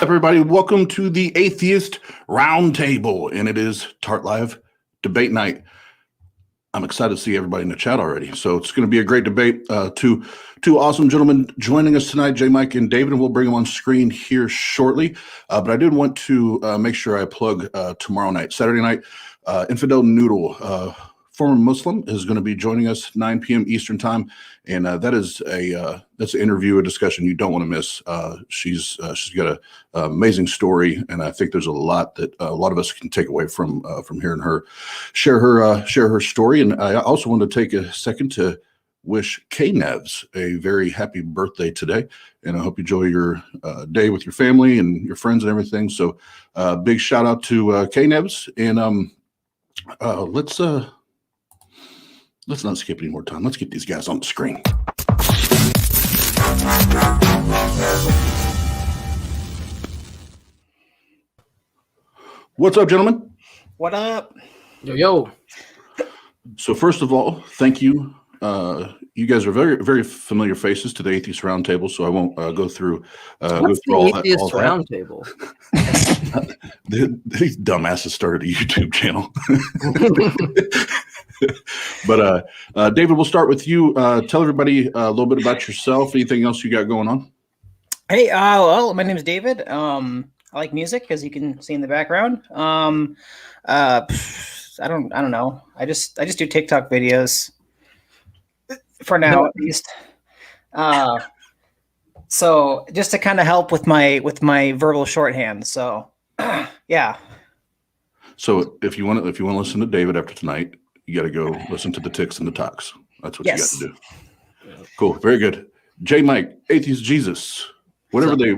Everybody, welcome to the Atheist Round Table, and it is Tart Live debate night. I'm excited to see everybody in the chat already. So it's going to be a great debate. Two awesome gentlemen joining us tonight, Jmike and David, and we'll bring them on screen here shortly. But I did want to make sure I plug tomorrow night, Saturday night. Infidel Noodle, former Muslim, is going to be joining us 9 p.m. Eastern time, and that's an interview, a discussion you don't want to miss. She's got an amazing story, and I think there's a lot that a lot of us can take away from hearing her share her story. And I also want to take a second to wish K-Nevs a very happy birthday today, and I hope you enjoy your day with your family and your friends and everything. So big shout out to K-Nevs, and let's not skip any more time. Let's get these guys on the screen. What's up, gentlemen? What up? Yo. So first of all, thank you. You guys are very, very familiar faces to the Atheist Round Table, so I won't go through What's all the Atheist that. Round Table? These dumbasses started a YouTube channel. But David, we'll start with you. Tell everybody a little bit about yourself. Anything else you got going on? Hey, well, my name is David. I like music, as you can see in the background. I don't know. I just do TikTok videos for now, at least. So just to kind of help with my verbal shorthand. So yeah. So if you want to listen to David after tonight, you got to go listen to the Ticks and the Talks. That's what you got to do. Cool. Very good. Jmike, Atheist Jesus, whatever they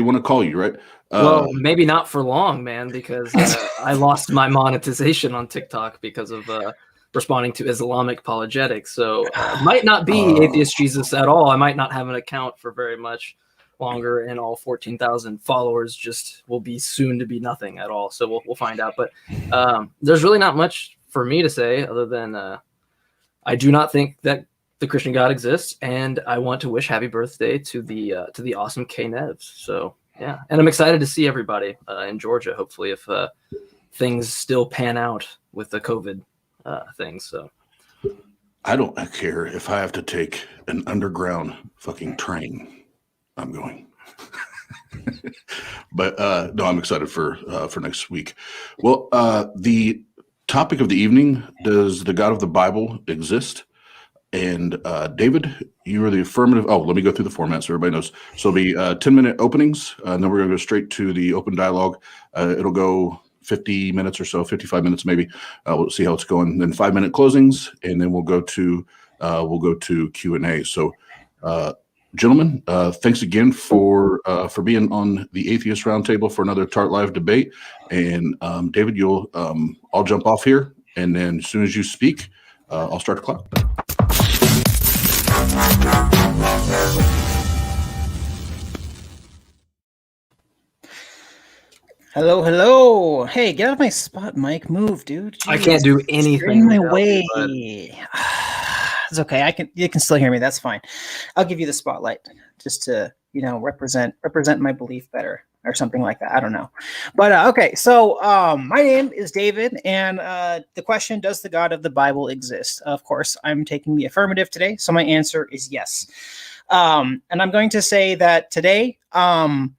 want to call you, right? Well, maybe not for long, man, because I lost my monetization on TikTok because of responding to Islamic apologetics. So might not be Atheist Jesus at all. I might not have an account for very much longer, and all 14,000 followers just will be soon to be nothing at all. So we'll find out. But there's really not much for me to say other than I do not think that the Christian God exists, and I want to wish happy birthday to the awesome K-Nevs. So yeah, and I'm excited to see everybody in Georgia. Hopefully, if things still pan out with the COVID things. So I don't care if I have to take an underground fucking train. I'm going. But no, I'm excited for next week. Well, the topic of the evening: does the God of the Bible exist? And David, you are the affirmative. Oh, let me go through the format so everybody knows. So it'll be 10-minute openings, and then we're going to go straight to the open dialogue. It'll go 50 minutes or so, 55 minutes maybe. We'll see how it's going. Then 5-minute closings, and then we'll go to Q&A. So, gentlemen, thanks again for being on the Atheist Round Table for another Tart Live debate. And David, I'll jump off here, and then as soon as you speak, I'll start the clock. Hello. Hey, get out of my spot, Mike. Move, dude. Jeez. I can't do anything. You're in my way. It's okay. You can still hear me. That's fine. I'll give you the spotlight just to, represent my belief better or something like that. I don't know. But okay. So my name is David, and the question, does the God of the Bible exist? Of course, I'm taking the affirmative today. So my answer is yes. And I'm going to say that today, I'm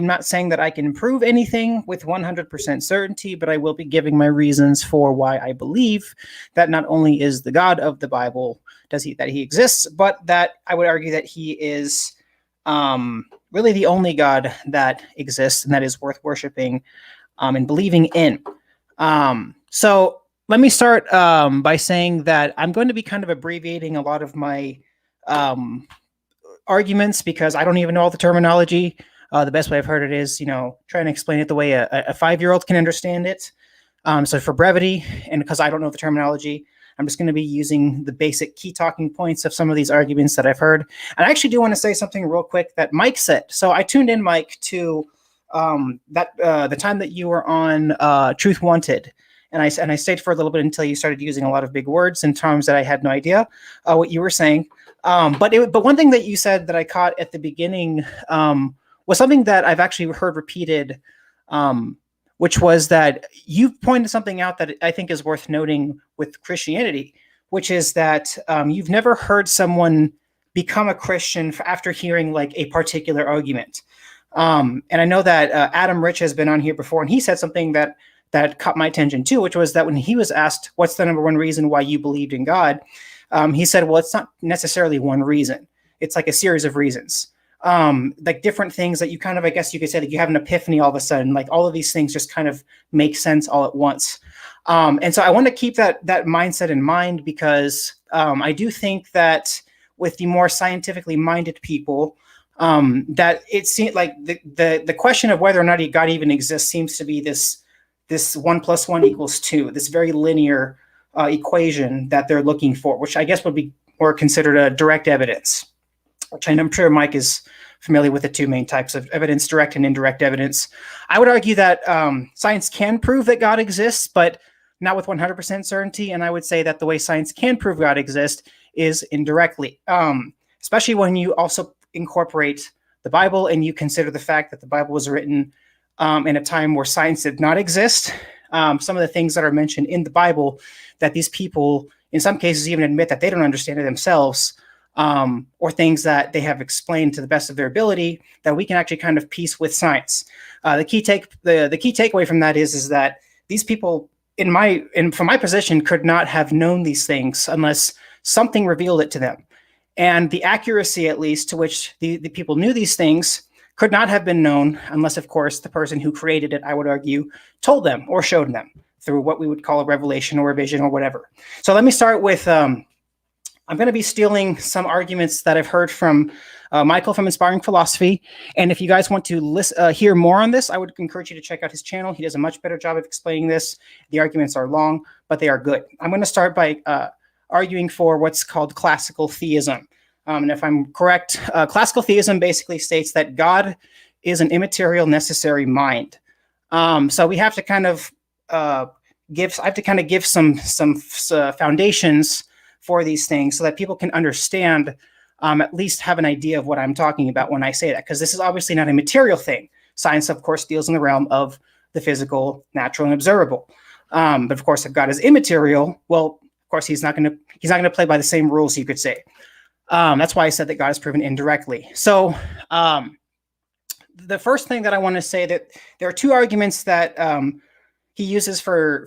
not saying that I can prove anything with 100% certainty, but I will be giving my reasons for why I believe that not only is the God of the Bible, that he exists, but that I would argue that he is really the only God that exists and that is worth worshiping and believing in. So let me start by saying that I'm going to be kind of abbreviating a lot of my arguments because I don't even know all the terminology. The best way I've heard it is, trying to explain it the way a 5-year-old can understand it. So for brevity, and because I don't know the terminology, I'm just going to be using the basic key talking points of some of these arguments that I've heard. And I actually do want to say something real quick that Mike said. So I tuned in, Mike, to the time that you were on Truth Wanted. And I stayed for a little bit until you started using a lot of big words and terms that I had no idea what you were saying. But one thing that you said that I caught at the beginning was something that I've actually heard repeated, which was that you pointed something out that I think is worth noting with Christianity, which is that you've never heard someone become a Christian after hearing like a particular argument. And I know that Adam Rich has been on here before, and he said something that caught my attention too, which was that when he was asked, what's the number one reason why you believed in God? He said, well, it's not necessarily one reason. It's like a series of reasons. Like different things that you kind of, I guess you could say that you have an epiphany all of a sudden, like all of these things just kind of make sense all at once. And so I want to keep that mindset in mind, because I do think that with the more scientifically minded people, that it seems like the question of whether or not God even exists seems to be this 1 + 1 = 2, this very linear equation that they're looking for, which I guess would be more considered a direct evidence, which I'm sure Mike is familiar with the two main types of evidence, direct and indirect evidence. I would argue that science can prove that God exists, but not with 100% certainty. And I would say that the way science can prove God exists is indirectly, especially when you also incorporate the Bible and you consider the fact that the Bible was written in a time where science did not exist. Some of the things that are mentioned in the Bible that these people, in some cases, even admit that they don't understand it themselves, or things that they have explained to the best of their ability that we can actually kind of piece with science. The key takeaway from that is that these people, from my position, could not have known these things unless something revealed it to them. And the accuracy, at least, to which the people knew these things could not have been known unless, of course, the person who created it, I would argue, told them or showed them through what we would call a revelation or a vision or whatever. So let me start with, I'm going to be stealing some arguments that I've heard from Michael from Inspiring Philosophy. And if you guys want to hear more on this, I would encourage you to check out his channel. He does a much better job of explaining this. The arguments are long, but they are good. I'm going to start by arguing for what's called classical theism. And if I'm correct, classical theism basically states that God is an immaterial, necessary mind. So we have to kind of give some foundations for these things so that people can understand, at least have an idea of what I'm talking about when I say that, because this is obviously not a material thing. Science, of course, deals in the realm of the physical, natural, and observable. But of course, if God is immaterial, well, of course, he's not going to play by the same rules, you could say. That's why I said that God is proven indirectly. So the first thing that I want to say, that there are two arguments that he uses for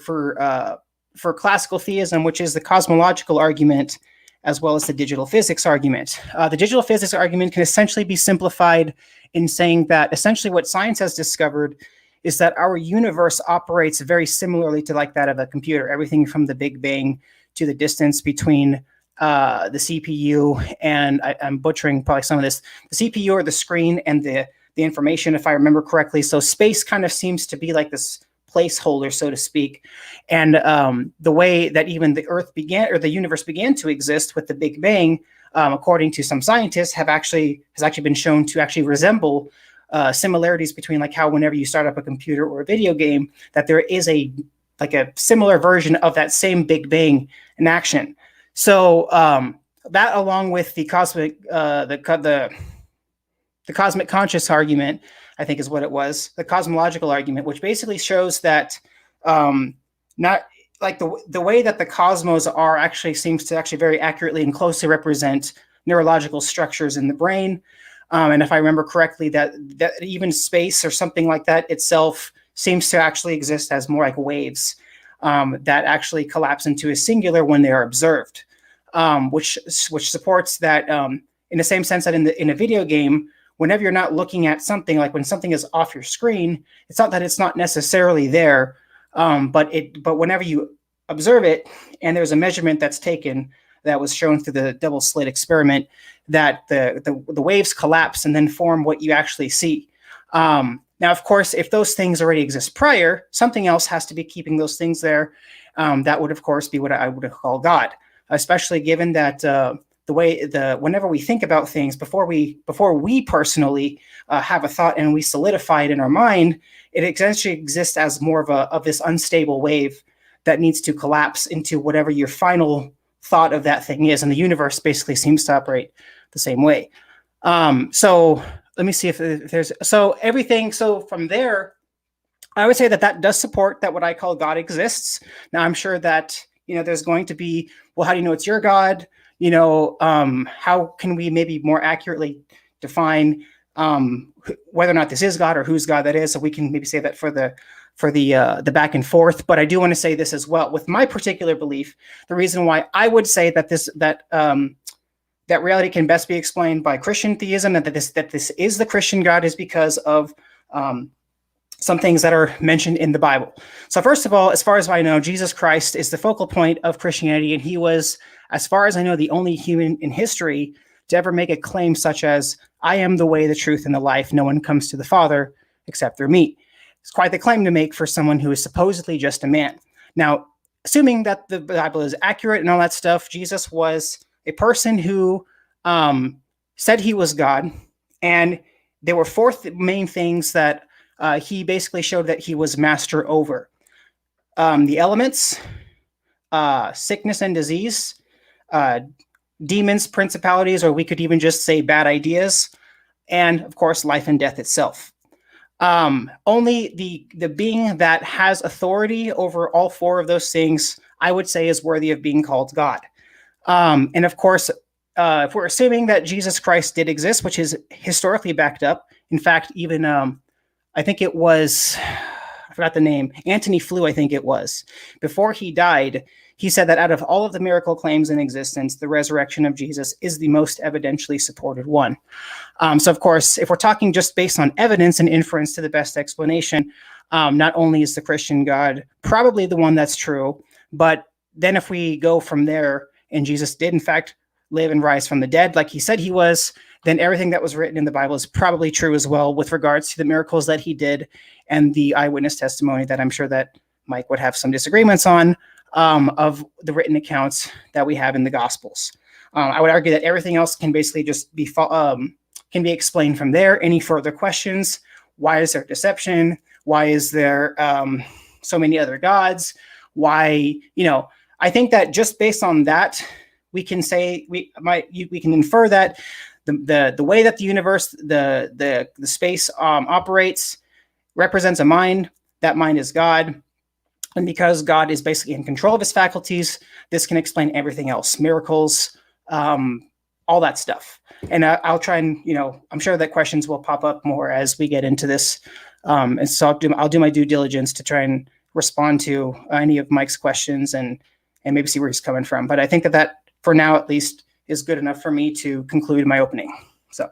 classical theism, which is the cosmological argument as well as the digital physics argument. The digital physics argument can essentially be simplified in saying that essentially what science has discovered is that our universe operates very similarly to like that of a computer. Everything from the Big Bang to the distance between the CPU and I'm butchering probably some of this, the CPU or the screen and the information, if I remember correctly. So space kind of seems to be like this placeholder, so to speak. And the way that even the Earth began, or the universe began to exist with the Big Bang, according to some scientists, has actually been shown to actually resemble similarities between like how whenever you start up a computer or a video game, that there is a similar version of that same Big Bang in action. So that, along with the cosmic conscious argument, I think is what it was, the cosmological argument, which basically shows that not like the way that the cosmos are actually seems to actually very accurately and closely represent neurological structures in the brain. And if I remember correctly, that even space or something like that itself seems to actually exist as more like waves that actually collapse into a singular when they are observed, which supports that in the same sense that in a video game, whenever you're not looking at something, like when something is off your screen, it's not that it's not necessarily there, but whenever you observe it and there's a measurement that's taken that was shown through the double slit experiment, that the waves collapse and then form what you actually see. Now, of course, if those things already exist prior, something else has to be keeping those things there. That would, of course, be what I would call God, especially given that whenever we think about things, before we personally have a thought and we solidify it in our mind, it essentially exists as more of this unstable wave that needs to collapse into whatever your final thought of that thing is. And the universe basically seems to operate the same way. So let me see if there's so everything. So from there, I would say that does support that what I call God exists. Now I'm sure that there's going to be, well, how do you know it's your God? How can we maybe more accurately define whether or not this is God or whose God that is? So we can maybe say that for the back and forth. But I do want to say this as well. With my particular belief, the reason why I would say that that reality can best be explained by Christian theism, and that this is the Christian God, is because of some things that are mentioned in the Bible. So first of all, as far as I know, Jesus Christ is the focal point of Christianity, and he was, as far as I know, the only human in history to ever make a claim such as, I am the way, the truth, and the life. No one comes to the Father except through me. It's quite the claim to make for someone who is supposedly just a man. Now, assuming that the Bible is accurate and all that stuff, Jesus was a person who said he was God, and there were four main things that he basically showed that he was master over: the elements, sickness and disease, demons, principalities, or we could even just say bad ideas, and of course, life and death itself. Only the being that has authority over all four of those things, I would say, is worthy of being called God. And of course, if we're assuming that Jesus Christ did exist, which is historically backed up, in fact, even I think it was, I forgot the name, Antony Flew, I think it was. Before he died, he said that out of all of the miracle claims in existence, the resurrection of Jesus is the most evidentially supported one. So of course, if we're talking just based on evidence and inference to the best explanation, not only is the Christian God probably the one that's true, but then if we go from there, and Jesus did in fact live and rise from the dead like he said he was, then everything that was written in the Bible is probably true as well with regards to the miracles that he did and the eyewitness testimony that I'm sure that Mike would have some disagreements on, of the written accounts that we have in the Gospels. I would argue that everything else can basically just be can be explained from there. Any further questions? Why is there deception? Why is there so many other gods? Why, I think that just based on that, we can say we can infer that the way that the universe, the space operates, represents a mind. That mind is God, and because God is basically in control of his faculties, this can explain everything else: miracles, all that stuff. And I'll try and I'm sure that questions will pop up more as we get into this, and so I'll do my due diligence to try and respond to any of Mike's questions and maybe see where he's coming from. But I think that for now, at least, is good enough for me to conclude my opening. So,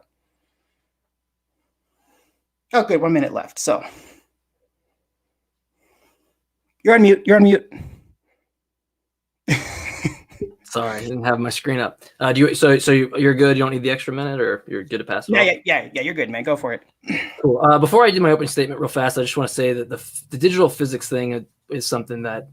oh, good, 1 minute left. So, you're on mute. You're on mute. Sorry, I didn't have my screen up. So you're good. You don't need the extra minute, or you're good to pass it off? Yeah. You're good, man. Go for it. Cool. Before I do my opening statement real fast, I just want to say that the digital physics thing is something that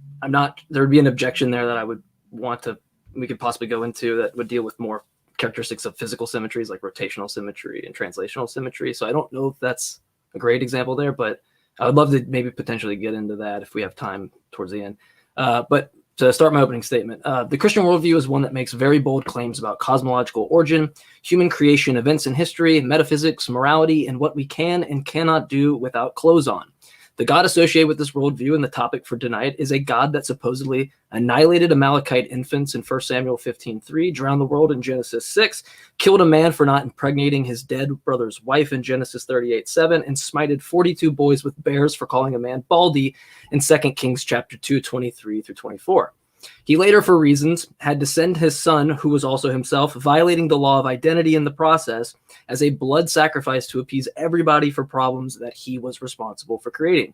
there would be an objection there that I would want to, we could possibly go into, that would deal with more characteristics of physical symmetries like rotational symmetry and translational symmetry. So I don't know if that's a great example there, but I would love to maybe potentially get into that if we have time towards the end. But to start my opening statement, the Christian worldview is one that makes very bold claims about cosmological origin, human creation, events in history, metaphysics, morality, and what we can and cannot do without clothes on. The God associated with this worldview and the topic for tonight is a God that supposedly annihilated Amalekite infants in 1 Samuel 15:3, drowned the world in Genesis 6, killed a man for not impregnating his dead brother's wife in Genesis 38:7, and smited 42 boys with bears for calling a man baldy in 2 Kings chapter 2, 23 through 24. He later, for reasons, had to send his son, who was also himself violating the law of identity in the process, as a blood sacrifice to appease everybody for problems that he was responsible for creating.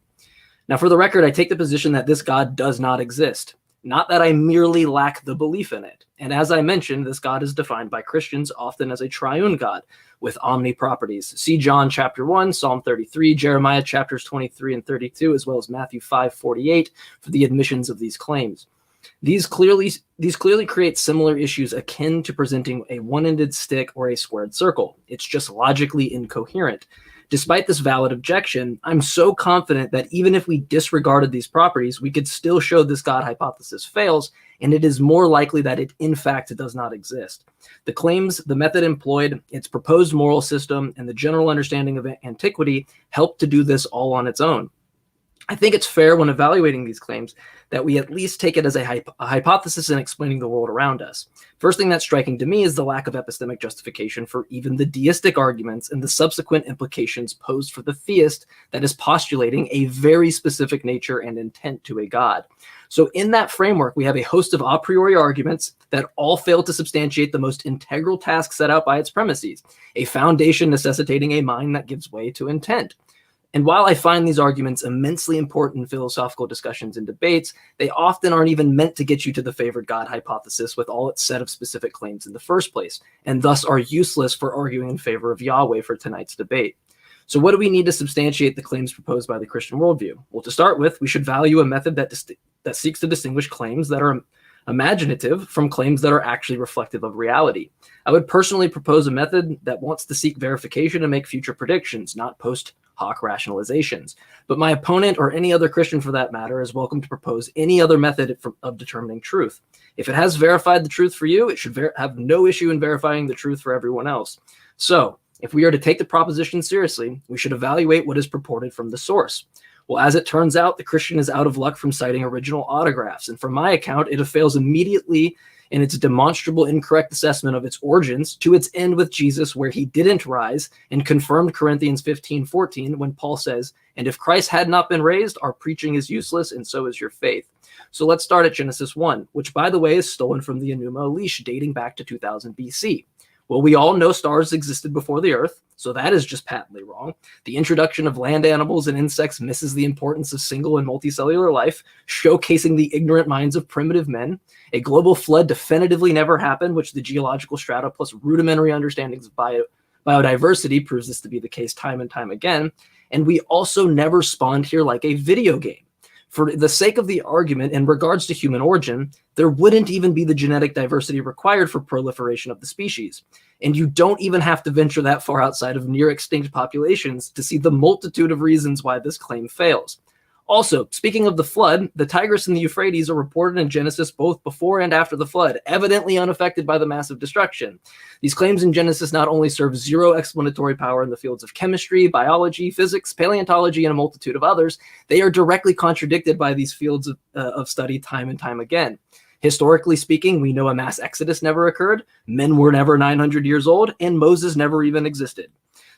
Now, for the record, I take the position that this God does not exist, not that I merely lack the belief in it. And as I mentioned, this God is defined by Christians often as a triune God with omni-properties. See John chapter 1, Psalm 33, Jeremiah chapters 23 and 32, as well as Matthew 5:48 for the admissions of these claims. These clearly create similar issues akin to presenting a one-ended stick or a squared circle. It's just logically incoherent. Despite this valid objection, I'm so confident that even if we disregarded these properties, we could still show this God hypothesis fails, and it is more likely that it in fact does not exist. The claims, the method employed, its proposed moral system, and the general understanding of antiquity help to do this all on its own. I think it's fair when evaluating these claims that we at least take it as a hypothesis in explaining the world around us. First thing that's striking to me is the lack of epistemic justification for even the deistic arguments and the subsequent implications posed for the theist that is postulating a very specific nature and intent to a God. So in that framework, we have a host of a priori arguments that all fail to substantiate the most integral task set out by its premises, a foundation necessitating a mind that gives way to intent. And while I find these arguments immensely important in philosophical discussions and debates, they often aren't even meant to get you to the favored God hypothesis with all its set of specific claims in the first place, and thus are useless for arguing in favor of Yahweh for tonight's debate. So what do we need to substantiate the claims proposed by the Christian worldview? Well, to start with, we should value a method that seeks to distinguish claims that are imaginative from claims that are actually reflective of reality. I would personally propose a method that wants to seek verification and make future predictions, not post hoc rationalizations. But my opponent, or any other Christian for that matter, is welcome to propose any other method of determining truth. If it has verified the truth for you, it should have no issue in verifying the truth for everyone else. So, if we are to take the proposition seriously, we should evaluate what is purported from the source. Well, as it turns out, the Christian is out of luck from citing original autographs, and from my account, it fails immediately in its demonstrable incorrect assessment of its origins to its end with Jesus, where he didn't rise, and confirmed Corinthians 15:14 when Paul says, "And if Christ had not been raised, our preaching is useless, and so is your faith." So let's start at Genesis 1, which, by the way, is stolen from the Enuma Elish dating back to 2000 BC. Well, we all know stars existed before the earth, so that is just patently wrong. The introduction of land animals and insects misses the importance of single and multicellular life, showcasing the ignorant minds of primitive men. A global flood definitively never happened, which the geological strata plus rudimentary understandings of biodiversity proves this to be the case time and time again. And we also never spawned here like a video game. For the sake of the argument in regards to human origin, there wouldn't even be the genetic diversity required for proliferation of the species. And you don't even have to venture that far outside of near extinct populations to see the multitude of reasons why this claim fails. Also, speaking of the flood, the Tigris and the Euphrates are reported in Genesis both before and after the flood, evidently unaffected by the massive destruction. These claims in Genesis not only serve zero explanatory power in the fields of chemistry, biology, physics, paleontology, and a multitude of others, they are directly contradicted by these fields of study time and time again. Historically speaking, we know a mass exodus never occurred, men were never 900 years old, and Moses never even existed.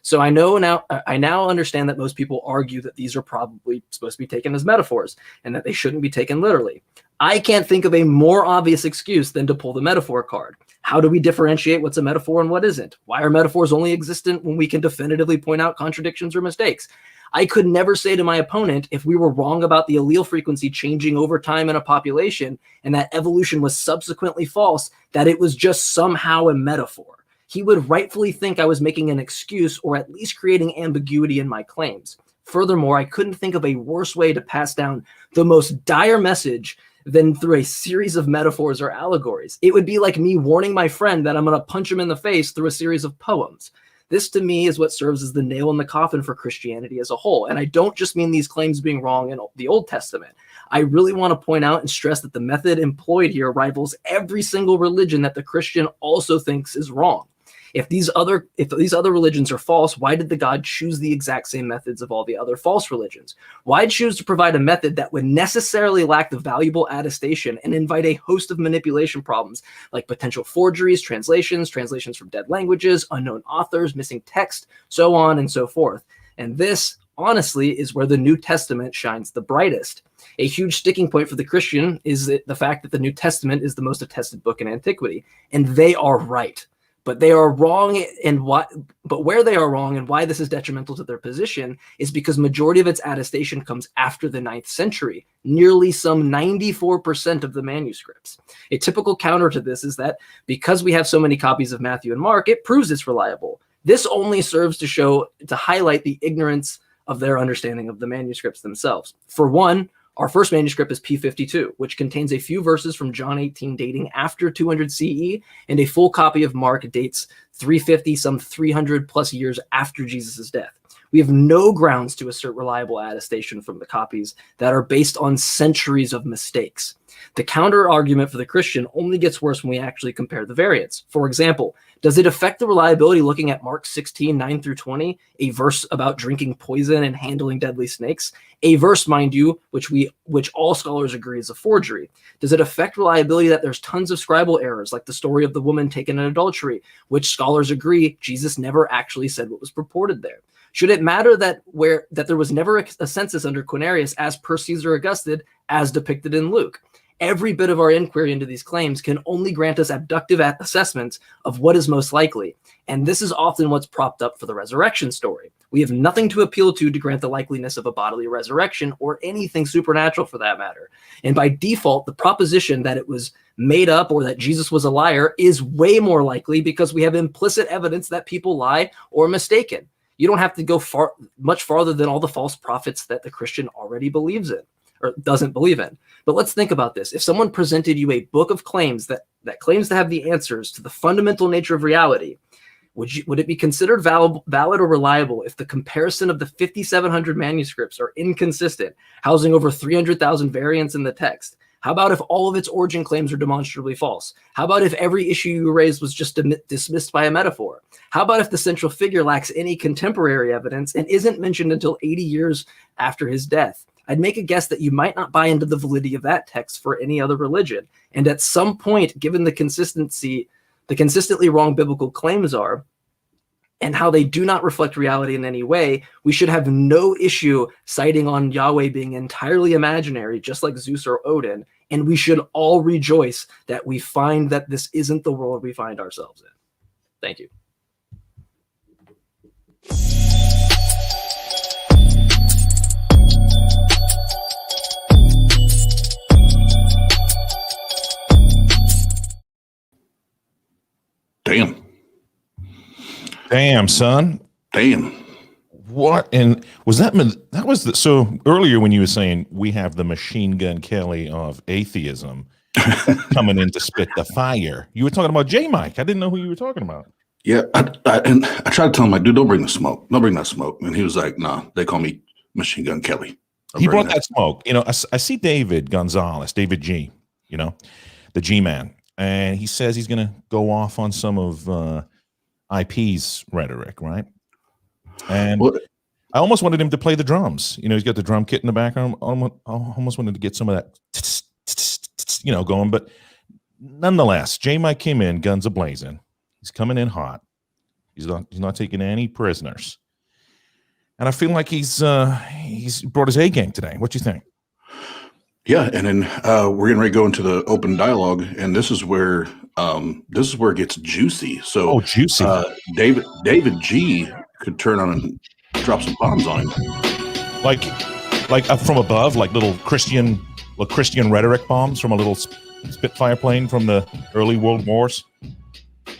So I now understand that most people argue that these are probably supposed to be taken as metaphors and that they shouldn't be taken literally. I can't think of a more obvious excuse than to pull the metaphor card. How do we differentiate what's a metaphor and what isn't? Why are metaphors only existent when we can definitively point out contradictions or mistakes? I could never say to my opponent, if we were wrong about the allele frequency changing over time in a population and that evolution was subsequently false, that it was just somehow a metaphor. He would rightfully think I was making an excuse or at least creating ambiguity in my claims. Furthermore, I couldn't think of a worse way to pass down the most dire message than through a series of metaphors or allegories. It would be like me warning my friend that I'm going to punch him in the face through a series of poems. This, to me, is what serves as the nail in the coffin for Christianity as a whole. And I don't just mean these claims being wrong in the Old Testament. I really want to point out and stress that the method employed here rivals every single religion that the Christian also thinks is wrong. If these other religions are false, why did the God choose the exact same methods of all the other false religions? Why choose to provide a method that would necessarily lack the valuable attestation and invite a host of manipulation problems like potential forgeries, translations from dead languages, unknown authors, missing text, so on and so forth? And this, honestly, is where the New Testament shines the brightest. A huge sticking point for the Christian is the fact that the New Testament is the most attested book in antiquity, and they are right. But they are wrong, but where they are wrong and why this is detrimental to their position is because majority of its attestation comes after the 9th century, nearly some 94% of the manuscripts. A typical counter to this is that because we have so many copies of Matthew and Mark, it proves it's reliable. This only serves to highlight the ignorance of their understanding of the manuscripts themselves. For one, our first manuscript is P52, which contains a few verses from John 18 dating after 200 CE, and a full copy of Mark dates 350, some 300 plus years after Jesus' death. We have no grounds to assert reliable attestation from the copies that are based on centuries of mistakes. The counter argument for the Christian only gets worse when we actually compare the variants. For example, does it affect the reliability looking at Mark 16, 9 through 20, a verse about drinking poison and handling deadly snakes? A verse, mind you, which all scholars agree is a forgery. Does it affect reliability that there's tons of scribal errors, like the story of the woman taken in adultery, which scholars agree Jesus never actually said what was purported there? Should it matter that there was never a census under Quirinius as per Caesar Augustus, as depicted in Luke? Every bit of our inquiry into these claims can only grant us abductive assessments of what is most likely. And this is often what's propped up for the resurrection story. We have nothing to appeal to grant the likeliness of a bodily resurrection or anything supernatural for that matter. And by default, the proposition that it was made up or that Jesus was a liar is way more likely because we have implicit evidence that people lie or are mistaken. You don't have to go much farther than all the false prophets that the Christian already believes in or doesn't believe in. But let's think about this. If someone presented you a book of claims that claims to have the answers to the fundamental nature of reality, would it be considered valid or reliable if the comparison of the 5,700 manuscripts are inconsistent, housing over 300,000 variants in the text? How about if all of its origin claims are demonstrably false? How about if every issue you raised was just dismissed by a metaphor? How about if the central figure lacks any contemporary evidence and isn't mentioned until 80 years after his death? I'd make a guess that you might not buy into the validity of that text for any other religion. And at some point, given the consistently wrong biblical claims are, and how they do not reflect reality in any way, we should have no issue citing on Yahweh being entirely imaginary, just like Zeus or Odin. And we should all rejoice that we find that this isn't the world we find ourselves in. Thank you. Damn, son. Damn. What? And was that was the, so earlier when you were saying we have the Machine Gun Kelly of atheism coming in to spit the fire, you were talking about Jmike. I didn't know who you were talking about. Yeah, and I tried to tell him, like, dude, don't bring the smoke. Don't bring that smoke. And he was like, nah, they call me Machine Gun Kelly. He brought that smoke. You know, I see David Gonzalez, David G, you know, the G-Man. And he says he's going to go off on some of IP's rhetoric, right? And I almost wanted him to play the drums. You know, he's got the drum kit in the background. I almost wanted to get some of that, you know, going. But nonetheless, Jmike came in, guns a-blazing. He's coming in hot. He's not taking any prisoners. And I feel like he's brought his A game today. What do you think? Yeah, and then we're getting ready to go into the open dialogue, and this is where it gets juicy. So, juicy. David G could turn on and drop some bombs on him, like up from above, like little Christian rhetoric bombs from a little Spitfire plane from the early World Wars.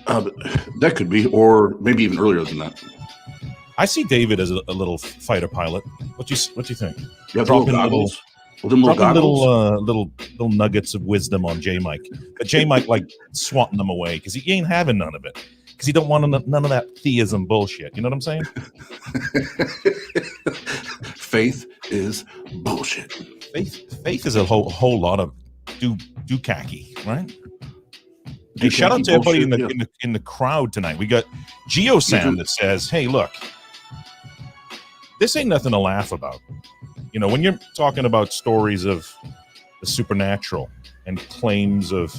That could be, or maybe even earlier than that. I see David as a little fighter pilot. What you think? Yeah, dropping goggles. Little nuggets of wisdom on Jmike. But Jmike like swatting them away because he ain't having none of it. Because he don't want none of that theism bullshit. You know what I'm saying? Faith is bullshit. Faith is a whole lot of dookie, right? Hey, shout out to everybody in the crowd tonight. We got GeoSound that says, "Hey, look, this ain't nothing to laugh about." You know, when you're talking about stories of the supernatural and claims of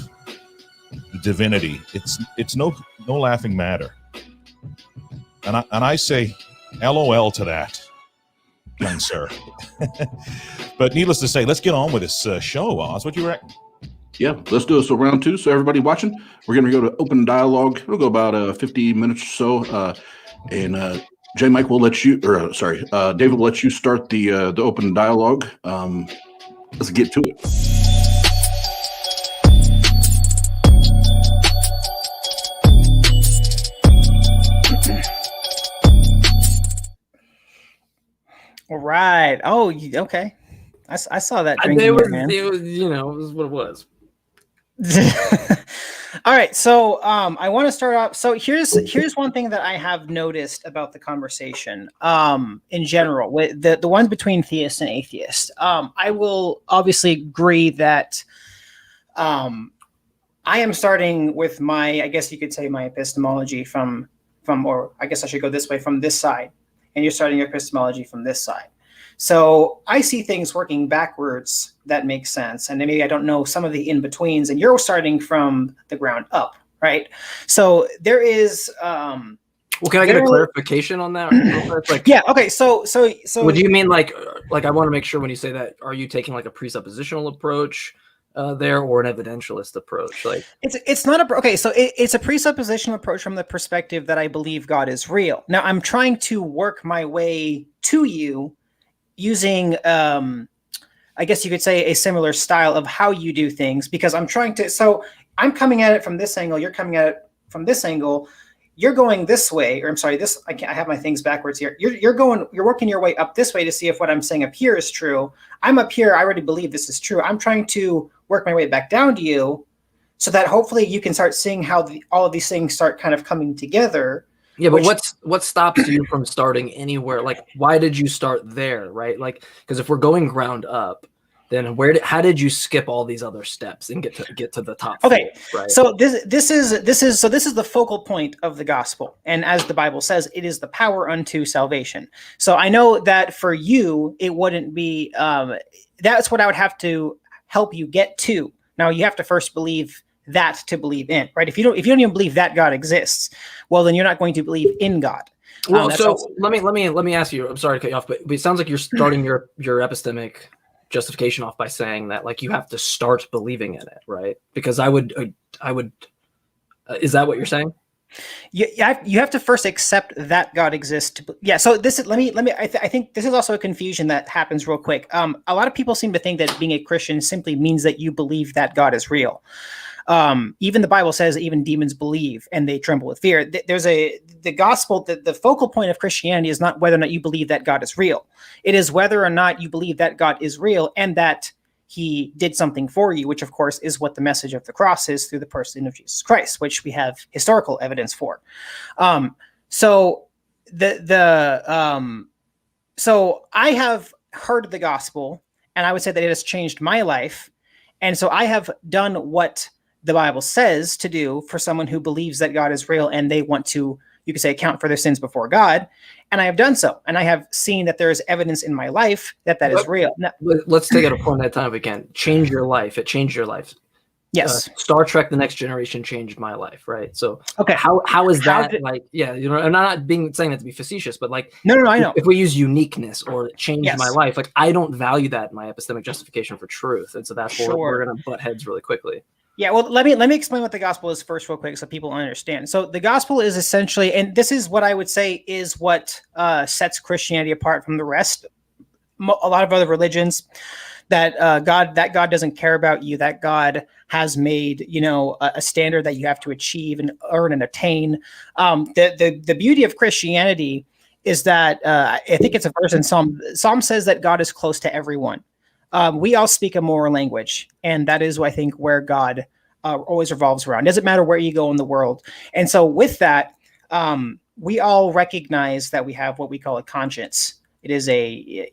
the divinity, it's no laughing matter. And I say, LOL to that, young sir. But needless to say, let's get on with this show, Oz. What you reckon? Yeah, let's do it. So round two. So everybody watching, we're going to go to open dialogue. It'll go about 50 minutes or so. And Jmike will let you, David will let you start the open dialogue. Let's get to it. All right. Oh, okay. I saw that. It was, you know, it was what it was. All right, so I want to start off. So here's one thing that I have noticed about the conversation in general, with the ones between theist and atheist. I will obviously agree that I am starting with my, I guess you could say, my epistemology from, or I guess I should go this way, from this side, and you're starting your epistemology from this side. So I see things working backwards that makes sense. And then maybe I don't know some of the in-betweens, and you're starting from the ground up, right? So there is... well, can I get a clarification on that? Like, yeah, okay, so what do you mean, like I want to make sure when you say that, are you taking like a presuppositional approach there, or an evidentialist approach? Like, it's not a... Okay, so it's a presuppositional approach from the perspective that I believe God is real. Now, I'm trying to work my way to you using, I guess you could say, a similar style of how you do things, because I'm trying to, so I'm coming at it from this angle, you're coming at it from this angle, you're going this way, or I'm sorry, this, I have my things backwards here. You're working your way up this way to see if what I'm saying up here is true. I'm up here, I already believe this is true. I'm trying to work my way back down to you so that hopefully you can start seeing how all of these things start kind of coming together. Yeah, but what stops you from starting anywhere? Like, why did you start there, right? Like, because if we're going ground up, then how did you skip all these other steps and get to the top? Okay, floor, right? So this is the focal point of the gospel, and as the Bible says, it is the power unto salvation. So I know that for you, it wouldn't be. That's what I would have to help you get to. Now you have to first believe that to believe in, right? If you don't even believe that God exists, well, then you're not going to believe in God. Well, so let me ask you. I'm sorry to cut you off, but it sounds like you're starting your epistemic justification off by saying that, like, you have to start believing in it, right? Because I would is that what you're saying? You have to first accept that God exists. So this is, I think this is also a confusion that happens real quick. A lot of people seem to think that being a Christian simply means that you believe that God is real. Even the Bible says even demons believe and they tremble with fear. The gospel, the focal point of Christianity is not whether or not you believe that God is real. It is whether or not you believe that God is real and that he did something for you, which of course is what the message of the cross is through the person of Jesus Christ, which we have historical evidence for. So I have heard the gospel, and I would say that it has changed my life. And so I have done what the Bible says to do for someone who believes that God is real and they want to, you could say, account for their sins before God. And I have done so. And I have seen that there is evidence in my life that is real. Now, let's take it a point at a time if we can. Change your life. It changed your life. Yes. Star Trek: The Next Generation changed my life, right? So okay, how is that like? Yeah, you know, I'm not saying that to be facetious, but like, no, I know. If we use uniqueness or changed yes. my life, like, I don't value that in my epistemic justification for truth, and so that's where we're gonna butt heads really quickly. Yeah, well, let me explain what the gospel is first, real quick, so people understand. So the gospel is essentially, and this is what I would say is what sets Christianity apart from the rest. A lot of other religions, that God doesn't care about you, that God has made, you know, a standard that you have to achieve and earn and attain. The beauty of Christianity is that I think it's a verse in Psalm. Psalm says that God is close to everyone. We all speak a moral language, and that is, I think, where God always revolves around. It doesn't matter where you go in the world. And so with that, we all recognize that we have what we call a conscience. It is a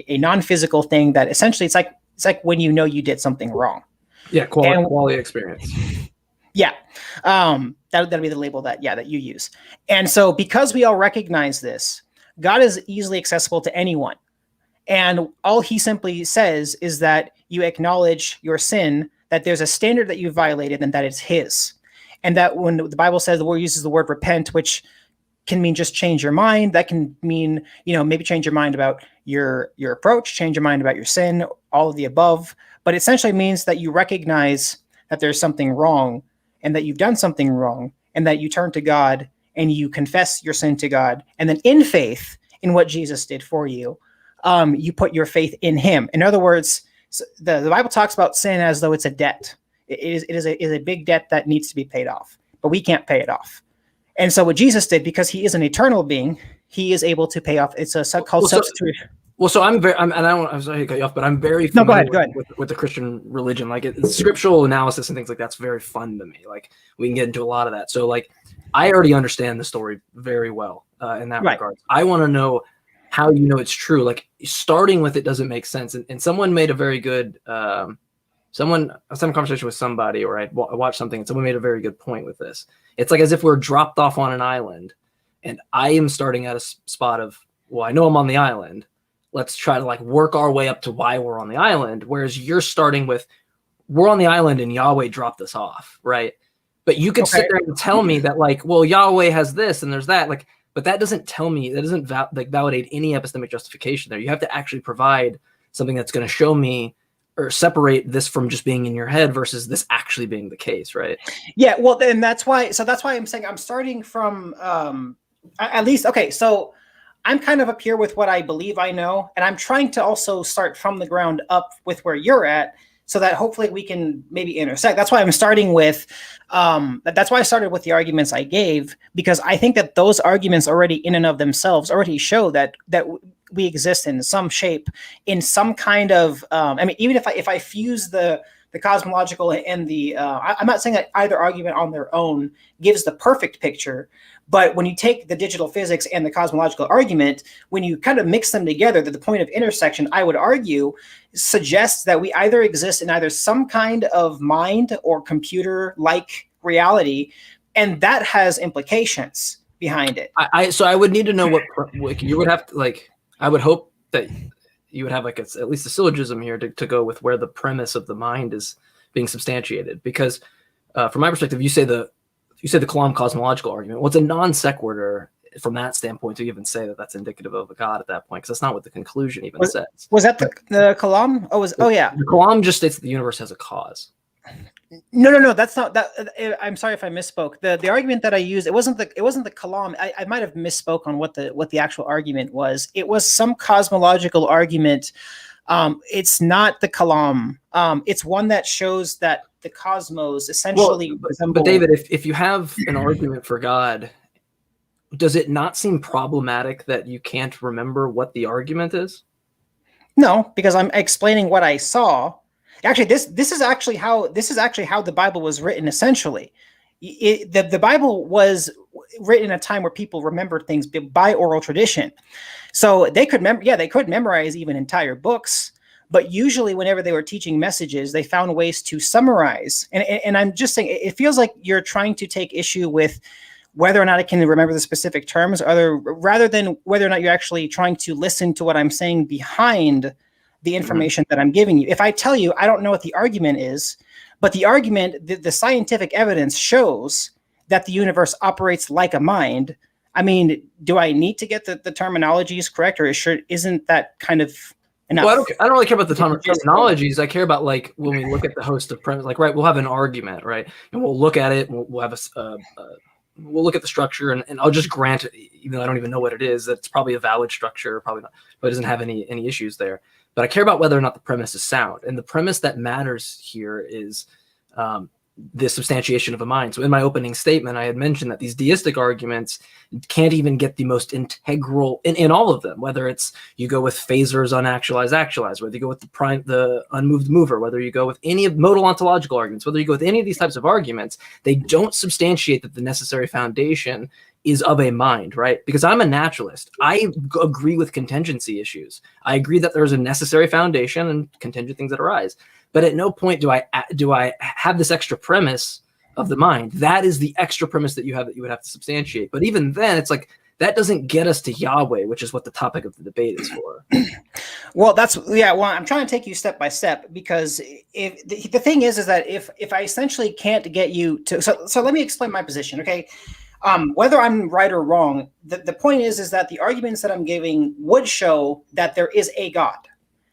non-physical thing that essentially it's like when you know you did something wrong. Yeah, quality experience. Yeah, that'll be the label that you use. And so because we all recognize this, God is easily accessible to anyone. And all he simply says is that you acknowledge your sin, that there's a standard that you violated and that it's his. And that when the Bible says, the word uses the word repent, which can mean just change your mind. That can mean, maybe change your mind about your approach, change your mind about your sin, all of the above. But essentially means that you recognize that there's something wrong and that you've done something wrong and that you turn to God and you confess your sin to God. And then in faith in what Jesus did for you, you put your faith in him. In other words, the Bible talks about sin as though it's a debt. It is a big debt that needs to be paid off, but we can't pay it off. And so what Jesus did, because he is an eternal being, he is able to pay off. It's called substitution. Well, so I'm sorry to cut you off, but I'm very No, go familiar ahead. with the Christian religion. Like scriptural analysis and things like that's very fun to me. Like we can get into a lot of that. So like I already understand the story very well in that regard. I want to know how you know it's true. Like starting with it doesn't make sense. And someone made a very good I was having a conversation with somebody, or I watched something, and someone made a very good point with this. It's like as if we're dropped off on an island, and I am starting at a spot of, well, I know I'm on the island. Let's try to like work our way up to why we're on the island. Whereas you're starting with, we're on the island and Yahweh dropped us off, right? But you could sit there and tell me that like, well, Yahweh has this and there's that, like, but that doesn't tell me, that doesn't validate any epistemic justification there. You have to actually provide something that's going to show me or separate this from just being in your head versus this actually being the case, right? Yeah, well, then that's why I'm saying I'm starting from at least, okay, so I'm kind of up here with what I believe I know, and I'm trying to also start from the ground up with where you're at, so that hopefully we can maybe intersect. That's why I'm starting with, that's why I started with the arguments I gave, because I think that those arguments already in and of themselves already show that we exist in some shape, in some kind of, I mean, even if I fuse the cosmological and the, I'm not saying that either argument on their own gives the perfect picture, but when you take the digital physics and the cosmological argument, when you kind of mix them together, the point of intersection, I would argue, suggests that we either exist in either some kind of mind or computer-like reality, and that has implications behind it. So I would need to know what you would have to, like, I would hope that you would have like at least a syllogism here to go with where the premise of the mind is being substantiated. Because from my perspective, you say the Kalam cosmological argument. Well, it's a non sequitur from that standpoint to even say that that's indicative of a God at that point, because that's not what the conclusion even says. Was that the Kalam? Oh yeah. The Kalam just states that the universe has a cause. No, that's not that. I'm sorry if I misspoke. The argument that I used, it wasn't the Kalam. I might have misspoke on what the actual argument was. It was some cosmological argument. It's not the Kalam. It's one that shows that the cosmos essentially resemble. But David, if you have an argument for God, does it not seem problematic that you can't remember what the argument is? No, because I'm explaining what I saw. Actually, this is actually how the Bible was written. Essentially, the Bible was written in a time where people remembered things by oral tradition, so they could memorize even entire books. But usually, whenever they were teaching messages, they found ways to summarize. And I'm just saying, it feels like you're trying to take issue with whether or not I can remember the specific terms, rather than whether or not you're actually trying to listen to what I'm saying behind the information that I'm giving you. If I tell you I don't know what the argument is, but the argument, the scientific evidence shows that the universe operates like a mind. I mean, do I need to get the terminologies correct, or isn't that kind of enough? Well, I don't really care about the terminologies. I care about like when we look at the host of premise, like, right, we'll have an argument, right, and we'll look at it. We'll have we'll look at the structure, and I'll just grant, even though I don't even know what it is, that it's probably a valid structure, probably not, but it doesn't have any issues there. But I care about whether or not the premise is sound. And the premise that matters here is the substantiation of a mind. So in my opening statement, I had mentioned that these deistic arguments can't even get the most integral in all of them, whether it's you go with phasers on actualize, whether you go with the unmoved mover, whether you go with any of modal ontological arguments, whether you go with any of these types of arguments, they don't substantiate that the necessary foundation is of a mind, right? Because I'm a naturalist. I agree with contingency issues. I agree that there's a necessary foundation and contingent things that arise. But at no point do I have this extra premise of the mind. That is the extra premise that you would have to substantiate. But even then, it's like that doesn't get us to Yahweh, which is what the topic of the debate is for. Well, I'm trying to take you step by step, because if the thing is that if I essentially can't get you to, so let me explain my position, okay? Whether I'm right or wrong, the point is that the arguments that I'm giving would show that there is a God.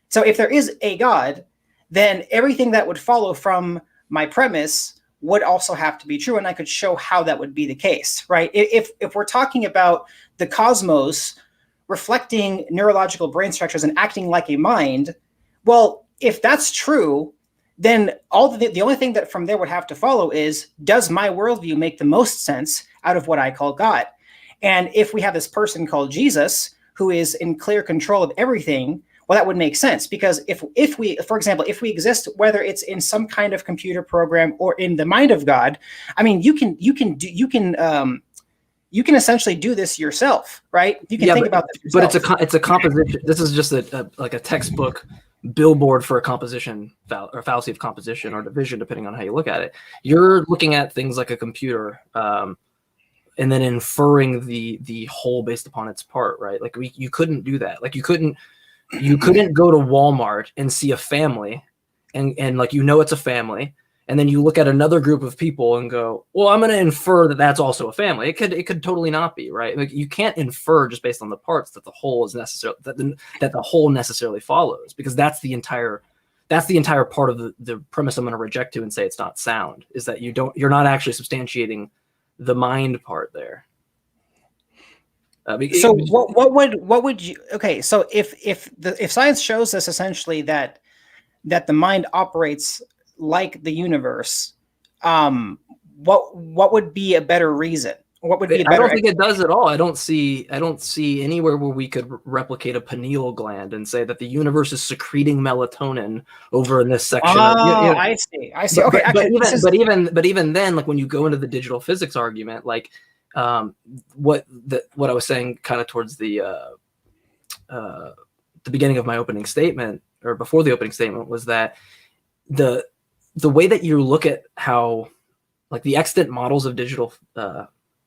So if there is a God, then everything that would follow from my premise would also have to be true, and I could show how that would be the case, right? If we're talking about the cosmos reflecting neurological brain structures and acting like a mind, well, if that's true, then the only thing that from there would have to follow is, does my worldview make the most sense out of what I call God? And if we have this person called Jesus, who is in clear control of everything, well, that would make sense, because if we, for example, if we exist, whether it's in some kind of computer program or in the mind of God, I mean, you can essentially do this yourself, right? You can think about this yourself. But it's a composition. This is just like a textbook billboard for a composition or fallacy of composition or division, depending on how you look at it. You're looking at things like a computer, and then inferring the whole based upon its part, right? Like you couldn't do that. Like you couldn't go to Walmart and see a family and like, it's a family, and then you look at another group of people and go, well, I'm going to infer that that's also a family. It could totally not be, right? Like you can't infer just based on the parts that the whole is necessary, that the whole necessarily follows, because that's the entire part of the premise I'm going to reject to and say it's not sound, is that you're not actually substantiating the mind part there. So what would you, okay, so if science shows us essentially that the mind operates like the universe, what would be a better reason? What would be a better? I don't think it does at all. I don't see anywhere where we could replicate a pineal gland and say that the universe is secreting melatonin over in this section. Oh, I see. Okay, but even then, like when you go into the digital physics argument, like what I was saying kind of towards the beginning of my opening statement, or before the opening statement, was that the way that you look at how, like, the extant models of digital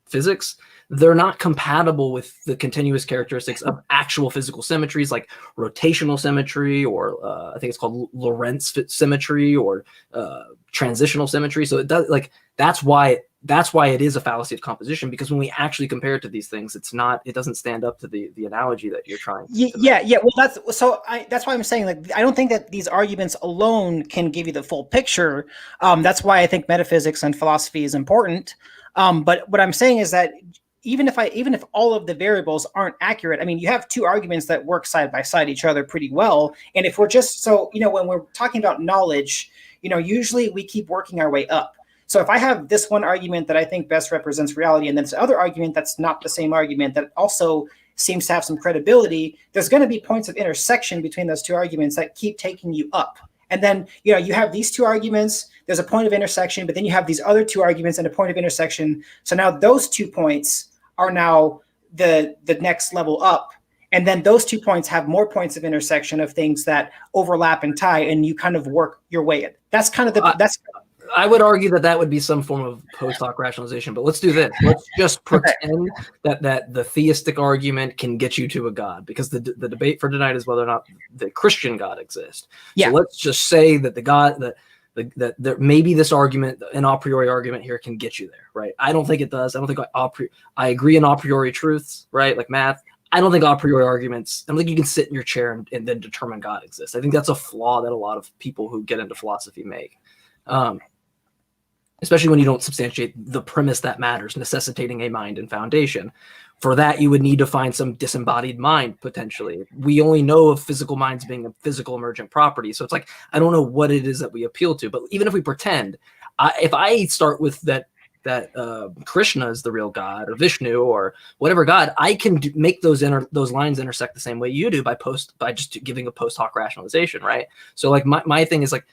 physics, they're not compatible with the continuous characteristics of actual physical symmetries, like rotational symmetry, or I think it's called Lorentz symmetry, or transitional symmetry. So it does, like, that's why it is a fallacy of composition, because when we actually compare it to these things, it doesn't stand up to the analogy that you're trying to make. Yeah. Well, that's why I'm saying, like, I don't think that these arguments alone can give you the full picture. That's why I think metaphysics and philosophy is important. But what I'm saying is that even if all of the variables aren't accurate, I mean, you have two arguments that work side by side each other pretty well. And if we're just, when we're talking about knowledge, usually we keep working our way up. So if I have this one argument that I think best represents reality, and then this other argument that's not the same argument that also seems to have some credibility, there's going to be points of intersection between those two arguments that keep taking you up. And then, you have these two arguments, there's a point of intersection, but then you have these other two arguments and a point of intersection. So now those 2 points are now the next level up. And then those 2 points have more points of intersection of things that overlap and tie, and you kind of work your way in. That's kind of I would argue that would be some form of post hoc rationalization, but let's do this. Let's just pretend that the theistic argument can get you to a God, because the debate for tonight is whether or not the Christian God exists. Yeah. So let's just say that the God, that maybe this argument, an a priori argument here, can get you there, right? I don't think it does. I don't think I agree in a priori truths, right? Like math. I don't think a priori arguments, I don't think you can sit in your chair and then determine God exists. I think that's a flaw that a lot of people who get into philosophy make. Especially when you don't substantiate the premise that matters, necessitating a mind and foundation. For that, you would need to find some disembodied mind, potentially. We only know of physical minds being a physical emergent property. So it's like, I don't know what it is that we appeal to. But even if we pretend, if I start with that Krishna is the real God, or Vishnu, or whatever God, I can make those lines intersect the same way you do by just giving a post hoc rationalization, right? So like my thing is like,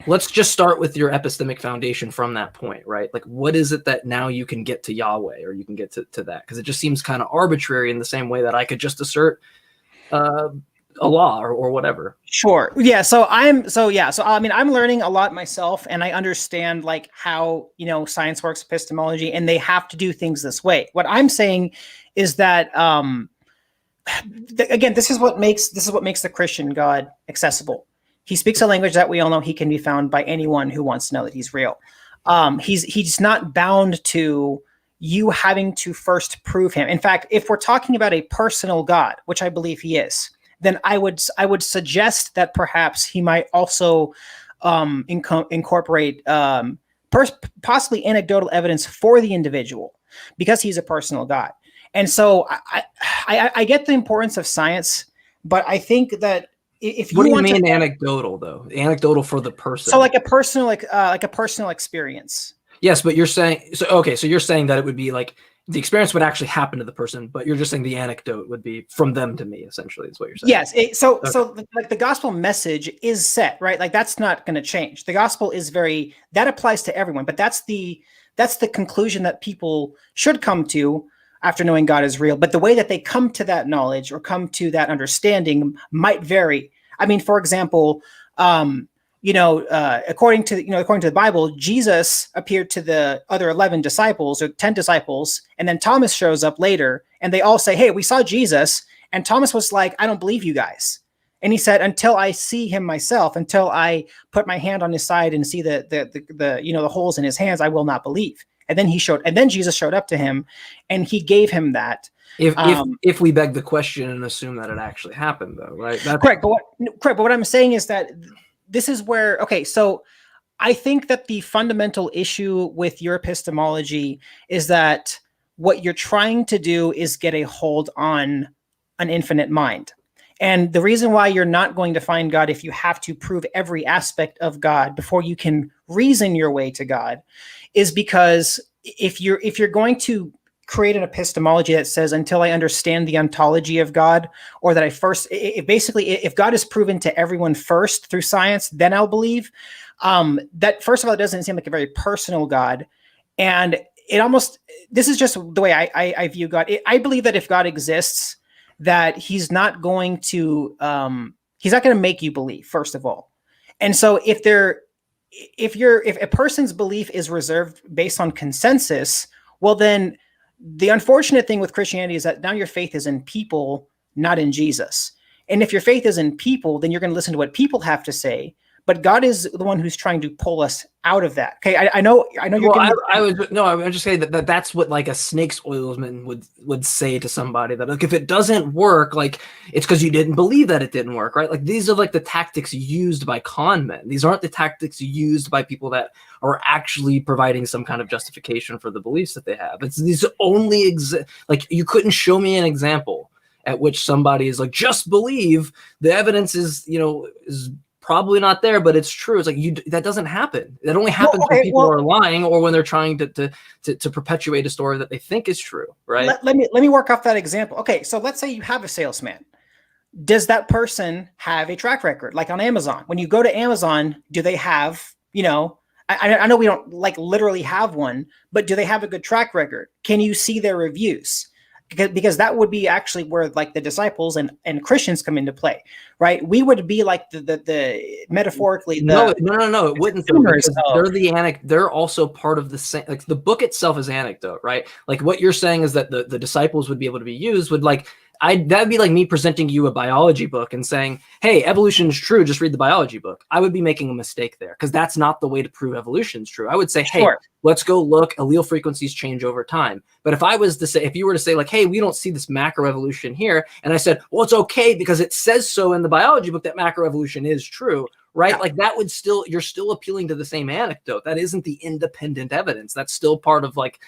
let's just start with your epistemic foundation from that point, right? Like, what is it that now you can get to Yahweh, or you can get to that? Because it just seems kind of arbitrary in the same way that I could just assert Allah or whatever. Sure. Yeah. So I mean, I'm learning a lot myself, and I understand like how, science works, epistemology, and they have to do things this way. What I'm saying is that, again, this is what makes the Christian God accessible. He speaks a language that we all know he can be found by anyone who wants to know that he's real. He's not bound to you having to first prove him. In fact, if we're talking about a personal God, which I believe he is, then I would suggest that perhaps he might also incorporate possibly anecdotal evidence for the individual, because he's a personal God. And so I get the importance of science, but I think that what do you mean anecdotal, though? Anecdotal for the person. So like a personal experience. Yes, but you're saying so you're saying that it would be like the experience would actually happen to the person, but you're just saying the anecdote would be from them to me, essentially, is what you're saying. Yes. So like the gospel message is set, right? Like that's not going to change. The gospel is that applies to everyone, but that's the conclusion that people should come to after knowing God is real. But the way that they come to that knowledge or come to that understanding might vary. I mean, for example, according to the Bible, Jesus appeared to the other 11 disciples or 10 disciples, and then Thomas shows up later, and they all say, "Hey, we saw Jesus." And Thomas was like, "I don't believe you guys." And he said, "Until I see him myself, until I put my hand on his side and see the holes in his hands, I will not believe." And then Jesus showed up to him, and he gave him that. If we beg the question and assume that it actually happened, though, right? That's correct. But what I'm saying is that this is where, so I think that the fundamental issue with your epistemology is that what you're trying to do is get a hold on an infinite mind. And the reason why you're not going to find God if you have to prove every aspect of God before you can reason your way to God is because if you're going to create an epistemology that says, until I understand the ontology of God, or that if God is proven to everyone first through science, then I'll believe, that first of all, it doesn't seem like a very personal God. And this is just the way I view God. I believe that if God exists, that he's not going to make you believe, first of all. And so if a person's belief is reserved based on consensus, well, then the unfortunate thing with Christianity is that now your faith is in people, not in Jesus. And if your faith is in people, then you're going to listen to what people have to say. But God is the one who's trying to pull us out of that. Okay, I know. I was just saying that's what like a snake's oilsman would say to somebody, that like if it doesn't work, like it's because you didn't believe that it didn't work, right? Like these are like the tactics used by con men. These aren't the tactics used by people that are actually providing some kind of justification for the beliefs that they have. These only like you couldn't show me an example at which somebody is like, just believe, the evidence is probably not there, but it's true. It's like that doesn't happen. That only happens when people are lying or when they're trying to perpetuate a story that they think is true, right? Let me work off that example. Okay, so let's say you have a salesman. Does that person have a track record? Like on Amazon, when you go to Amazon, do they have, I know we don't like literally have one, but do they have a good track record? Can you see their reviews? Because that would be actually where like the disciples and Christians come into play, right? We would be like the metaphorically. No, it wouldn't. They're also part of the same. Like the book itself is anecdote, right? Like what you're saying is that the disciples would be able to be used would like. That'd be like me presenting you a biology book and saying, "Hey, evolution is true. Just read the biology book." I would be making a mistake there because that's not the way to prove evolution is true. I would say, "Hey, let's go look. Allele frequencies change over time." But if you were to say like, "Hey, we don't see this macroevolution here," and I said, "Well, it's okay because it says so in the biology book that macroevolution is true," right? Yeah. Like that would you're still appealing to the same anecdote. That isn't the independent evidence. That's still part of like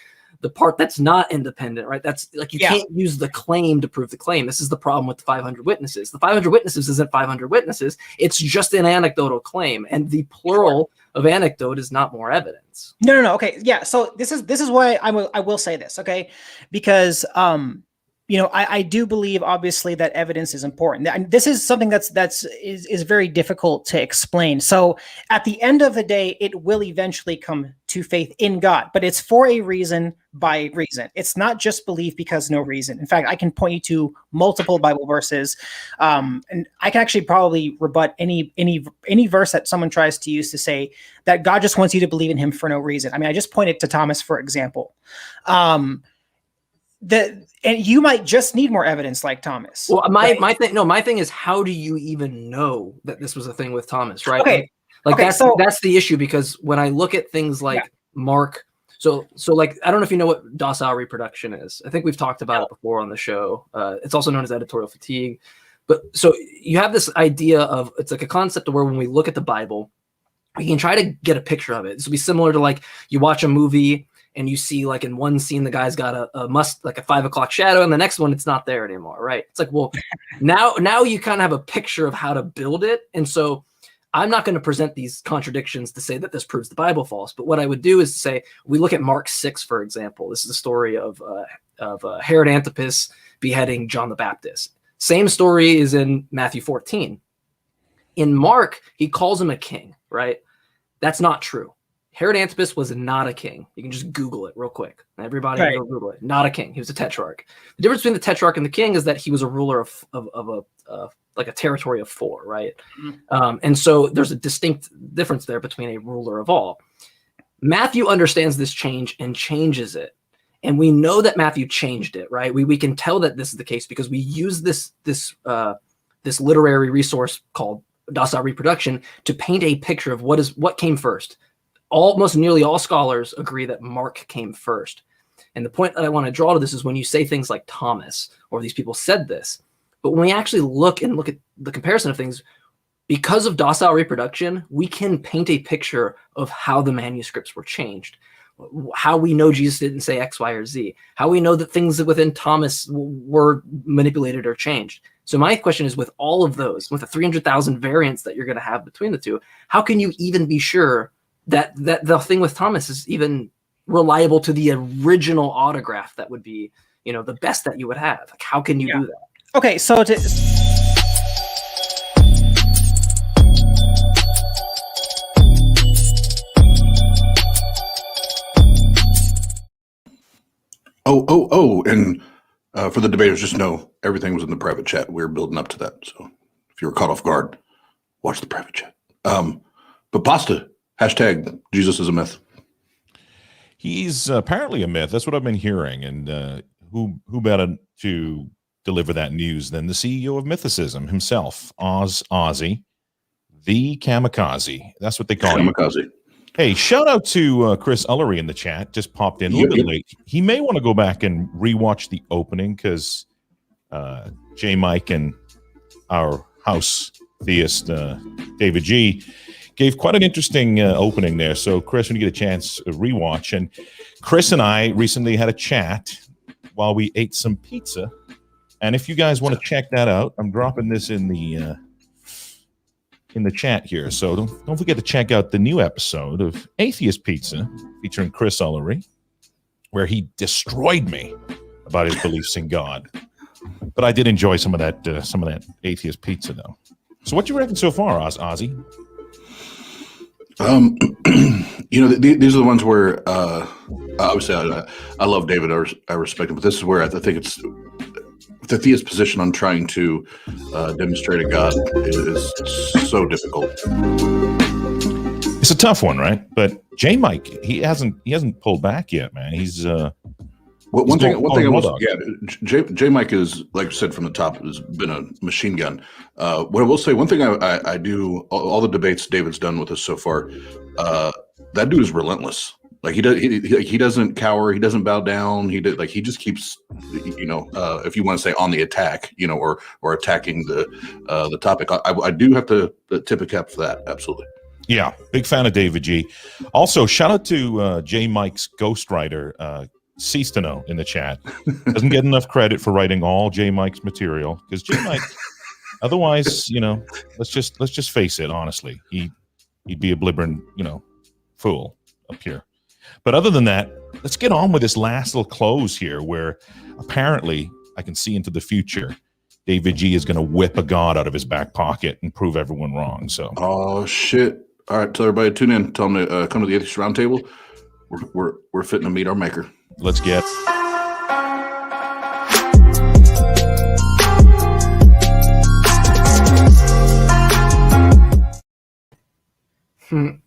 the part that's not independent, right? That's like you can't use the claim to prove the claim. This is the problem with the 500 witnesses. The 500 witnesses isn't 500 witnesses. It's just an anecdotal claim, and the plural of anecdote is not more evidence. No. Okay, yeah. So this is why I will say this, okay? Because I do believe obviously that evidence is important. And this is something that's very difficult to explain. So at the end of the day, it will eventually come to faith in God, but it's for a reason, by reason. It's not just belief because no reason. In fact, I can point you to multiple Bible verses, and I can actually probably rebut any verse that someone tries to use to say that God just wants you to believe in him for no reason. I mean, I just pointed to Thomas, for example. And you might just need more evidence like Thomas. Well, my thing is, how do you even know that this was a thing with Thomas, right? Okay. That's the issue, because when I look at things like Mark, so like, I don't know if you know what docile reproduction is. I think we've talked about it before on the show. It's also known as editorial fatigue. But so you have this idea of, it's like a concept of where when we look at the Bible, we can try to get a picture of it. This will be similar to like you watch a movie and you see like in one scene, the guy's got like a 5 o'clock shadow, and the next one, it's not there anymore, right? It's like, well, now you kind of have a picture of how to build it. And so I'm not going to present these contradictions to say that this proves the Bible false, but what I would do is say, we look at Mark 6, for example. This is the story of Herod Antipas beheading John the Baptist. Same story is in Matthew 14. In Mark, he calls him a king, right? That's not true. Herod Antipas was not a king. You can just Google it real quick. Everybody go Google it. Not a king. He was a tetrarch. The difference between the tetrarch and the king is that he was a ruler of a territory of 4, right? Mm-hmm. And so there's a distinct difference there between a ruler of all. Matthew understands this change and changes it. And we know that Matthew changed it, right? We can tell that this is the case because we use this literary resource called docile reproduction to paint a picture of what came first. Almost nearly all scholars agree that Mark came first. And the point that I want to draw to this is when you say things like Thomas, or these people said this, but when we actually look at the comparison of things, because of docile reproduction, we can paint a picture of how the manuscripts were changed, how we know Jesus didn't say X, Y, or Z, how we know that things within Thomas were manipulated or changed. So my question is, with all of those, with the 300,000 variants that you're going to have between the two, how can you even be sure that the thing with Thomas is even reliable to the original autograph that would be, the best that you would have? Like, how can you do that? Okay, so and for the debaters, just know everything was in the private chat. We're building up to that. So if you were caught off guard, watch the private chat. But Pasta, hashtag Jesus is a myth. He's apparently a myth. That's what I've been hearing. And who better to deliver that news than the CEO of mythicism himself, Ozzy, the kamikaze. That's what they call him. Kamikaze. Hey, shout out to Chris Ullery in the chat. Just popped in a little bit late. He may want to go back and rewatch the opening because Jmike and our house theist, David G, gave quite an interesting opening there. So, Chris, when you get a chance, rewatch. And Chris and I recently had a chat while we ate some pizza. And if you guys want to check that out, I'm dropping this in the chat here. So don't forget to check out the new episode of Atheist Pizza featuring Chris Ullery, where he destroyed me about his beliefs in God. But I did enjoy some of that Atheist Pizza, though. So what you reckon so far, Ozzy? These are the ones where obviously I love David. I respect him, but this is where I think it's the theist position on trying to demonstrate a God is so difficult. It's a tough one, right? But Jmike, he hasn't pulled back yet, man. He's one thing I will say, Jmike is, like I said from the top, has been a machine gun. What I will say, one thing I do, all the debates David's done with us so far, that dude is relentless. Like he doesn't cower, he doesn't bow down. He just keeps, if you want to say on the attack, or attacking the topic. I do have to tip a cap for that. Absolutely. Yeah, big fan of David G. Also, shout out to Jmike's ghostwriter, Cease to Know, in the chat. Doesn't get enough credit for writing all Jmike's material because Jmike. Otherwise, let's just face it. Honestly, he'd be a blibbering, fool up here. But other than that, let's get on with this last little close here, where apparently I can see into the future. David G is going to whip a God out of his back pocket and prove everyone wrong. So, oh shit! All right, tell everybody to tune in. Tell them to come to the Atheist Round Table. We're fitting to meet our maker. Let's get. We're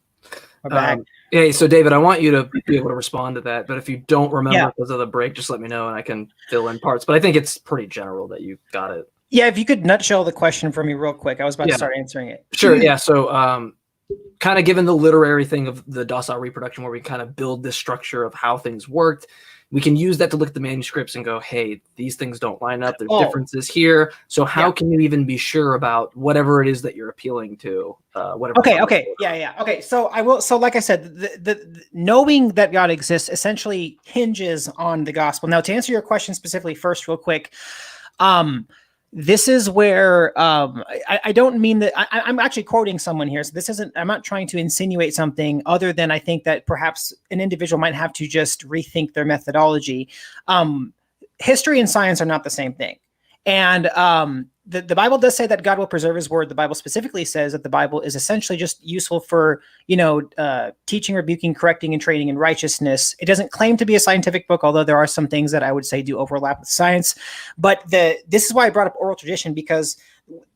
back. Hey, so David, I want you to be able to respond to that. But if you don't remember because of the break, just let me know and I can fill in parts. But I think it's pretty general that you got it. Yeah, if you could nutshell the question for me real quick. I was about to start answering it. Sure, yeah. So kind of given the literary thing of the docile reproduction where we kind of build this structure of how things worked, we can use that to look at the manuscripts and go, hey, these things don't line up. There's differences here. So how can you even be sure about whatever it is that you're appealing to? Okay. So I will. So like I said, the knowing that God exists essentially hinges on the gospel. Now, to answer your question specifically first, real quick, this is where I don't mean that I'm actually quoting someone here. So this isn't, I'm not trying to insinuate something other than I think that perhaps an individual might have to just rethink their methodology. History and science are not the same thing. And the Bible does say that God will preserve his word. The Bible specifically says that the Bible is essentially just useful for, teaching, rebuking, correcting, and training in righteousness. It doesn't claim to be a scientific book, although there are some things that I would say do overlap with science. But this is why I brought up oral tradition, because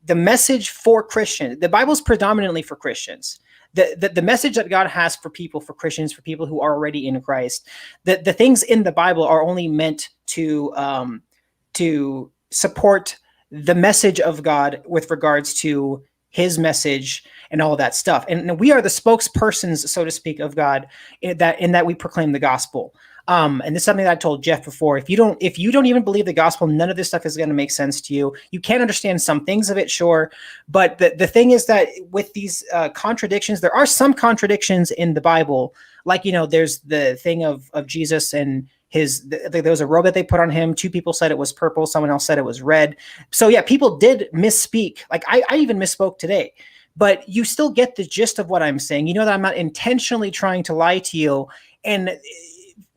the message for Christians, the Bible is predominantly for Christians. The message that God has for people, for Christians, for people who are already in Christ, the things in the Bible are only meant to support the message of God with regards to his message and all of that stuff. And we are the spokespersons, so to speak, of God in that we proclaim the gospel. And this is something that I told Jeff before. If you don't even believe the gospel, none of this stuff is going to make sense to you. You can understand some things of it, sure. But the thing is that with these contradictions, there are some contradictions in the Bible. Like, there's the thing of Jesus and there was a robe that they put on him. Two people said it was purple. Someone else said it was red. So yeah, people did misspeak. Like I even misspoke today, but you still get the gist of what I'm saying. You know that I'm not intentionally trying to lie to you. And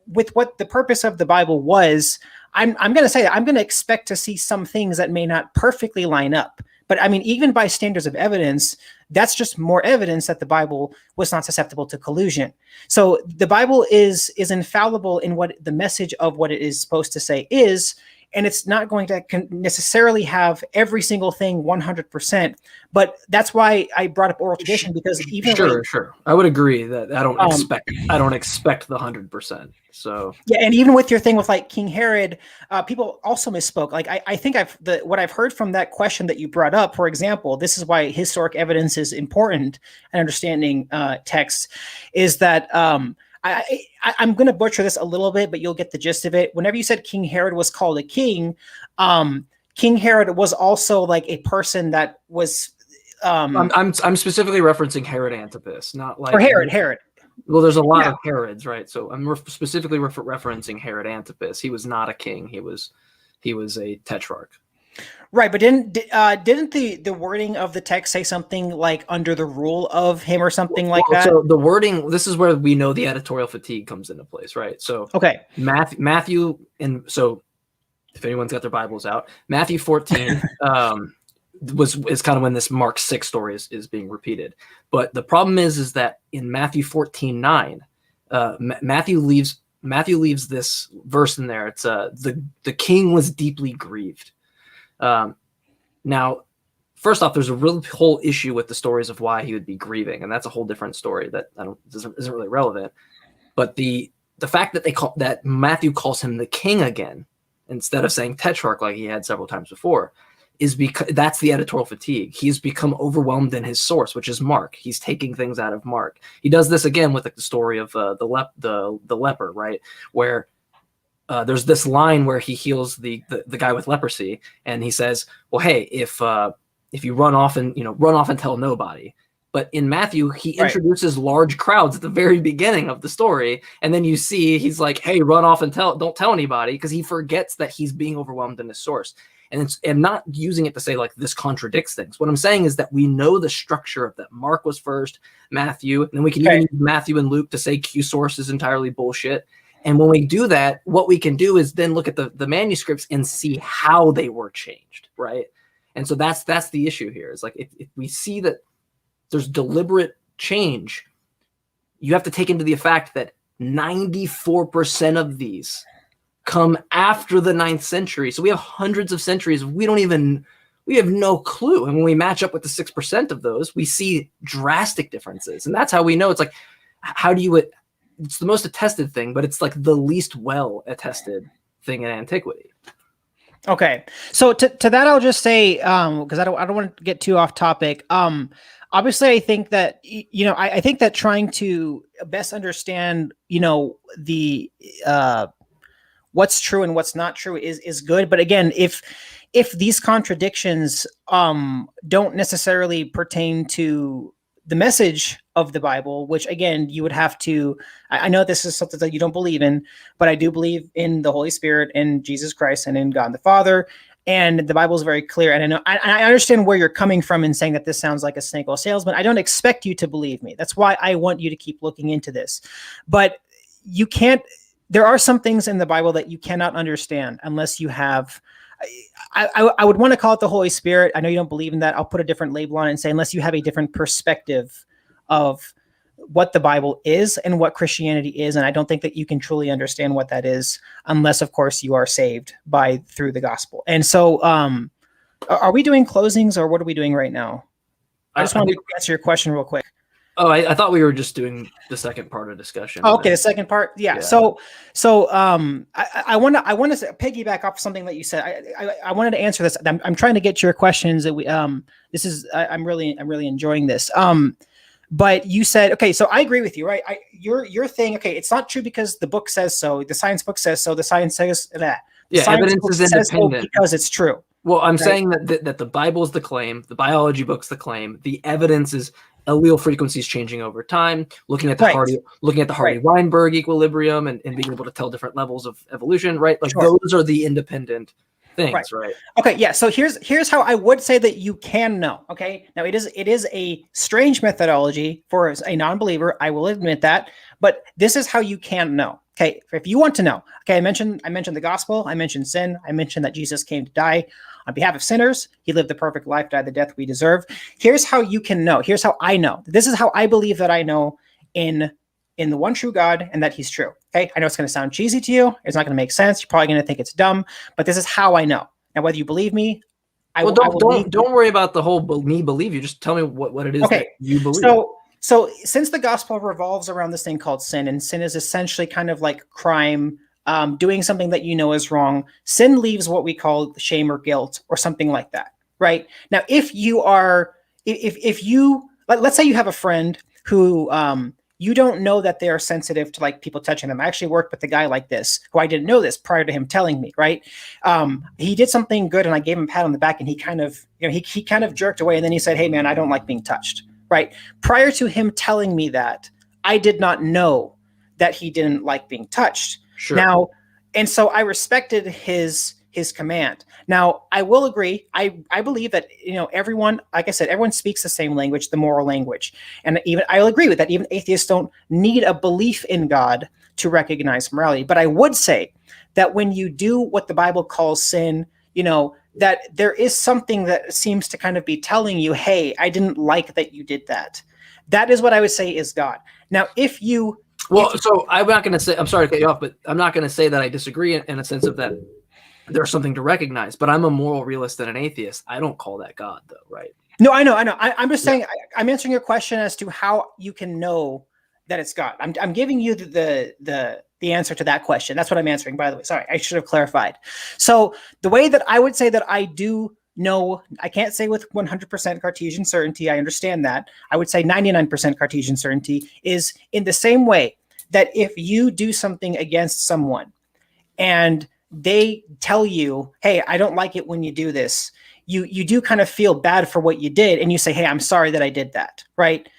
with what the purpose of the Bible was, I'm going to say that I'm going to expect to see some things that may not perfectly line up. But I mean, even by standards of evidence, that's just more evidence that the Bible was not susceptible to collusion. So the Bible is infallible in what the message of what it is supposed to say is, and it's not going to necessarily have every single thing 100%. But that's why I brought up oral tradition, because even sure, I would agree that I don't expect the 100%. So yeah, and even with your thing with like King Herod, people also misspoke. Like I think what I've heard from that question that you brought up, for example, this is why historic evidence is important and understanding texts, is that I'm going to butcher this a little bit, but you'll get the gist of it. Whenever you said King Herod was called a king, King Herod was also like a person that was. I'm specifically referencing Herod Antipas, not like Herod. Well, there's a lot of Herods, right? So I'm specifically referencing Herod Antipas. He was not a king. He was a tetrarch. Right, but didn't the wording of the text say something like under the rule of him or something like that? So the wording, this is where we know the editorial fatigue comes into place, right? So okay, Matthew, and so if anyone's got their Bibles out, Matthew 14 is kind of when this Mark 6 story is being repeated. But the problem is that in Matthew 14:9, Matthew leaves this verse in there. It's the king was deeply grieved. Now, first off, there's a real whole issue with the stories of why he would be grieving, and that's a whole different story that isn't really relevant. But the fact that that Matthew calls him the king again instead of saying tetrarch like he had several times before is because that's the editorial fatigue. He's become overwhelmed in his source, which is Mark. He's taking things out of Mark. He does this again with the story of the leper, right, where there's this line where he heals the guy with leprosy, and he says, "Well, hey, if you run off and tell nobody." But in Matthew, he introduces large crowds at the very beginning of the story, and then you see he's like, "Hey, run off and don't tell anybody," because he forgets that he's being overwhelmed in his source. And I'm not using it to say like this contradicts things. What I'm saying is that we know the structure of that. Mark was first, Matthew, and then we can even use Matthew and Luke to say Q source is entirely bullshit. And when we do that, what we can do is then look at the manuscripts and see how they were changed, right? And so that's the issue here. It's like if we see that there's deliberate change, you have to take into the fact that 94% of these come after the 9th century. So we have hundreds of centuries. We have no clue. And when we match up with the 6% of those, we see drastic differences. And that's how we know. It's like, it's the most attested thing, but it's like the least well attested thing in antiquity. Okay. So to that, I'll just say, because I don't want to get too off topic. Obviously, I think that, I think that trying to best understand, the, what's true and what's not true is good. But again, if these contradictions don't necessarily pertain to the message of the Bible, which again, you would have to, I know this is something that you don't believe in, but I do believe in the Holy Spirit and Jesus Christ and in God the Father. And the Bible is very clear. And I know I understand where you're coming from in saying that this sounds like a snake oil salesman. I don't expect you to believe me. That's why I want you to keep looking into this. But you can't. There are some things in the Bible that you cannot understand unless you have. I would want to call it the Holy Spirit. I know you don't believe in that. I'll put a different label on it and say unless you have a different perspective of what the Bible is and what Christianity is. And I don't think that you can truly understand what that is unless, of course, you are saved through the gospel. And so are we doing closings or what are we doing right now? I just wanted to answer your question real quick. Oh, I thought we were just doing the second part of discussion. Oh, okay, the second part. Yeah. So I want to piggyback off something that you said. I wanted to answer this. I'm trying to get your questions that I'm really enjoying this. But you said, okay, so I agree with you, right? Your thing, okay, it's not true because the book says so, the science book says so, the science says that. Yeah, evidence is independent. So because it's true. Well, I'm saying that the Bible's the claim, the biology book's the claim, the evidence is allele frequencies changing over time, looking at the Hardy-Weinberg equilibrium and being able to tell different levels of evolution, right? Like those are the independent things, right? Okay, yeah. So here's how I would say that you can know. Okay, now it is a strange methodology for a non-believer. I will admit that, but this is how you can know. Okay, if you want to know. Okay, I mentioned the gospel. I mentioned sin. I mentioned that Jesus came to die on behalf of sinners. He lived the perfect life, died the death we deserve. Here's how you can know. Here's how I know. This is how I believe that I know in the one true God and that he's true. Okay. I know it's going to sound cheesy to you. It's not going to make sense. You're probably going to think it's dumb, but this is how I know. Now, whether you believe me, don't worry about the whole me believe you. Just tell me what it is that you believe. So since the gospel revolves around this thing called sin, and sin is essentially kind of like crime, doing something that you know is wrong, sin leaves what we call shame or guilt or something like that. Right. Now, if you let's say you have a friend who, you don't know that they are sensitive to like people touching them. I actually worked with a guy like this who I didn't know this prior to him telling me, right? He did something good and I gave him a pat on the back and he kind of, he kind of jerked away and then he said, "Hey man, I don't like being touched," right? Prior to him telling me that, I did not know that he didn't like being touched. Sure. Now, and so I respected his command. Now, I will agree. I believe that, everyone, like I said, everyone speaks the same language, the moral language. And even I'll agree with that. Even atheists don't need a belief in God to recognize morality. But I would say that when you do what the Bible calls sin, that there is something that seems to kind of be telling you, hey, I didn't like that you did that. That is what I would say is God. Now, so I'm not going to say, I'm sorry to cut you off, but I'm not going to say that I disagree in a sense of that there's something to recognize, but I'm a moral realist and an atheist. I don't call that God though, right? No, I know. I'm just saying, I'm answering your question as to how you can know that it's God. I'm giving you the answer to that question. That's what I'm answering, by the way. Sorry, I should have clarified. So the way that I would say that I do know, I can't say with 100% Cartesian certainty. I understand that. I would say 99% Cartesian certainty is in the same way that if you do something against someone and they tell you, "Hey, I don't like it when you do this," you do kind of feel bad for what you did. And you say, "Hey, I'm sorry that I did that." Right.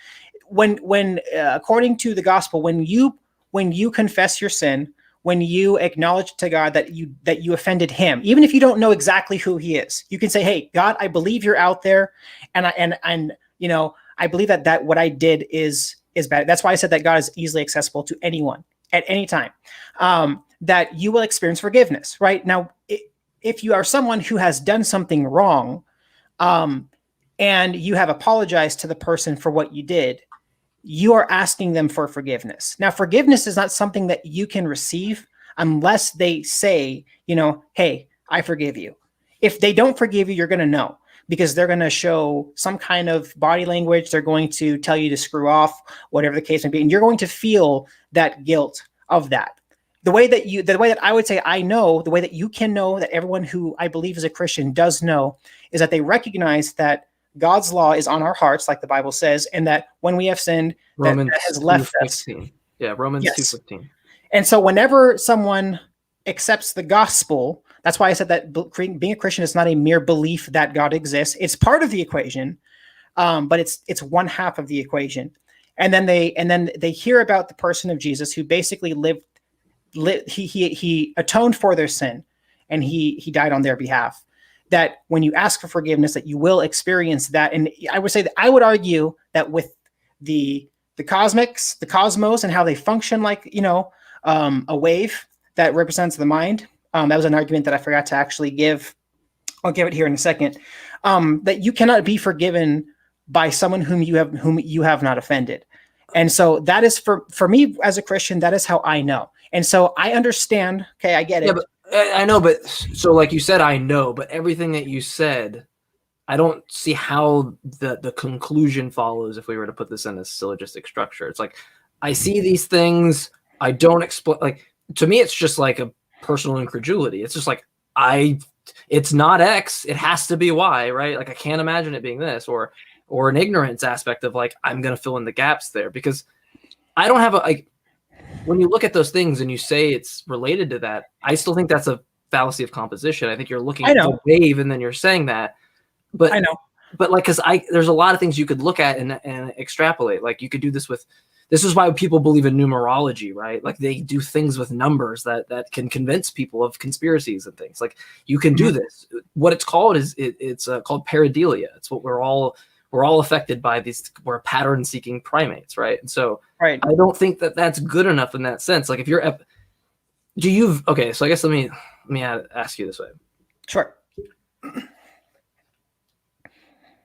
When according to the gospel, when you confess your sin, when you acknowledge to God that you offended him, even if you don't know exactly who he is, you can say, "Hey, God, I believe you're out there. And I believe that what I did is bad." That's why I said that God is easily accessible to anyone at any time. That you will experience forgiveness, right? Now, if you are someone who has done something wrong, and you have apologized to the person for what you did, you are asking them for forgiveness. Now, forgiveness is not something that you can receive unless they say, "Hey, I forgive you." If they don't forgive you, you're going to know because they're going to show some kind of body language. They're going to tell you to screw off, whatever the case may be. And you're going to feel that guilt of that. The way that I would say I know, the way that you can know that everyone who I believe is a Christian does know is that they recognize that God's law is on our hearts, like the Bible says, and that when we have sinned, that has left us. Yeah, Romans 2:15. And so whenever someone accepts the gospel, that's why I said that being a Christian is not a mere belief that God exists. It's part of the equation, but it's one half of the equation. And then they hear about the person of Jesus who basically he atoned for their sin and he died on their behalf. that when you ask for forgiveness, that you will experience that. And I would argue that with the cosmos and how they function, like, a wave that represents the mind. That was an argument that I forgot to actually give. I'll give it here in a second. That you cannot be forgiven by someone whom you have not offended. And so that is for me as a Christian, that is how I know. And so I understand. Okay, I get it. Yeah, but I know, but so like you said, I know, but everything that you said, I don't see how the conclusion follows if we were to put this in a syllogistic structure. It's like, I see these things, I don't explain. Like, to me, it's just like a personal incredulity. It's just like, it's not X, it has to be Y, right? Like, I can't imagine it being this, or an ignorance aspect of like, I'm going to fill in the gaps there, because I don't have when you look at those things and you say it's related to that, I still think that's a fallacy of composition. I think you're looking at the wave and then you're saying that, but I know, but like, cause there's a lot of things you could look at and extrapolate. Like, you could do this is why people believe in numerology, right? Like, they do things with numbers that can convince people of conspiracies and things. Like, you can do this. What it's called is it's called pareidolia. It's what we're all affected by. We're pattern seeking primates, right? And so I don't think that that's good enough in that sense. Like, if you're okay, so I guess let me ask you this way. Sure.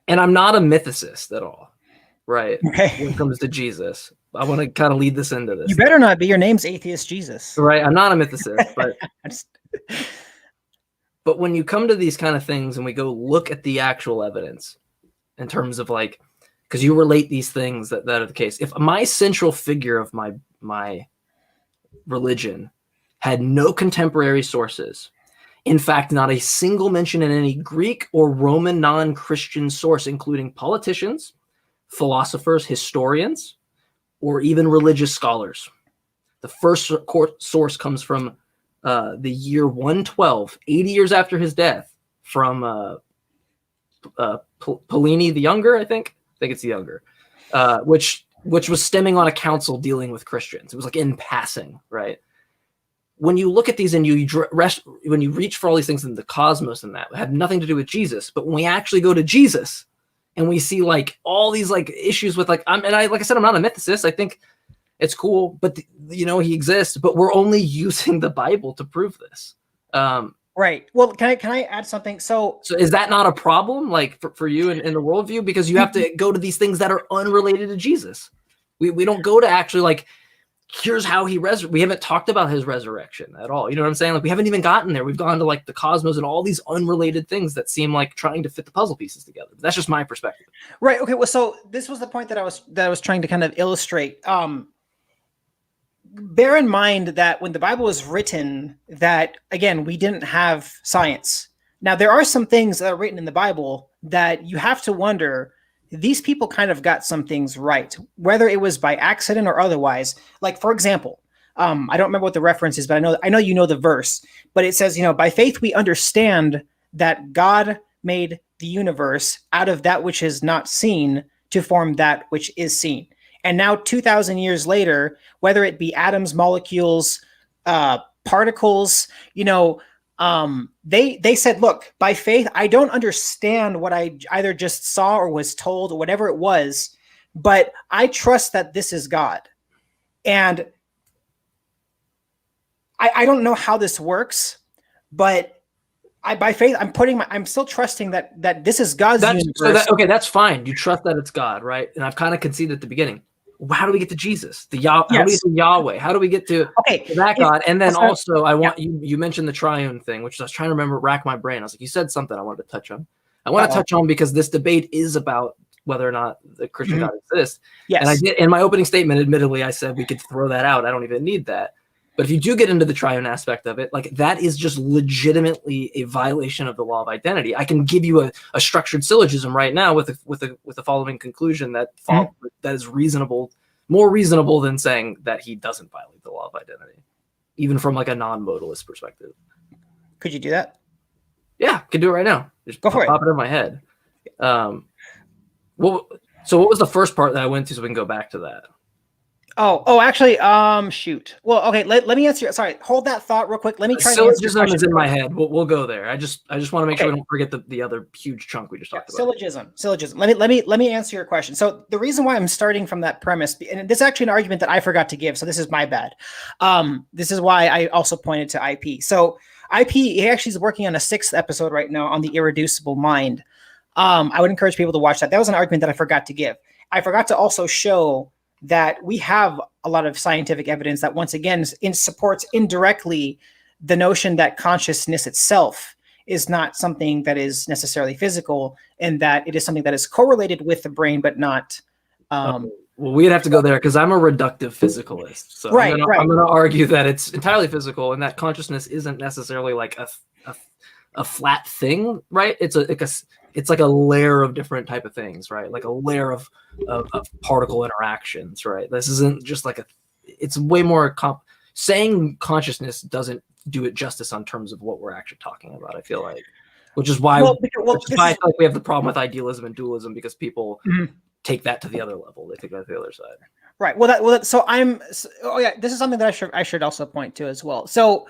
And I'm not a mythicist at all, right? Okay. When it comes to Jesus, I want to kind of lead this into this. You better not be. Your name's Atheist Jesus. Right. I'm not a mythicist, but but when you come to these kind of things and we go look at the actual evidence in terms of like, because you relate these things that are the case. If my central figure of my religion had no contemporary sources, in fact, not a single mention in any Greek or Roman non-Christian source, including politicians, philosophers, historians, or even religious scholars. The first source comes from the year 112, 80 years after his death, from Pliny the Younger, I think it's the Younger, which was stemming on a council dealing with Christians. It was like in passing, right? When you look at these and when you reach for all these things in the cosmos and that had nothing to do with Jesus, but when we actually go to Jesus and we see like all these like issues with like, like I said, I'm not a mythicist. I think it's cool, but he exists, but we're only using the Bible to prove this. Right. Well, can I add something? So is that not a problem, like for you in the worldview? Because you have to go to these things that are unrelated to Jesus. We don't go to actually like, here's how we haven't talked about his resurrection at all. You know what I'm saying? Like, we haven't even gotten there. We've gone to like the cosmos and all these unrelated things that seem like trying to fit the puzzle pieces together. But that's just my perspective. Right. Okay. Well, so this was the point that I was trying to kind of illustrate. Bear in mind that when the Bible was written, that again, we didn't have science. Now, there are some things that are written in the Bible that you have to wonder, these people kind of got some things right, whether it was by accident or otherwise. Like, for example, I don't remember what the reference is, but I know you know the verse, but it says, by faith we understand that God made the universe out of that which is not seen to form that which is seen. And now 2,000 years later, whether it be atoms, molecules, particles, they said, look, by faith, I don't understand what I either just saw or was told or whatever it was, but I trust that this is God. And I don't know how this works, but by faith, I'm still trusting that this is God's universe. Okay, that's fine. You trust that it's God, right? And I've kind of conceded at the beginning. How do we get to Jesus? How do we get to Yahweh? How do we get to that God? And then also, I want you mentioned the triune thing, which I was trying to rack my brain. I was like, you said something I wanted to touch on. I want to touch on because this debate is about whether or not the Christian God exists. Yes. And I did in my opening statement, admittedly, I said we could throw that out. I don't even need that. But if you do get into the triune aspect of it, like that is just legitimately a violation of the law of identity. I can give you a structured syllogism right now with the following conclusion that is reasonable, more reasonable than saying that he doesn't violate the law of identity, even from like a non-modalist perspective. Could you do that? Yeah, I can do it right now. Just go for it. Pop it in my head. So what was the first part that I went to so we can go back to that? Actually, shoot. Well, okay, let me answer. Sorry, hold that thought real quick. Let me try to answer your Syllogism question. is in my head. We'll go there. I just want to make sure we don't forget the other huge chunk we just talked about. Syllogism. Let me answer your question. So the reason why I'm starting from that premise, and this is actually an argument that I forgot to give, so this is my bad. This is why I also pointed to IP. So IP, he actually is working on a 6th episode right now on the irreducible mind. I would encourage people to watch that. That was an argument that I forgot to give. I forgot to also show that we have a lot of scientific evidence that, once again, supports indirectly the notion that consciousness itself is not something that is necessarily physical, and that it is something that is correlated with the brain, but not. Well, we'd have to go there because I'm a reductive physicalist. So I'm going to argue that it's entirely physical and that consciousness isn't necessarily like a flat thing, right? It's like a layer of different type of things, right? Like a layer of particle interactions, right? This isn't just like it's way more saying consciousness doesn't do it justice on terms of what we're actually talking about, I feel like, which is why, I feel like we have the problem with idealism and dualism, because people take that to the other level. They take that to the other side. Right. This is something that I should also point to as well. So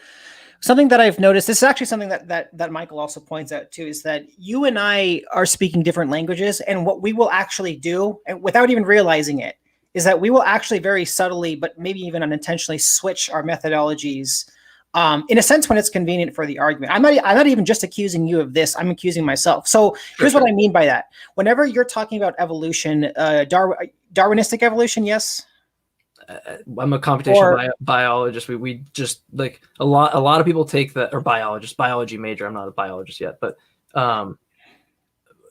something that I've noticed, this is actually something that Michael also points out too, is that you and I are speaking different languages, and what we will actually do, and without even realizing it, is that we will actually very subtly, but maybe even unintentionally, switch our methodologies, in a sense, when it's convenient for the argument. I'm not even just accusing you of this, I'm accusing myself. So here's what I mean by that. Whenever you're talking about evolution, Darwinistic evolution, yes? I'm a computational biologist. We just like a lot of people take that, or biology major. I'm not a biologist yet, but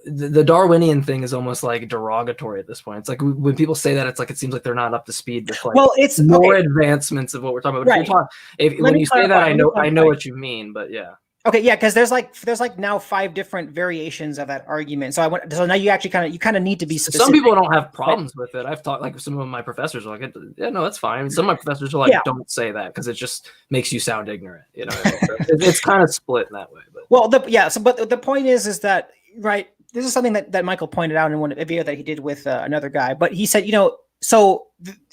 the Darwinian thing is almost like derogatory at this point. It's like when people say that, it's like it seems like they're not up to speed with like it's more advancements of what we're talking about. Right. When you say that, I know what you mean, but yeah. Okay, yeah, because there's like now 5 different variations of that argument. So now you actually kind of need to be specific. Some people don't have problems with it. I've talked, like, some of my professors are like, yeah, no, that's fine. Some of my professors are like, don't say that because it just makes you sound ignorant. You know, it's kind of split in that way. But but the point is that, right, this is something that Michael pointed out in a video that he did with another guy. But he said,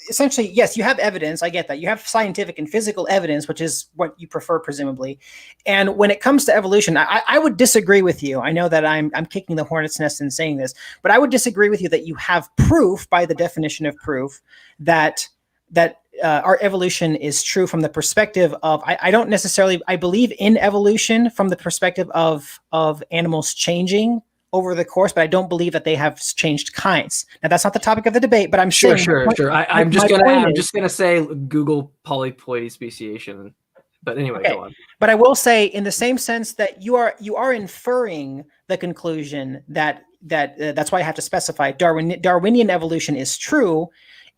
essentially, yes, you have evidence. I get that. You have scientific and physical evidence, which is what you prefer, presumably. And when it comes to evolution, I would disagree with you. I know that I'm kicking the hornet's nest in saying this, but I would disagree with you that you have proof, by the definition of proof, that our evolution is true from the perspective of, I believe in evolution from the perspective of animals changing over the course, but I don't believe that they have changed kinds. Now, that's not the topic of the debate, but I'm sure. Sure. I'm just gonna say Google polyploidy speciation. But anyway, go on. But I will say, in the same sense that you are inferring the conclusion that that's why I have to specify Darwinian evolution is true,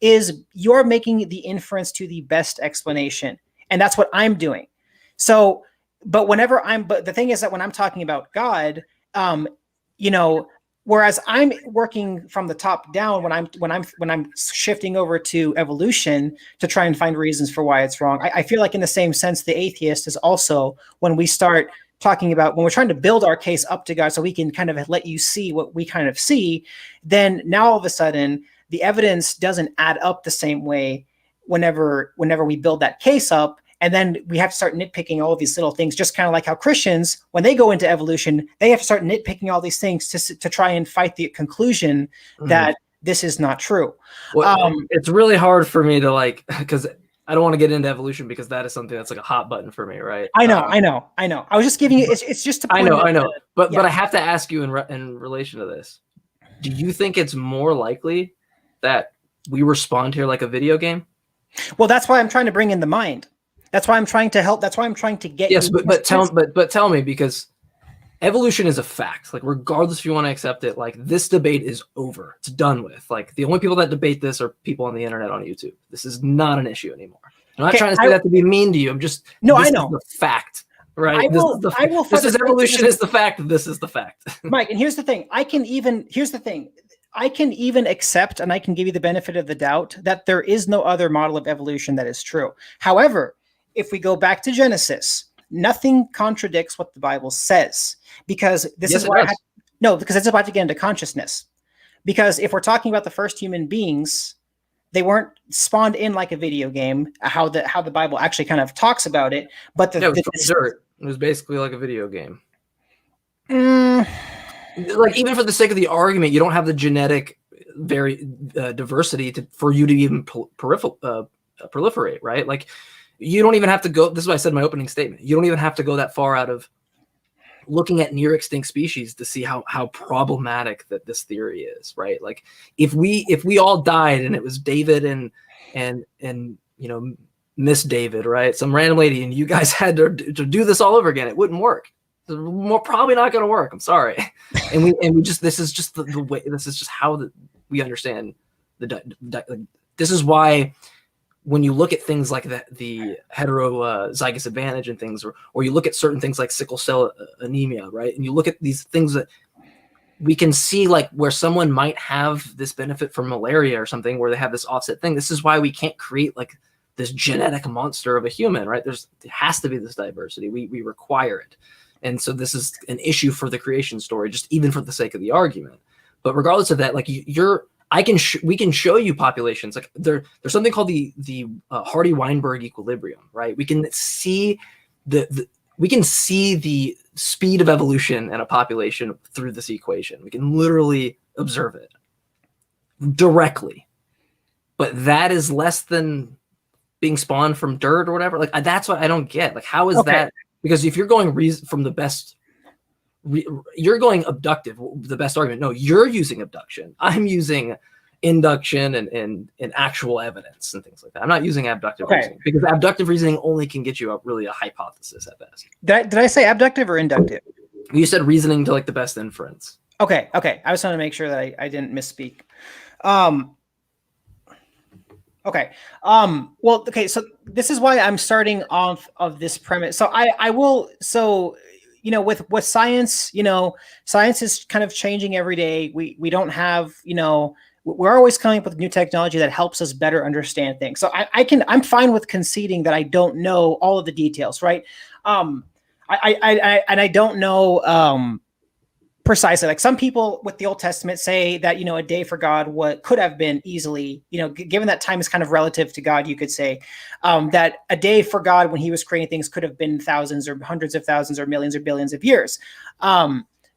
is you're making the inference to the best explanation, and that's what I'm doing. So, but the thing is that when I'm talking about God, whereas I'm working from the top down, when I'm shifting over to evolution to try and find reasons for why it's wrong, I feel like in the same sense, the atheist is also, when we start talking about, when we're trying to build our case up to God so we can kind of let you see what we kind of see, then now all of a sudden the evidence doesn't add up the same way whenever we build that case up. And then we have to start nitpicking all of these little things, just kind of like how Christians, when they go into evolution, they have to start nitpicking all these things to try and fight the conclusion that this is not true. Well, it's really hard for me to because I don't want to get into evolution because that is something that's like a hot button for me, right? I know. I was just giving you, it's just to point I know. But I have to ask you in relation to this. Do you think it's more likely that we respond here like a video game? Well, that's why I'm trying to bring in the mind. That's why I'm trying to help. That's why I'm trying to get. Yes, but tell me, because evolution is a fact. Like, regardless if you want to accept it, like, this debate is over. It's done with. Like, the only people that debate this are people on the internet, on YouTube. This is not an issue anymore. I'm not trying to say that to be mean to you. I'm just I know the fact, right? This is evolution is the fact. This is the fact, Mike. And here's the thing. I can even accept, and I can give you the benefit of the doubt, that there is no other model of evolution that is true. However, if we go back to Genesis, nothing contradicts what the Bible says, because because it's about to get into consciousness. Because if we're talking about the first human beings, spawned in like a video game, how the Bible actually kind of talks about it. But it was basically like a video game. Mm, like, even for the sake of the argument, you don't have the genetic diversity for you to even proliferate, right? Like, you don't even have to go. This is what I said in my opening statement. You don't even have to go that far out of looking at near extinct species to see how problematic that this theory is, right? Like, if we all died and it was David and Miss David, right? Some random lady, and you guys had to do this all over again, it wouldn't work. Probably not going to work. I'm sorry. And we just, this is just the way, this is just how we understand this is why when you look at things like the heterozygous advantage and things, or you look at certain things like sickle cell anemia, right? And you look at these things that we can see, like where someone might have this benefit from malaria or something, where they have this offset thing. This is why we can't create like this genetic monster of a human, right? There has to be this diversity. We require it. And so this is an issue for the creation story, just even for the sake of the argument. But regardless of that, like we can show you populations. Like there's something called the Hardy-Weinberg equilibrium, right? We can see the speed of evolution in a population through this equation. We can literally observe it directly. But that is less than being spawned from dirt or whatever. Like, that's what I don't get. Like, how is that? Because if you're going from the best, you're going abductive, the best argument. No, you're using abduction. I'm using induction and actual evidence and things like that. I'm not using abductive reasoning, because abductive reasoning only can get you really a hypothesis at best. Did I say abductive or inductive? You said reasoning to like the best inference. Okay. I was trying to make sure that I didn't misspeak. So this is why I'm starting off of this premise. So I will, with science, science is kind of changing every day. We don't have, we're always coming up with new technology that helps us better understand things. So I'm fine with conceding that I don't know all of the details, right? I don't know, precisely. Like, some people with the Old Testament say that, a day for God could have been easily, given that time is kind of relative to God, you could say that a day for God when he was creating things could have been thousands or hundreds of thousands or millions or billions of years.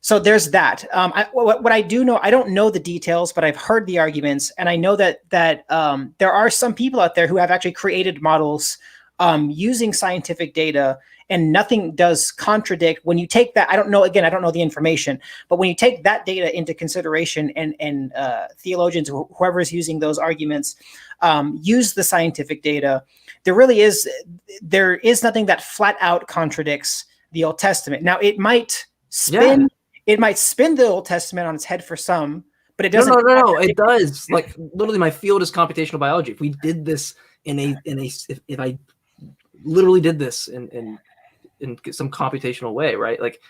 So there's that. What I do know, I don't know the details, but I've heard the arguments, and I know that there are some people out there who have actually created models using scientific data, and nothing does contradict when you take that. I don't know the information, but when you take that data into consideration, and theologians, whoever is using those arguments, use the scientific data, there is nothing that flat out contradicts the Old Testament. Now, it might spin the Old Testament on its head for some, but it doesn't. No, it does. Like, literally, my field is computational biology. If we did this if I literally did this in some computational way, right? Like,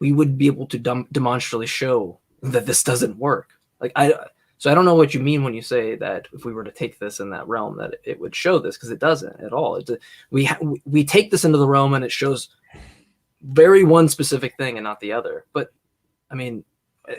we would be able to demonstrably show that this doesn't work. Like, so I don't know what you mean when you say that if we were to take this in that realm, that it would show this, because it doesn't at all. We take this into the realm and it shows very one specific thing and not the other. But I mean,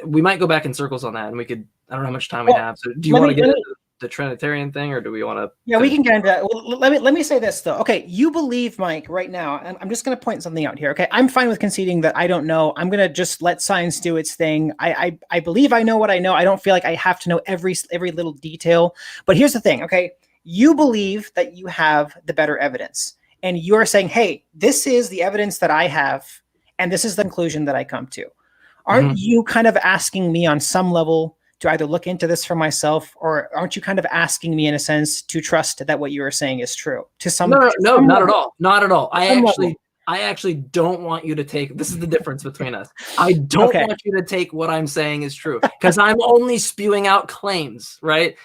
we might go back in circles on that, and we could. I don't know how much time we have. So do you want to get into the Trinitarian thing, or do we want to? Yeah, we can get into that. Well, let me say this though. Okay, you believe, Mike, right now, and I'm just going to point something out here. Okay, I'm fine with conceding that I don't know. I'm going to just let science do its thing. I believe I know what I know. I don't feel like I have to know every little detail. But here's the thing. Okay, you believe that you have the better evidence, and you're saying, hey, this is the evidence that I have, and this is the conclusion that I come to. Aren't you kind of asking me on some level to either look into this for myself, or aren't you kind of asking me in a sense to trust that what you are saying is true? No, not at all. Not at all. I actually don't want you to take, this is the difference between us. I don't want you to take what I'm saying is true, because I'm only spewing out claims, right?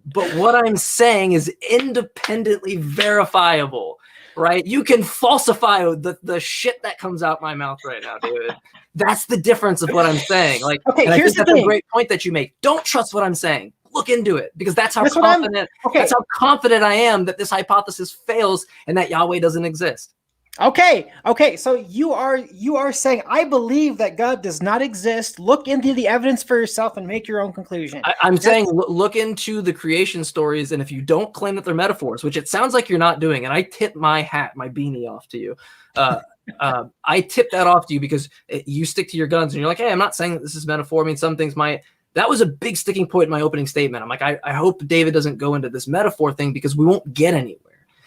But what I'm saying is independently verifiable, right? You can falsify the shit that comes out my mouth right now, David. That's the difference of what I'm saying. Like, here's that's a great point that you make. Don't trust what I'm saying. Look into it, because that's how confident I am that this hypothesis fails and that Yahweh doesn't exist. Okay. So you are saying I believe that God does not exist. Look into the evidence for yourself and make your own conclusion. I'm saying look into the creation stories, and if you don't claim that they're metaphors, which it sounds like you're not doing, and I tip my hat, my beanie off to you. I tip that off to you because you stick to your guns, and you're like, hey, I'm not saying that this is metaphor. I mean, some things might. That was a big sticking point in my opening statement. I'm like, I hope David doesn't go into this metaphor thing because we won't get anywhere.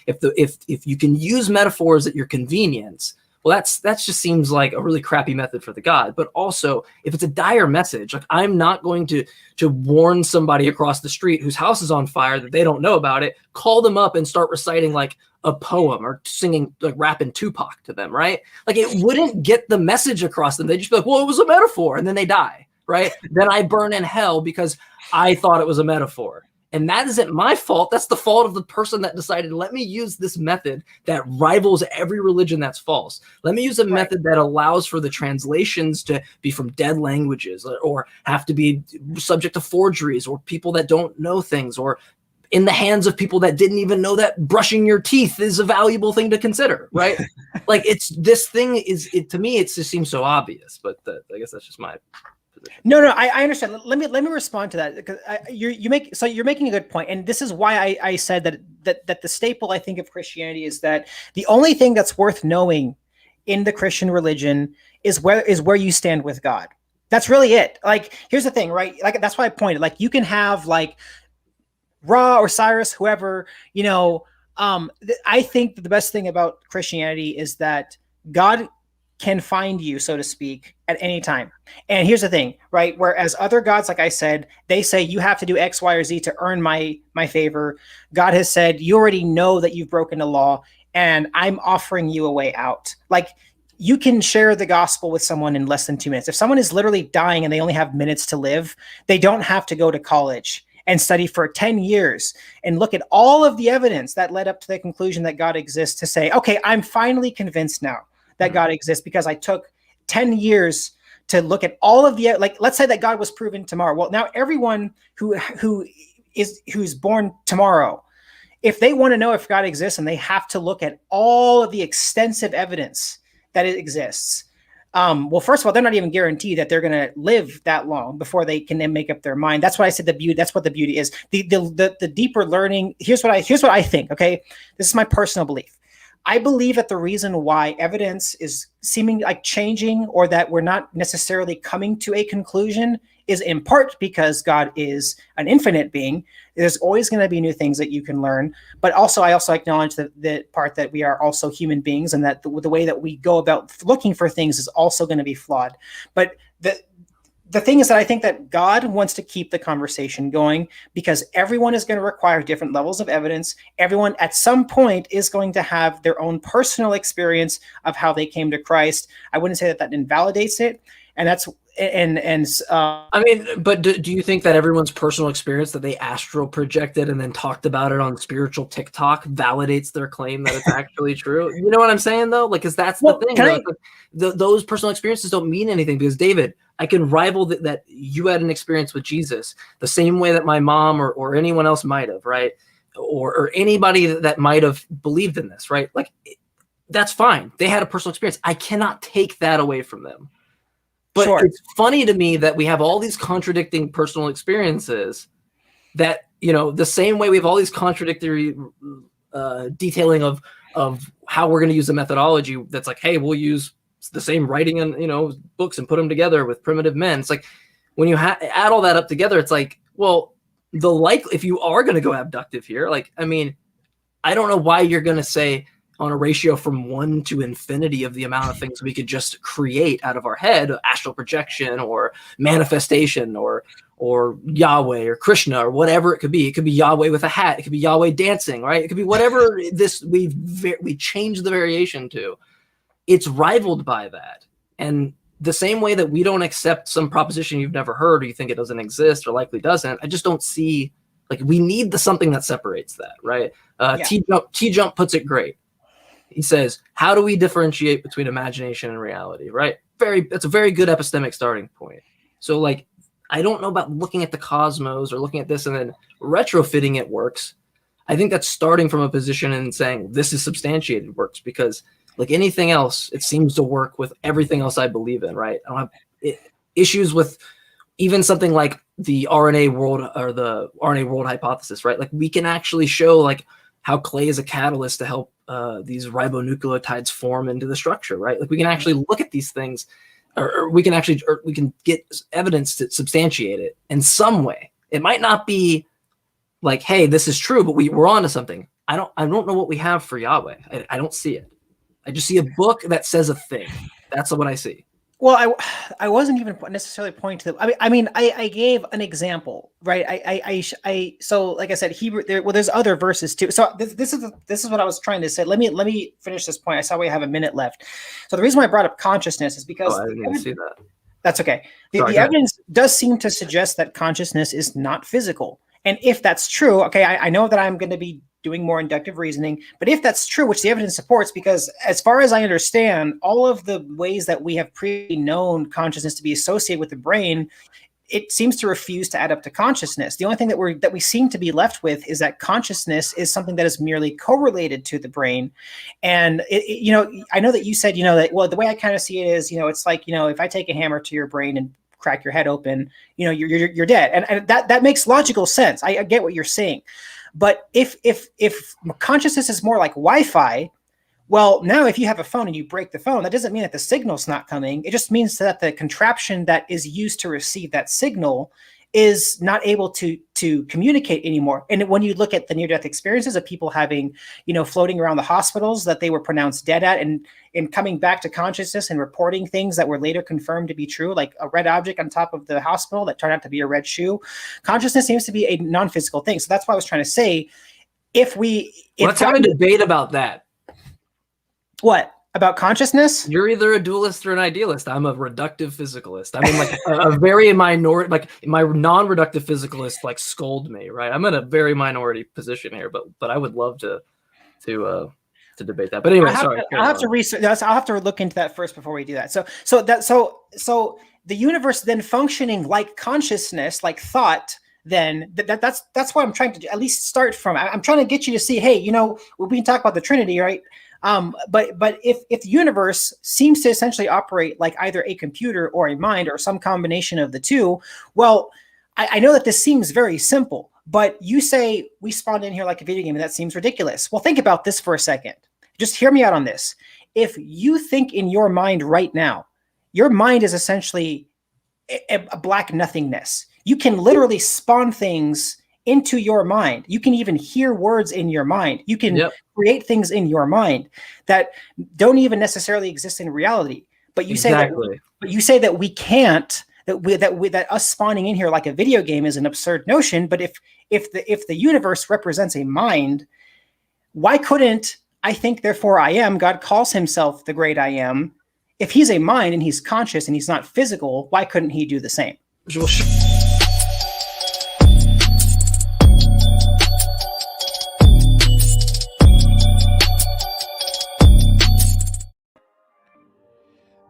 If you can use metaphors at your convenience, well, that just seems like a really crappy method for the God. But also, if it's a dire message, like I'm not going to warn somebody across the street whose house is on fire that they don't know about it, call them up and start reciting like a poem or singing, like rapping Tupac to them, right? Like it wouldn't get the message across them. They'd just be like, well, it was a metaphor, and then they die, right? Then I burn in hell because I thought it was a metaphor. And that isn't my fault. That's the fault of the person that decided, let me use this method that rivals every religion that's false. Let me use a method that allows for the translations to be from dead languages or have to be subject to forgeries or people that don't know things or in the hands of people that didn't even know that brushing your teeth is a valuable thing to consider, right? Like this thing to me, it just seems so obvious, but I guess that's just my No, I understand. Let me respond to that because you're making a good point, and this is why I said that the staple I think of Christianity is that the only thing that's worth knowing in the Christian religion is where you stand with God. That's really it. Like, here's the thing, right? Like that's why I pointed. Like you can have like Ra or Cyrus, whoever, you know. I think that the best thing about Christianity is that God can find you, so to speak, at any time. And here's the thing, right? Whereas other gods, like I said, they say you have to do X, Y, or Z to earn my favor. God has said, you already know that you've broken the law and I'm offering you a way out. Like you can share the gospel with someone in less than 2 minutes. If someone is literally dying and they only have minutes to live, they don't have to go to college and study for 10 years and look at all of the evidence that led up to the conclusion that God exists to say, okay, I'm finally convinced now that God exists because I took 10 years to look at all of the, like, let's say that God was proven tomorrow. Well, now everyone who's born tomorrow, if they want to know if God exists and they have to look at all of the extensive evidence that it exists. Well, first of all, they're not even guaranteed that they're going to live that long before they can then make up their mind. That's why I said the beauty. That's what the beauty is. The deeper learning. Here's what I think. Okay. This is my personal belief. I believe that the reason why evidence is seeming like changing or that we're not necessarily coming to a conclusion is in part because God is an infinite being. There's always going to be new things that you can learn. But also, I also acknowledge the part that we are also human beings and that the way that we go about looking for things is also going to be flawed. But the thing is that I think that God wants to keep the conversation going because everyone is going to require different levels of evidence. Everyone at some point is going to have their own personal experience of how they came to Christ. I wouldn't say that invalidates it. And that's, I mean, but do you think that everyone's personal experience that they astral projected and then talked about it on spiritual TikTok validates their claim that it's actually true? You know what I'm saying though? Like, cause that's the thing. Those personal experiences don't mean anything because David, I can rival that you had an experience with Jesus the same way that my mom or anyone else might have, right? Or anybody that might have believed in this, right? Like, that's fine. They had a personal experience. I cannot take that away from them. But sure. It's funny to me that we have all these contradicting personal experiences that, you know, the same way we have all these contradictory detailing of how we're going to use a methodology that's like, hey, we'll use the same writing and, you know, books and put them together with primitive men. It's like when you add all that up together, it's like, well, if you are going to go abductive here, like, I mean, I don't know why you're going to say on a ratio from 1 to infinity of the amount of things we could just create out of our head, astral projection or manifestation or Yahweh or Krishna or whatever it could be. It could be Yahweh with a hat. It could be Yahweh dancing, right? It could be whatever we change the variation to. It's rivaled by that. And the same way that we don't accept some proposition you've never heard or you think it doesn't exist or likely doesn't, I just don't see, like, we need something that separates that, right? T-Jump puts it great. He says, how do we differentiate between imagination and reality, right? That's a very good epistemic starting point. So, like, I don't know about looking at the cosmos or looking at this and then retrofitting it works. I think that's starting from a position and saying this is substantiated works because like anything else, it seems to work with everything else I believe in, right? I don't have issues with even something like the RNA world hypothesis, right? Like we can actually show like how clay is a catalyst to help these ribonucleotides form into the structure, right? Like we can actually look at these things, or we can get evidence to substantiate it in some way. It might not be like, hey, this is true, but we're onto something. I don't know what we have for Yahweh. I don't see it. I just see a book that says a thing. That's what I see. Well, I wasn't even necessarily pointing to the. I gave an example, right? So like I said, Hebrew. There's other verses too. So this is what I was trying to say. Let me finish this point. I saw we have a minute left. So the reason why I brought up consciousness is because I didn't see that. That's okay. The evidence does seem to suggest that consciousness is not physical, and if that's true, okay, I know that I'm going to be doing more inductive reasoning, but if that's true, which the evidence supports, because as far as I understand, all of the ways that we have previously known consciousness to be associated with the brain, it seems to refuse to add up to consciousness. The only thing that we seem to be left with is that consciousness is something that is merely correlated to the brain. And I know that you said, that, well, the way I kind of see it is, it's like, if I take a hammer to your brain and crack your head open, you're dead. And that makes logical sense. I get what you're saying. But if consciousness is more like Wi-Fi, well, now if you have a phone and you break the phone, that doesn't mean that the signal's not coming. It just means that the contraption that is used to receive that signal is not able to communicate anymore. And when you look at the near-death experiences of people having, floating around the hospitals that they were pronounced dead at, and coming back to consciousness and reporting things that were later confirmed to be true, like a red object on top of the hospital that turned out to be a red shoe. Consciousness seems to be a non-physical thing. So that's why I was trying to say, let's have a debate about that. What? About consciousness? You're either a dualist or an idealist. I'm a reductive physicalist. I mean, like a very minority, like my non-reductive physicalist, like scold me, right? I'm in a very minority position here, but I would love to debate that. But anyway, I'll have to research. I'll have to look into that first before we do that. So the universe then functioning like consciousness, like thought. Then that's what I'm trying to at least start from. I'm trying to get you to see, hey, we can talk about the Trinity, right? But if the universe seems to essentially operate like either a computer or a mind or some combination of the two, well, I know that this seems very simple, but you say we spawned in here like a video game and that seems ridiculous. Well, think about this for a second. Just hear me out on this. If you think in your mind right now, your mind is essentially a black nothingness. You can literally spawn things into your mind. You can even hear words in your mind. You can create things in your mind that don't even necessarily exist in reality. But you say that we can't. That us spawning in here like a video game is an absurd notion. But if the universe represents a mind, why couldn't I think therefore I am? God calls himself the great I am. If he's a mind and he's conscious and he's not physical, why couldn't he do the same?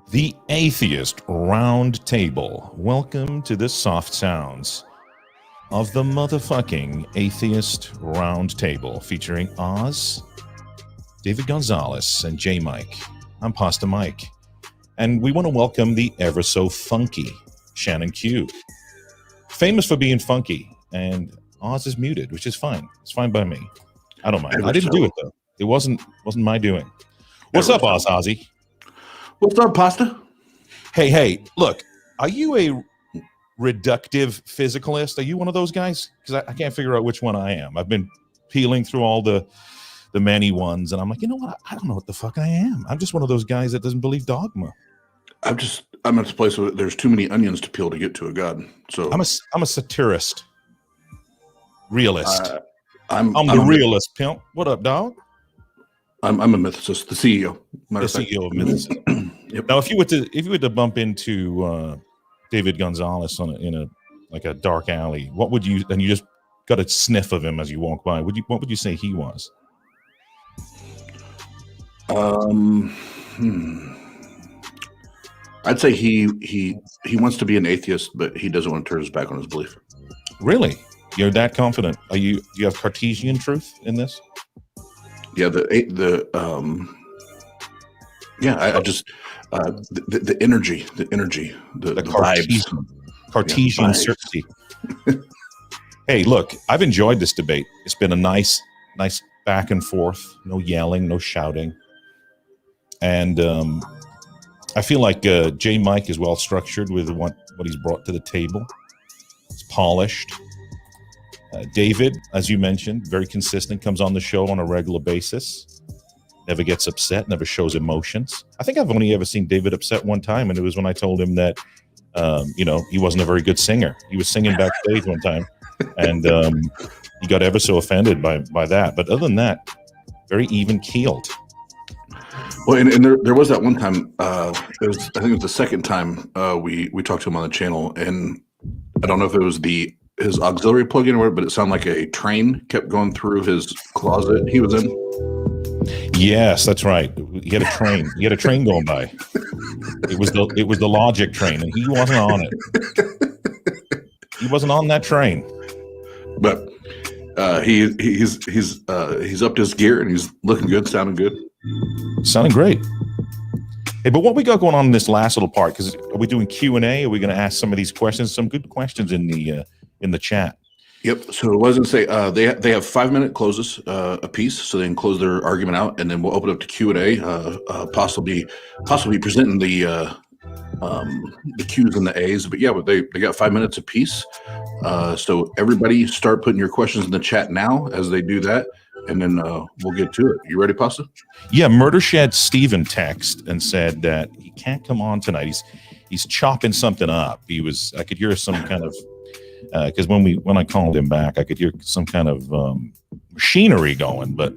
The Atheist Round Table. Welcome to the soft sounds of the motherfucking Atheist Round Table, featuring Oz, David Gonzalez, and Jmike. I'm Pasta Mike, and we want to welcome the ever so funky Shannon Q. Famous for being funky, and Oz is muted, which is fine. It's fine by me. I don't mind. I didn't do it though. It wasn't my doing. What's up, Oz Ozzy? What's up, Pasta? Hey, look, are you a reductive physicalist? Are you one of those guys? Because I can't figure out which one I am. I've been peeling through all the many ones, and I'm like, you know what? I don't know what the fuck I am. I'm just one of those guys that doesn't believe dogma. I'm at this place where there's too many onions to peel to get to a god. So I'm a satirist. Realist. I'm the realist, pimp. What up, dog? I'm a mythicist, the CEO. The CEO of mythicist. Yep. Now, if you were to bump into David Gonzalez in a dark alley, what would you? And you just got a sniff of him as you walk by. What would you say he was? I'd say he wants to be an atheist, but he doesn't want to turn his back on his belief. Really? You're that confident? Do you have Cartesian truth in this? Yeah, Yeah, I just the energy, the vibes. Cartesian Yeah, certainty. Hey, look, I've enjoyed this debate. It's been a nice back and forth. No yelling, no shouting, and I feel like Jmike is well structured with what he's brought to the table. It's polished. David, as you mentioned, very consistent, comes on the show on a regular basis. Never gets upset, never shows emotions. I think I've only ever seen David upset one time, and it was when I told him that, he wasn't a very good singer. He was singing backstage one time, and he got ever so offended by that. But other than that, very even keeled. Well, and there was that one time. I think it was the second time we talked to him on the channel, and I don't know if it was his auxiliary plug-in or whatever, but it sounded like a train kept going through his closet he was in. Yes, that's right. He had a train. He had a train going by. It was the Logic train, and he wasn't on it. He wasn't on that train. But he's upped his gear and he's looking good, sounding good. Sounding great. Hey, but what we got going on in this last little part? Because are we doing Q&A? Are we going to ask some of these questions? Some good questions in the chat. Yep. So I was going to say they have 5-minute closes a piece, so they can close their argument out, and then we'll open up to Q&A, possibly presenting the Q's and the A's. But yeah, they got 5 minutes a piece. So everybody start putting your questions in the chat now as they do that, and then we'll get to it. You ready, Pasta? Yeah, Murder Shed Steven text and said that he can't come on tonight. He's chopping something up. I could hear some kind of because when I called him back, I could hear some kind of machinery going. But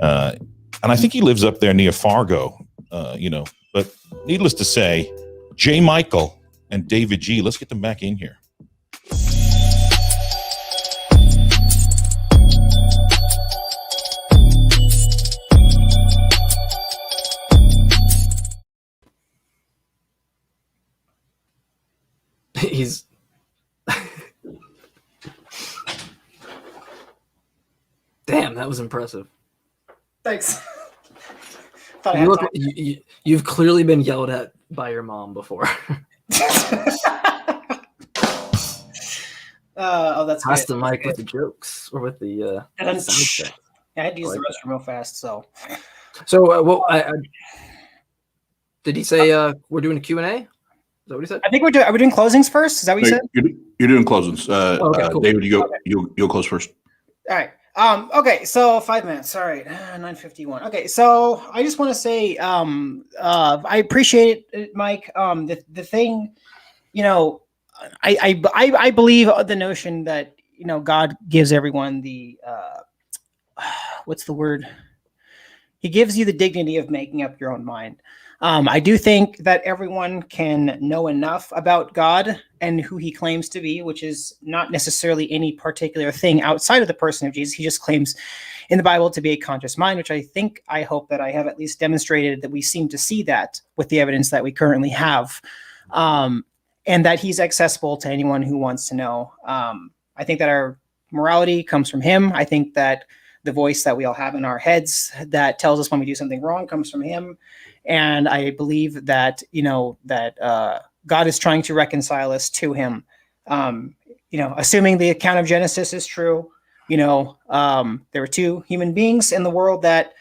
and I think he lives up there near Fargo. But needless to say, J. Michael and David G. Let's get them back in here. He's damn, that was impressive. Thanks. You've clearly been yelled at by your mom before. Oh, that's Pass good. the mic with the jokes or with the sound effect. I had to use the restroom real fast, so. So, did he say we're doing a Q&A? Is that what he said? I think are we doing closings first? Is that what you said? You're doing closings. Okay, cool. David, you'll close first. All right. Okay, so 5 minutes. All right, 9:51. Okay, so I just want to say, I appreciate it, Mike. The thing, I believe the notion that God gives everyone the what's the word? He gives you the dignity of making up your own mind. I do think that everyone can know enough about God and who he claims to be, which is not necessarily any particular thing outside of the person of Jesus. He just claims in the Bible to be a conscious mind, which I hope that I have at least demonstrated that we seem to see that with the evidence that we currently have, and that he's accessible to anyone who wants to know. I think that our morality comes from him. I think that the voice that we all have in our heads that tells us when we do something wrong comes from him. And I believe that, God is trying to reconcile us to him. Assuming the account of Genesis is true, there were two human beings in the world that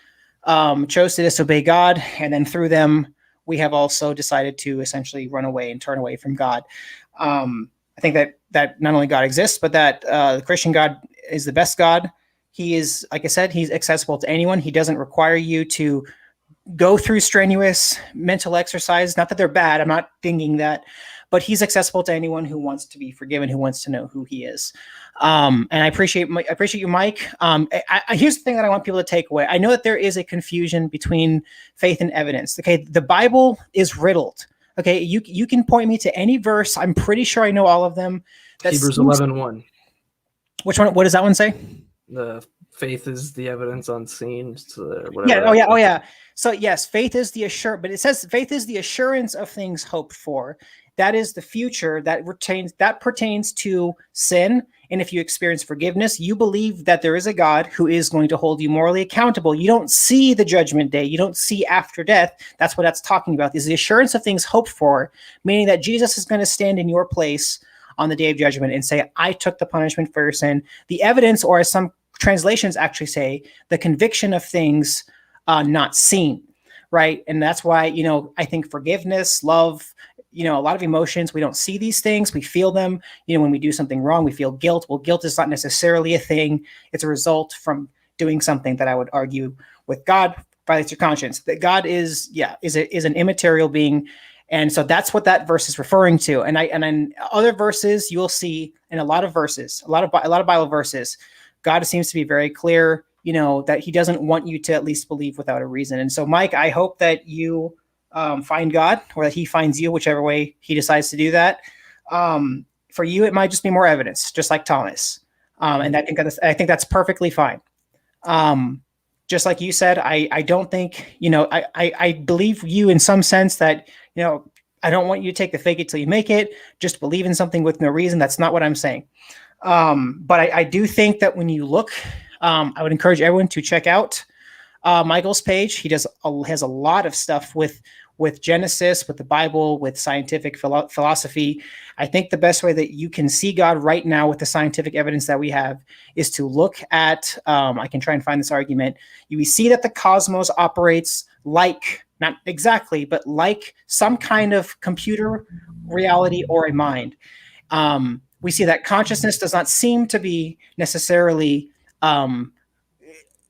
chose to disobey God. And then through them, we have also decided to essentially run away and turn away from God. I think that not only God exists, but that the Christian God is the best God. He is, like I said, he's accessible to anyone. He doesn't require you to go through strenuous mental exercise. Not that they're bad. I'm not thinking that, but he's accessible to anyone who wants to be forgiven, who wants to know who he is. And I appreciate you, Mike. Here's the thing that I want people to take away. I know that there is a confusion between faith and evidence. Okay. The Bible is riddled. Okay. You can point me to any verse. I'm pretty sure I know all of them. Hebrews 11:1. Which one? What does that one say? The faith is the evidence unseen. Whatever. Yeah. Oh yeah. So yes, faith is the but it says faith is the assurance of things hoped for that is the future that pertains to sin. And if you experience forgiveness, you believe that there is a God who is going to hold you morally accountable. You don't see the judgment day. You don't see after death. That's what that's talking about. Is the assurance of things hoped for, meaning that Jesus is going to stand in your place on the day of judgment and say, I took the punishment for your sin. The evidence, or as some translations actually say, the conviction of things not seen, right? And that's why, I think forgiveness, love, a lot of emotions, we don't see these things, we feel them. When we do something wrong, we feel guilt. Well, guilt is not necessarily a thing. It's a result from doing something that I would argue with God violates your conscience. That God is an immaterial being. And so that's what that verse is referring to. And in other verses, you will see in a lot of Bible verses, God seems to be very clear, that he doesn't want you to at least believe without a reason. And so, Mike, I hope that you find God, or that he finds you, whichever way he decides to do that. For you, it might just be more evidence, just like Thomas. And I think that's perfectly fine. Just like you said, I don't think, I believe you in some sense that, I don't want you to take the fake it till you make it, just believe in something with no reason. That's not what I'm saying. But I do think that when you look, I would encourage everyone to check out Michael's page. He has a lot of stuff with Genesis, with the Bible, with scientific philosophy. I think the best way that you can see God right now with the scientific evidence that we have is to look at, I can try and find this argument. You see that the cosmos operates like, not exactly, but like some kind of computer reality or a mind. We see that consciousness does not seem to be necessarily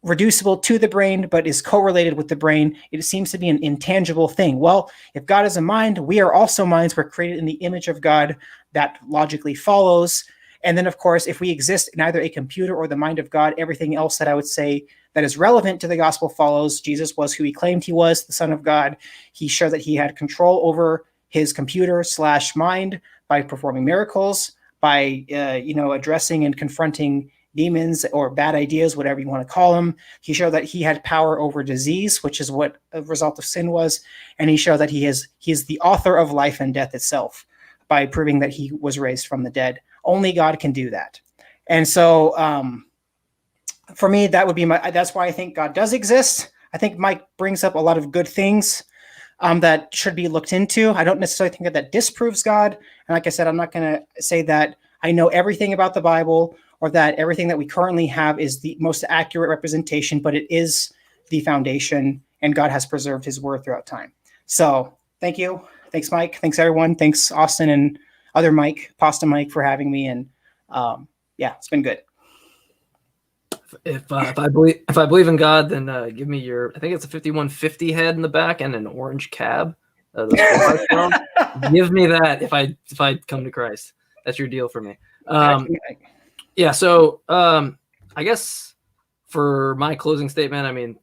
reducible to the brain, but is correlated with the brain. It seems to be an intangible thing. Well, if God is a mind, we are also minds. We're created in the image of God. That logically follows. And then, of course, if we exist in either a computer or the mind of God, everything else that I would say that is relevant to the gospel follows. Jesus was who he claimed he was, the Son of God. He showed that he had control over his computer/mind by performing miracles, by addressing and confronting demons or bad ideas, whatever you want to call them. He showed that he had power over disease, which is what a result of sin was. And he showed that he is the author of life and death itself by proving that he was raised from the dead. Only God can do that. And so for me, that's why I think God does exist. I think Mike brings up a lot of good things that should be looked into. I don't necessarily think that disproves God. And like I said, I'm not going to say that I know everything about the Bible or that everything that we currently have is the most accurate representation, but it is the foundation, and God has preserved his word throughout time. So thank you. Thanks, Mike. Thanks, everyone. Thanks, Austin and other Mike, Pasta Mike, for having me. And it's been good. If I believe in God, then give me your, I think it's a 5150 head in the back and an orange cab. Give me that if I come to Christ. That's your deal for me. Yeah. So I guess for my closing statement, I mean,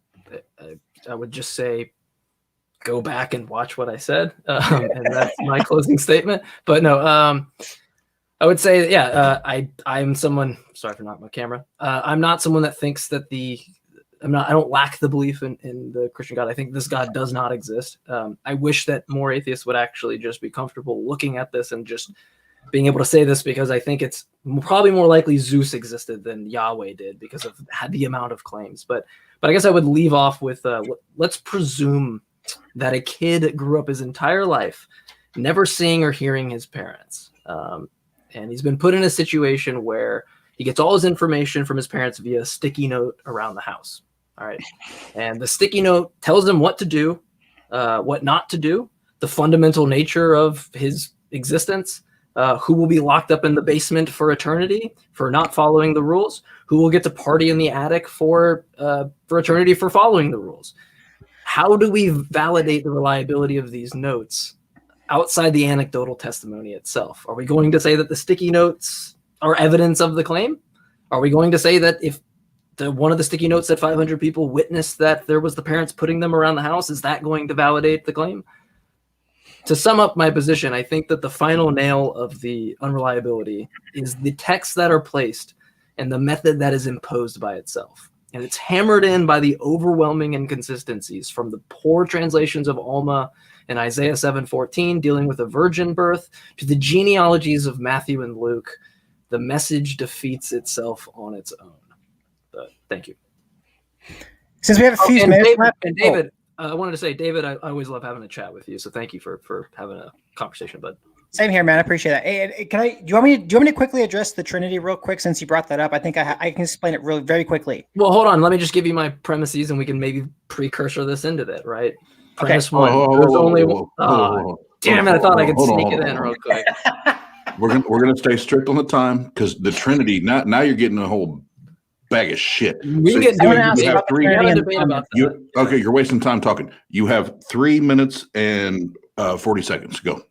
I would just say, go back and watch what I said. And that's my closing statement. But no, I would say, I'm someone, sorry for knocking my camera. I'm not someone that thinks that I don't lack the belief in the Christian God. I think this God does not exist. I wish that more atheists would actually just be comfortable looking at this and just being able to say this, because I think it's probably more likely Zeus existed than Yahweh did because of the amount of claims. But I guess I would leave off with, let's presume that a kid grew up his entire life never seeing or hearing his parents. And he's been put in a situation where he gets all his information from his parents via a sticky note around the house. All right. And the sticky note tells him what to do, what not to do, the fundamental nature of his existence, who will be locked up in the basement for eternity for not following the rules, who will get to party in the attic for eternity for following the rules. How do we validate the reliability of these notes outside the anecdotal testimony itself? Are we going to say that the sticky notes are evidence of the claim? Are we going to say that if one of the sticky notes said 500 people witnessed that there was the parents putting them around the house, is that going to validate the claim? To sum up my position, I think that the final nail of the unreliability is the texts that are placed and the method that is imposed by itself. And it's hammered in by the overwhelming inconsistencies from the poor translations of Alma in Isaiah 7:14, dealing with a virgin birth, to the genealogies of Matthew and Luke, the message defeats itself on its own. But thank you. Since we have a few and minutes David, left, and David I wanted to say, David, I always love having a chat with you. So thank you for having a conversation, bud. Same here, man. I appreciate that. Hey, do you want me to quickly address the Trinity real quick since you brought that up? I think I can explain it very quickly. Well, hold on. Let me just give you my premises, and we can maybe precursor this into that, right? Premise one. There's only one. Damn it! I thought I could sneak it in real quick. We're gonna stay strict on the time because the Trinity. Now you're getting a whole bag of shit. We can get doing a debate about that. Okay, you're wasting time talking. You have 3 minutes and 40 seconds. Go.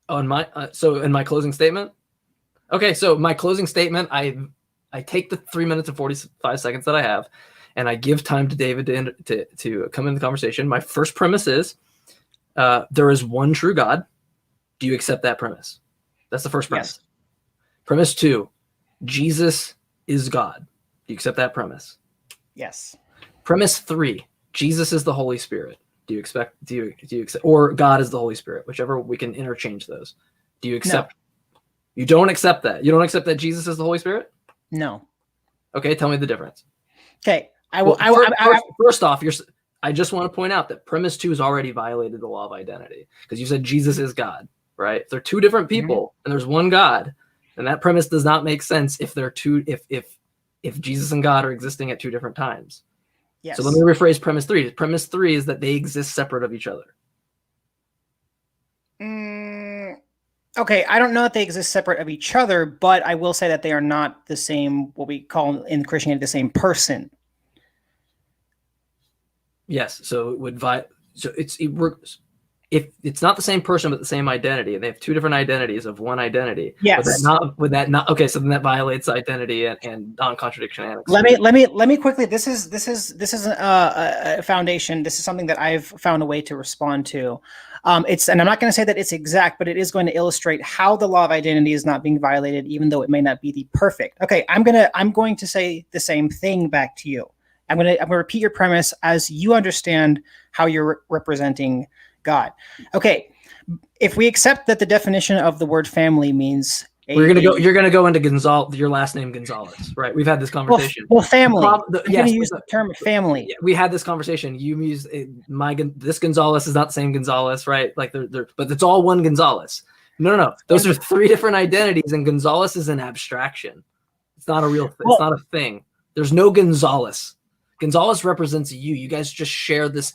On my so in my closing statement. Okay, so my closing statement, I take the 3 minutes and 45 seconds that I have, and I give time to David to come in the conversation. My first premise is there is one true God. Do you accept that premise? That's the first premise. Yes. Premise 2, Jesus is God. Do you accept that premise? Yes. Premise 3, Jesus is the Holy Spirit. Do you accept, or God is the Holy Spirit, whichever, we can interchange those. Do you accept? No. You don't accept that. You don't accept that Jesus is the Holy Spirit? No. Okay, tell me the difference. Okay, I will. First off, I just want to point out that premise 2 has already violated the law of identity because you said Jesus is God, right? If they're two different people and there's one God, then that premise does not make sense if they're two. If Jesus and God are existing at two different times. Yes. So let me rephrase premise 3. Premise 3 is that they exist separate of each other. Okay, I don't know that they exist separate of each other, but I will say that they are not the same, what we call in Christianity, the same person. Yes, so it would if it's not the same person but the same identity, and they have two different identities of one identity. Yes. Would that not okay? So then that violates identity and non-contradiction. Let me quickly. This is a foundation. This is something that I've found a way to respond to. And I'm not going to say that it's exact, but it is going to illustrate how the law of identity is not being violated, even though it may not be the perfect. Okay, I'm going to say the same thing back to you. I'm going to repeat your premise as you understand how you're representing God. Okay, if we accept that the definition of the word family means you're gonna go into Gonzalez, your last name Gonzalez, right? We've had this conversation. Well, family. Yes, use the term family. Yeah, we had this conversation. You use this Gonzalez is not the same Gonzalez, right? Like but it's all one Gonzalez. No. Those are three different identities, and Gonzalez is an abstraction. It's not a real thing. It's not a thing. There's no Gonzalez. Gonzalez represents you. You guys just share this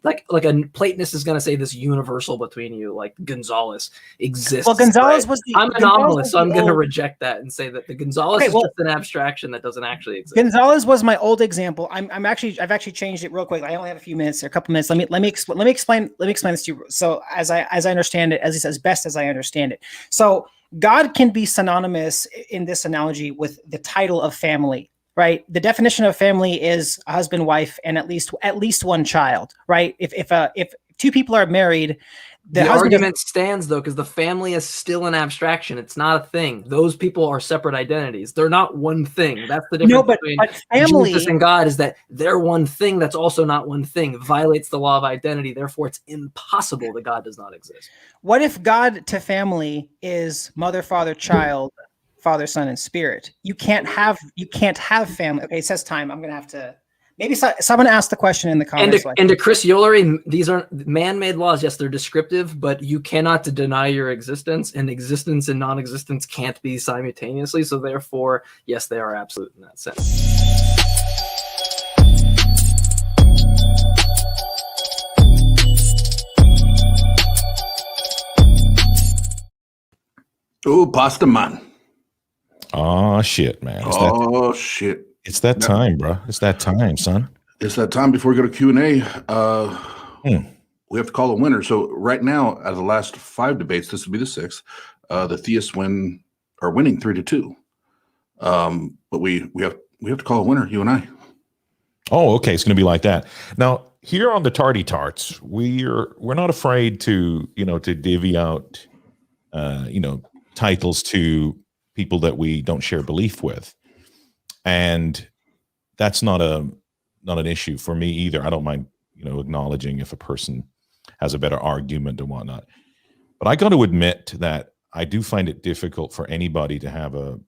like a Platonist is going to say this universal between you, like Gonzalez exists. Well, Gonzalez was I'm anomalous, so I'm going to reject that and say that the Gonzalez is just an abstraction that doesn't actually exist. Gonzalez was my old example. I've actually changed it real quick. I only have a few minutes, or a couple minutes. Let me explain this to you. So as I understand it, as best as I understand it. So God can be synonymous in this analogy with the title of family. Right. The definition of family is a husband, wife, and at least one child. Right. If two people are married, the argument stands though, because the family is still an abstraction. It's not a thing. Those people are separate identities. They're not one thing. That's the difference between family Jesus and God, is that they're one thing that's also not one thing. It violates the law of identity. Therefore, it's impossible that God does not exist. What if God to family is mother, father, child? Father, Son, and Spirit. You can't have family. Okay, it says time. I'm gonna have to maybe someone asked the question in the comments. And to Chris Yolery, these are man-made laws. Yes, they're descriptive, but you cannot deny your existence, and existence and non-existence can't be simultaneously. So therefore, yes, they are absolute in that sense. Oh, pasta man. Oh shit, man! Shit! It's that time, bro. It's that time, son. It's that time before we go to Q&A. We have to call a winner. So right now, out of the last 5 debates, this would be the 6th. The theists winning 3-2. But we have to call a winner. You and I. Oh, okay. It's going to be like that. Now, here on the Tardy Tarts, we're not afraid to divvy out titles to people that we don't share belief with, and that's not an issue for me either. I don't mind acknowledging if a person has a better argument and whatnot. But I got to admit that I do find it difficult for anybody to have a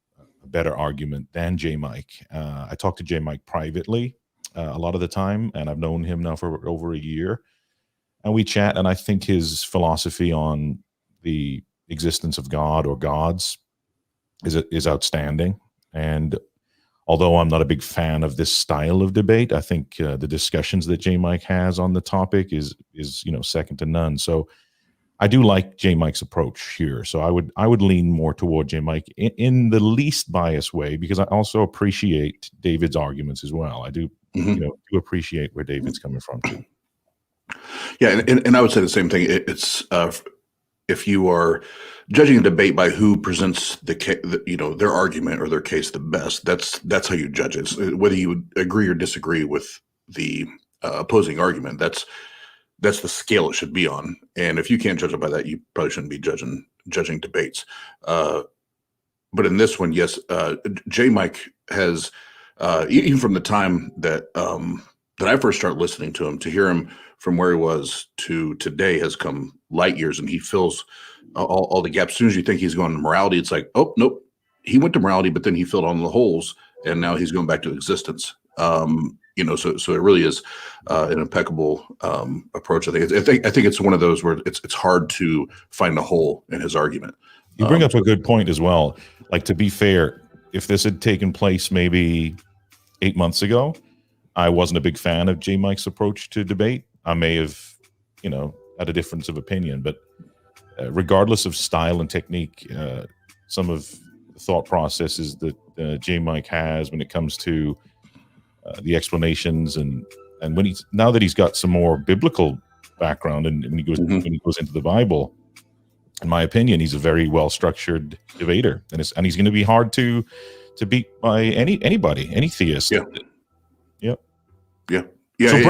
better argument than Jmike. I talk to Jmike privately a lot of the time, and I've known him now for over a year. And we chat, and I think his philosophy on the existence of God or gods is outstanding. And although I'm not a big fan of this style of debate, I think the discussions that Jmike has on the topic is second to none. So I do like Jmike's approach here. So I would lean more toward Jmike in the least biased way, because I also appreciate David's arguments as well. I do, do appreciate where David's coming from too. Yeah, and I would say the same thing. It's if you are judging a debate by who presents their argument or their case the best, that's how you judge it. It's whether you would agree or disagree with the opposing argument. That's the scale it should be on. And if you can't judge it by that, you probably shouldn't be judging debates. But in this one, yes, Jmike has even from the time that I first started listening to him, to hear him from where he was to today has come light years, and he fills all the gaps. As soon as you think he's going to morality, it's like, oh, nope, he went to morality, but then he filled on the holes, and now he's going back to existence. So it really is an impeccable approach. I think it's one of those where it's hard to find a hole in his argument. You bring up a good point as well. Like, to be fair, if this had taken place maybe 8 months ago, I wasn't a big fan of Jmike's approach to debate. I may have, had a difference of opinion, but regardless of style and technique, some of the thought processes that Jmike has when it comes to the explanations and when now that he's got some more biblical background and when he goes into the Bible, in my opinion, he's a very well structured debater, and he's going to be hard to beat by anybody, any theist. Yeah. Yep. Yeah. So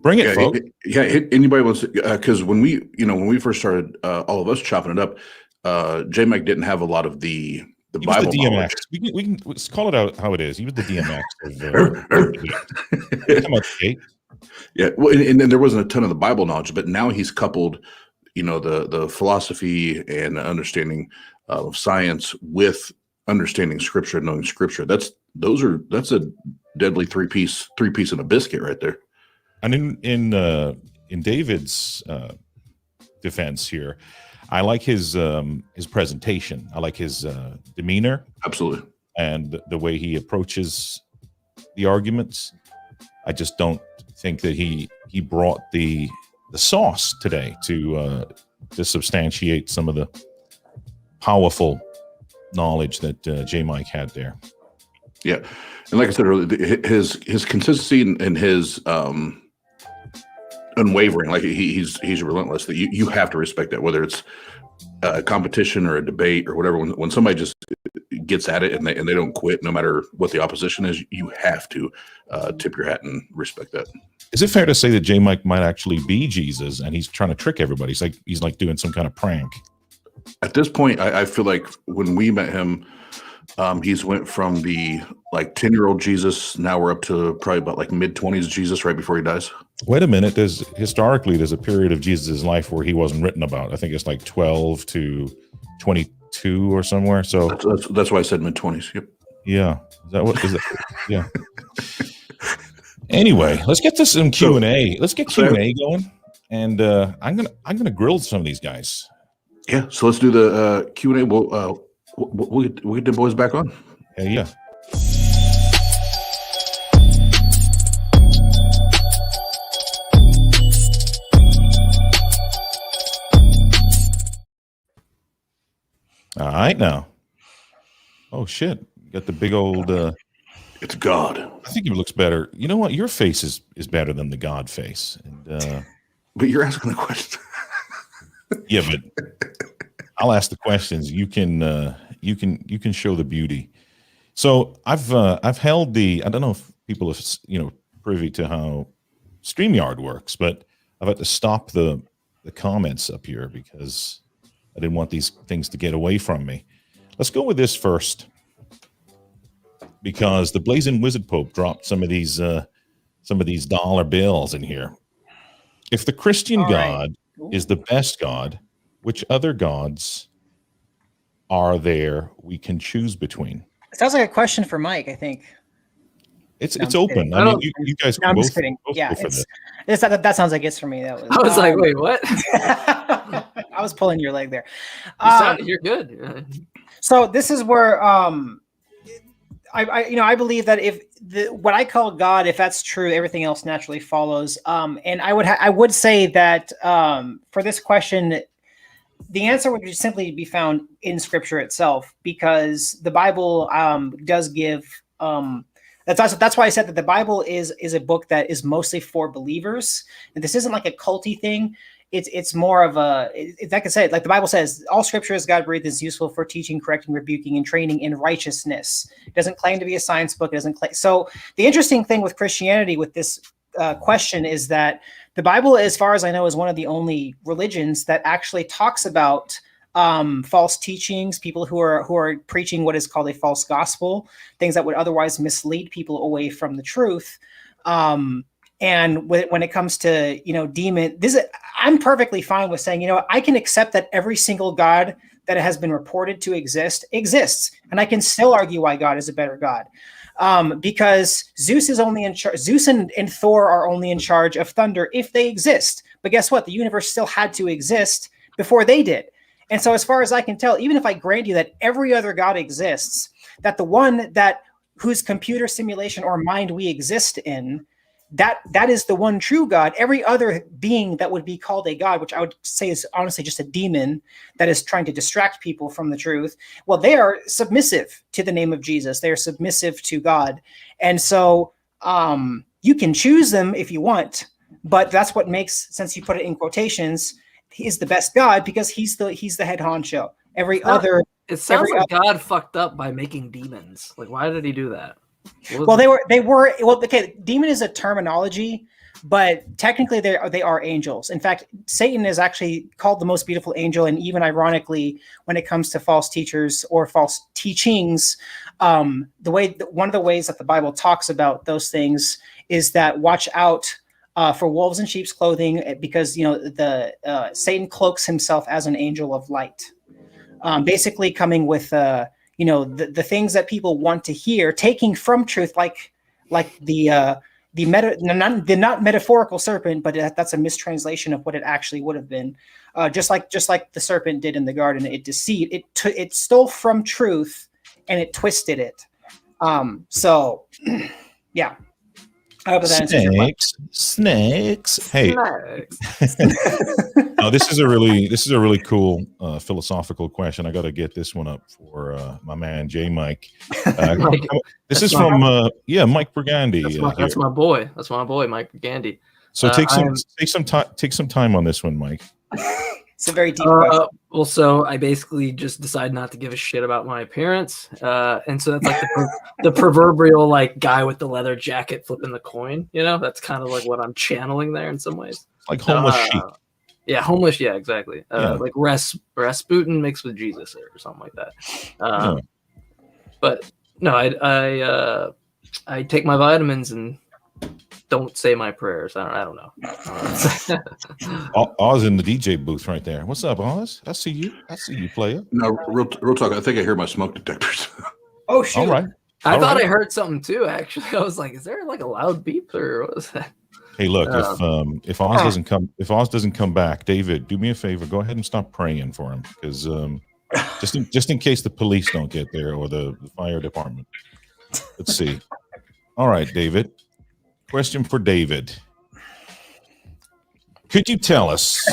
bring it, folks. Anybody wants to, because when we first started, all of us chopping it up, Jmike didn't have a lot lot of the Bible the DMX. knowledge. We can call it out how it is. He was the DMX. Come on, Kate. Yeah, well, and there wasn't a ton of the Bible knowledge, but now he's coupled, the philosophy and understanding of science with understanding Scripture and knowing Scripture. That's a deadly three piece in a biscuit right there. And in David's defense here, I like his presentation. I like his demeanor. Absolutely. And the way he approaches the arguments. I just don't think that he brought the sauce today to substantiate some of the powerful knowledge that Jmike had there. Yeah, and like I said earlier, his consistency and his unwavering, like he's relentless. That you have to respect that, whether it's a competition or a debate or whatever. When somebody just gets at it and they don't quit, no matter what the opposition is, you have to tip your hat and respect that. Is it fair to say that Jmike might actually be Jesus and he's trying to trick everybody? He's like doing some kind of prank. At this point, I feel like when we met him, he's went from the 10-year-old Jesus. Now we're up to probably about mid-20s Jesus right before he dies. Wait a minute. There's a period of Jesus' life where he wasn't written about. I think it's 12 to 22 or somewhere. So that's why I said mid-20s. Yep. Yeah. Is that? Yeah. Anyway, let's get to some Q&A. Let's get Q&A going. And I'm gonna grill some of these guys. Yeah. So let's do the Q&A. We'll get the boys back on. Yeah. All right now. Oh shit! You got the big old. It's God. I think he looks better. You know what? Your face is better than the God face. And but you're asking the question. Yeah, but I'll ask the questions. You can show the beauty. So I've held the. I don't know if people are privy to how StreamYard works, but I've had to stop the comments up here because I didn't want these things to get away from me. Let's go with this first, because the Blazing Wizard Pope dropped some of these dollar bills in here, If the Christian All right. God is the best God, which other gods are there we can choose between? Sounds like a question for Mike, I think. It's No, I'm open. kidding. I mean, you guys No, can I'm both, just kidding. both Yeah, go for this. that sounds like it's for me. That was. I was like, wait, what? I was pulling your leg there. You're good. So this is where I believe that if what I call God, if that's true, everything else naturally follows. And I would say that for this question, the answer would simply be found in Scripture itself, because the Bible does give. That's why I said that the Bible is a book that is mostly for believers, and this isn't like a culty thing. It's more of like I said, like the Bible says, all Scripture is God breathed, is useful for teaching, correcting, rebuking, and training in righteousness. It doesn't claim to be a science book. It doesn't claim. So the interesting thing with Christianity, with this question, is that the Bible, as far as I know, is one of the only religions that actually talks about false teachings, people who are preaching what is called a false gospel, things that would otherwise mislead people away from the truth. And when it comes to, demon, I'm perfectly fine with saying, I can accept that every single God that has been reported to exists. And I can still argue why God is a better God. Because Zeus is only in charge. Zeus and Thor are only in charge of thunder if they exist. But guess what? The universe still had to exist before they did. And so as far as I can tell, even if I grant you that every other God exists, that the one whose computer simulation or mind we exist in, that is the one true God. Every other being that would be called a God, which I would say is honestly just a demon that is trying to distract people from the truth, well, they are submissive to the name of Jesus. They are submissive to God. And so you can choose them if you want, but that's what makes, since you put it in quotations, he is the best God, because he's the head honcho. It sounds like God fucked up by making demons. Like, why did he do that? Okay, demon is a terminology, but technically they are angels. In fact, Satan is actually called the most beautiful angel, and even ironically, when it comes to false teachers or false teachings, one of the ways that the Bible talks about those things is that watch out for wolves in sheep's clothing, because Satan cloaks himself as an angel of light, basically coming with the things that people want to hear, taking from truth, like the not metaphorical serpent, but that's a mistranslation of what it actually would have been. Just like the serpent did in the garden, it deceived, it stole from truth and it twisted it. So yeah. I hope that answers your question. Snakes. Hey. No, this is a really cool philosophical question. I got to get this one up for my man Jmike. This is from Mike Burgandy. That's my boy. That's my boy, Mike Burgandy. So take some time on this one, Mike. It's a very deep question. Well, so I basically just decided not to give a shit about my appearance, and so that's like the proverbial like guy with the leather jacket flipping the coin. That's kind of like what I'm channeling there in some ways. Like homeless sheep. Yeah, homeless. Yeah, exactly. Like Rasputin mixed with Jesus or something like that. But no, I take my vitamins and don't say my prayers. I don't know. Oz in the DJ booth right there. What's up, Oz? I see you, player. No, real talk. I think I hear my smoke detectors. Oh, shoot. All right. I thought I heard something too. Actually, I was like, "Is there like a loud beep or what was that?" Hey, look, if Oz doesn't come back, David, do me a favor. Go ahead and stop praying for him, because just in case the police don't get there or the fire department. Let's see. All right, David. Question for David. Could you tell us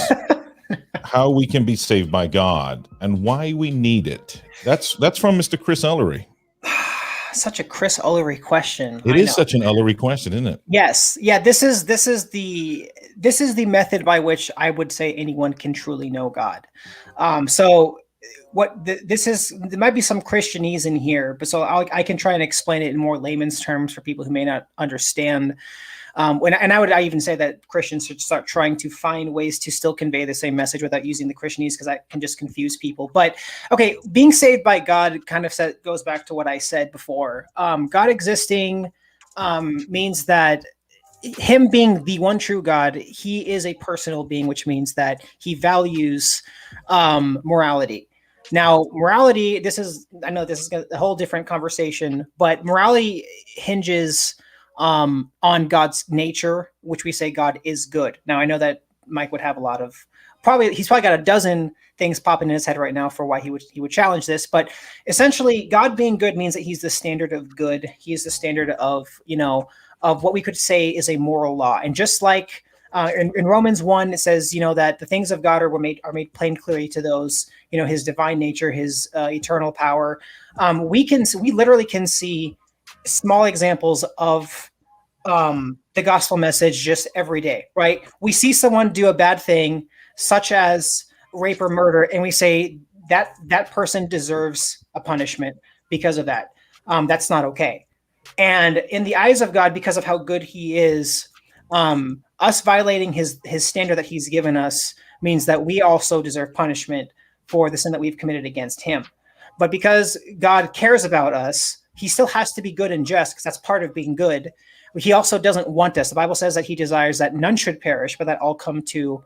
how we can be saved by God and why we need it? That's from Mr. Chris Ellery. Such a Chris Ellery question. It is such an Ellery question, isn't it? Yes. Yeah. This is the method by which I would say anyone can truly know God. So there might be some Christianese in here, but so I can try and explain it in more layman's terms for people who may not understand. I even say that Christians should start trying to find ways to still convey the same message without using the Christianese, because that can just confuse people. But okay, being saved by God kind of goes back to what I said before. God existing means that him being the one true God, he is a personal being, which means that he values morality. Now, morality, I know this is a whole different conversation, but morality hinges on God's nature, which we say God is good. Now, I know that Mike would have he's probably got a dozen things popping in his head right now for why he would challenge this, but essentially God being good means that he's the standard of good. He is the standard of, of what we could say is a moral law. And just like in Romans 1, it says, that the things of God are made plain clearly to those, his divine nature, his eternal power. We literally can see small examples of the gospel message just every day, right? We see someone do a bad thing, such as rape or murder, and we say that person deserves a punishment because of that. That's not okay. And in the eyes of God, because of how good he is, us violating his standard that he's given us means that we also deserve punishment for the sin that we've committed against him. But because God cares about us, he still has to be good and just, because that's part of being good. He also doesn't want us. The Bible says that he desires that none should perish, but that all come to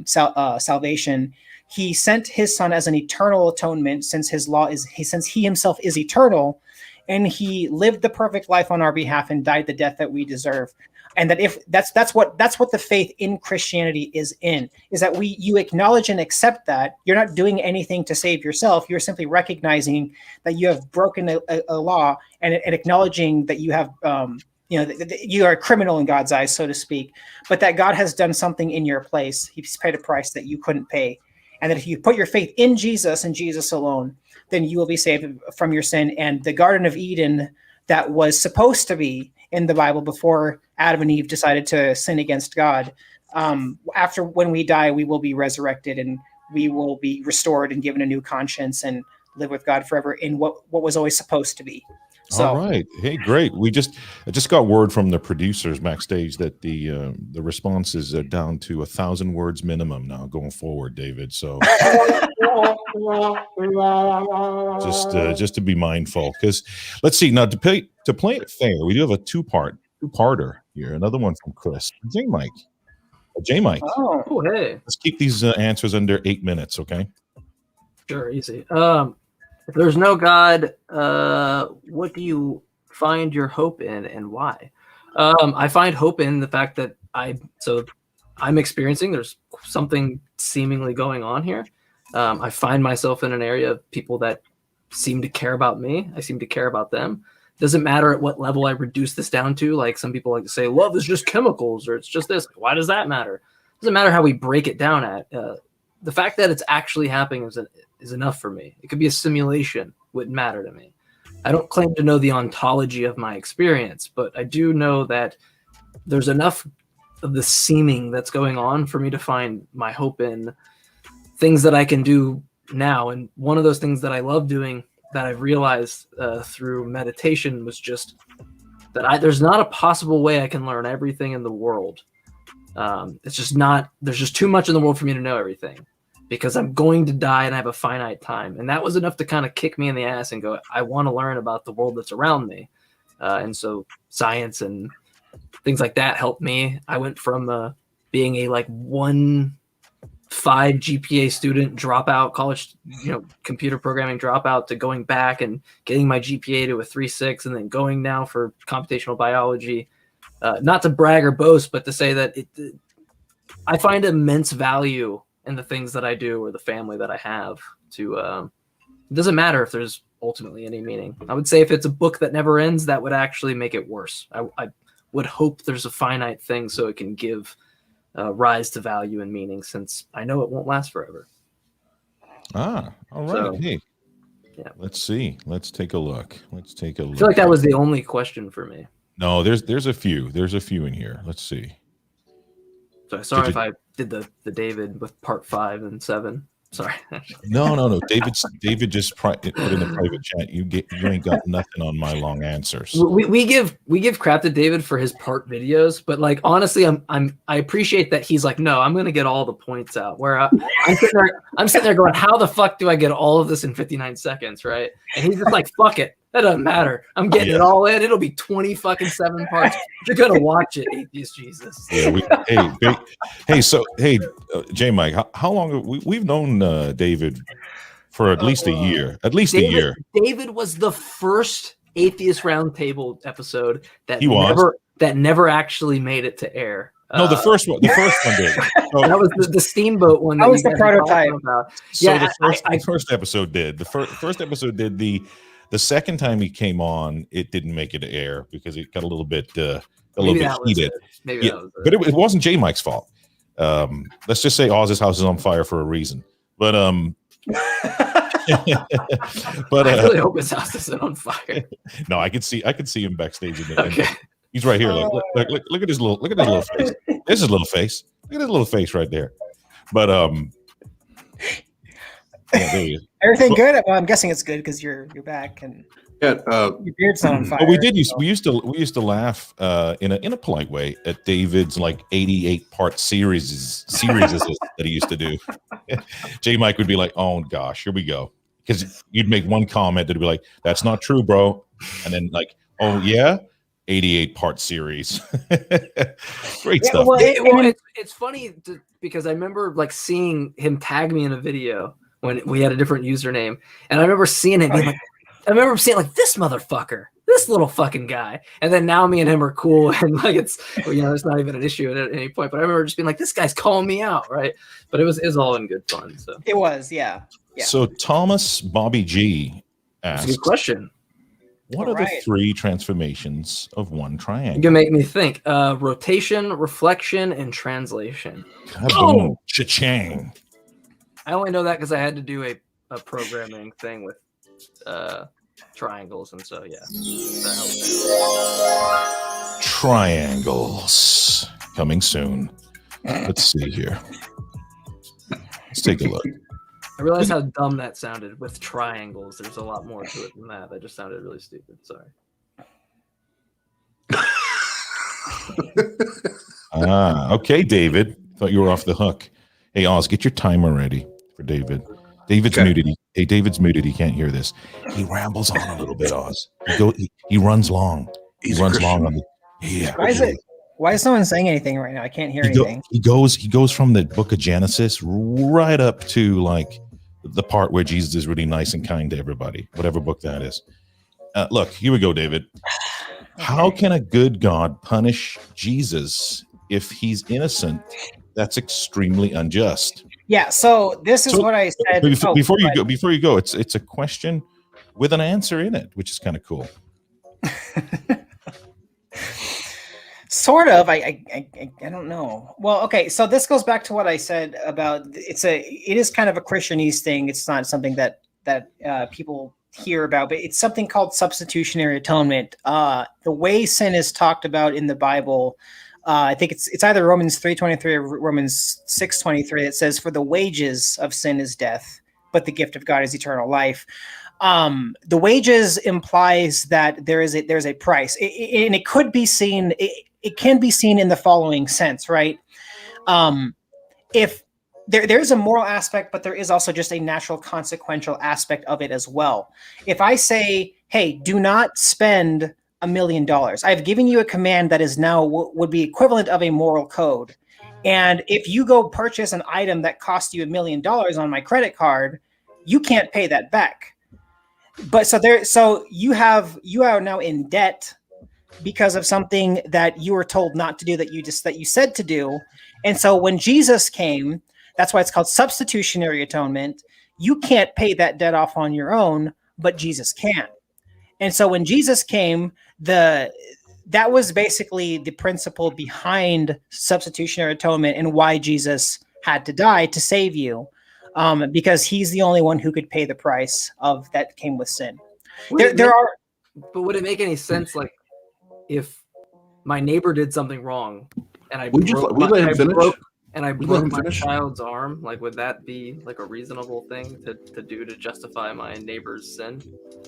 salvation. He sent his son as an eternal atonement, since since he himself is eternal, and he lived the perfect life on our behalf and died the death that we deserve. And that if that's what the faith in Christianity is that you acknowledge and accept that you're not doing anything to save yourself. You're simply recognizing that you have broken a law and acknowledging that you have you are a criminal in God's eyes, so to speak, but that God has done something in your place. He's paid a price that you couldn't pay. And that if you put your faith in Jesus and Jesus alone, then you will be saved from your sin. And the Garden of Eden that was supposed to be in the Bible before Adam and Eve decided to sin against God, when we die, we will be resurrected and we will be restored and given a new conscience and live with God forever in what was always supposed to be. So, all right. Hey, great. I just got word from the producers backstage that the responses are down to 1,000 words minimum now going forward, David. So just to be mindful, because let's see now to play it fair, we do have a two-parter here. Another one from Chris, Jmike. Oh, hey. Let's keep these answers under 8 minutes, okay? Sure, easy. If there's no God, what do you find your hope in, and why? I find hope in the fact that I'm experiencing there's something seemingly going on here. I find myself in an area of people that seem to care about me. I seem to care about them. Doesn't matter at what level I reduce this down to. Like some people like to say, love is just chemicals, or it's just this. Why does that matter? Doesn't matter how we break it down at. The fact that it's actually happening is enough for me. It could be a simulation, wouldn't matter to me. I don't claim to know the ontology of my experience, but I do know that there's enough of the seeming that's going on for me to find my hope in things that I can do now. And one of those things that I love doing that I've realized through meditation was just that there's not a possible way I can learn everything in the world. It's just not, there's just too much in the world for me to know everything, because I'm going to die and I have a finite time. And that was enough to kind of kick me in the ass and go, I want to learn about the world that's around me. And so science and things like that helped me. I went from being a 1.5 GPA student, dropout, college, computer programming dropout, to going back and getting my GPA to a 3.6 and then going now for computational biology. Not to brag or boast, but to say that I find immense value in the things that I do or the family that I have. It doesn't matter if there's ultimately any meaning. I would say if it's a book that never ends, that would actually make it worse. I would hope there's a finite thing so it can give rise to value and meaning, since I know it won't last forever. All right. So, hey, yeah. Let's see. Let's take a look. I feel like that was the only question for me. No, there's a few. There's a few in here. Let's see. So sorry if I did the David with part 5 and 7. Sorry. No. David just put in the private chat. You ain't got nothing on my long answers. We give crap to David for his part videos, but honestly, I appreciate that he's like, no, I'm gonna get all the points out. Where I'm sitting there going, how the fuck do I get all of this in 59 seconds, right? And he's just like, fuck it, That doesn't matter. I'm getting it all in. It'll be 20 fucking 7 parts. You're gonna watch it, Atheist Jesus. Yeah. Jmike, how long we've known David for at least a year? At least a year. David was the first Atheist Round Table episode that never actually made it to air. No, the first one did. So, that was the steamboat one. That was the prototype. So the first episode did. The first episode did. The second time he came on, it didn't make it to air because it got a little bit heated. But it wasn't Jmike's fault. Let's just say Oz's house is on fire for a reason. But but I really hope his house isn't on fire. No, I could see him backstage. Okay. He's right here. Look at his little face. This is his little face. Look at his little face right there. But yeah, everything good? Well, I'm guessing it's good because you're back and your beard's not on fire. We used to laugh in a polite way at David's like 88-part series that he used to do. Jmike would be like, "Oh gosh, here we go," because you'd make one comment that'd be like, "That's not true, bro," and then like, "Oh yeah." 88-part series. Great stuff. Well, it's funny because I remember like seeing him tag me in a video when we had a different username, and I remember seeing it. I remember seeing like this motherfucker, this little fucking guy, and then now me and him are cool, and like it's it's not even an issue at any point. But I remember just being like, this guy's calling me out, right? But it was all in good fun. So it was, yeah. So Thomas Bobby G asked, that's a good question. What are the 3 transformations of one triangle? You can make me think. Rotation, reflection, and translation. Boom. Cha-chang. I only know that because I had to do a programming thing with triangles, and so yeah. Triangles. Coming soon. Let's see here. Let's take a look. I realized how dumb that sounded with triangles. There's a lot more to it than that. That just sounded really stupid. Sorry. Okay, David. Thought you were off the hook. Hey, Oz, get your timer ready for David. David's muted. David's muted. He can't hear this. He rambles on a little bit, Oz. He runs long. He runs long on the. Yeah. Why is no one saying anything right now? I can't hear anything. He goes from the book of Genesis right up to like the part where Jesus is really nice and kind to everybody, whatever book that is. Look, here we go, David. Okay. How can a good God punish Jesus if he's innocent? That's extremely unjust. Yeah. So this is what I said. Before you go, it's a question with an answer in it, which is kind of cool. Sort of. I don't know. Well, okay. So this goes back to what I said about it is kind of a Christianese thing. It's not something that people hear about, but it's something called substitutionary atonement. The way sin is talked about in the Bible, I think it's either Romans 3:23 or Romans 6:23 that says, "For the wages of sin is death, but the gift of God is eternal life." The wages implies that there's a price, and it could be seen. It can be seen in the following sense, right? If there's a moral aspect, but there is also just a natural consequential aspect of it as well. If I say, "Hey, do not spend $1 million," I've given you a command that is now would be equivalent of a moral code. And if you go purchase an item that cost you $1 million on my credit card, you can't pay that back. But so you are now in debt because of something that you were told not to do that you said to do. And so when Jesus came, that's why it's called substitutionary atonement. You can't pay that debt off on your own, but Jesus can. And so when Jesus came, that was basically the principle behind substitutionary atonement and why Jesus had to die to save you, because he's the only one who could pay the price of that came with sin. But would it make any sense, like, if my neighbor did something wrong and I let him finish? and I We broke let him my finish. child's arm, like would that be like a reasonable thing to do to justify my neighbor's sin?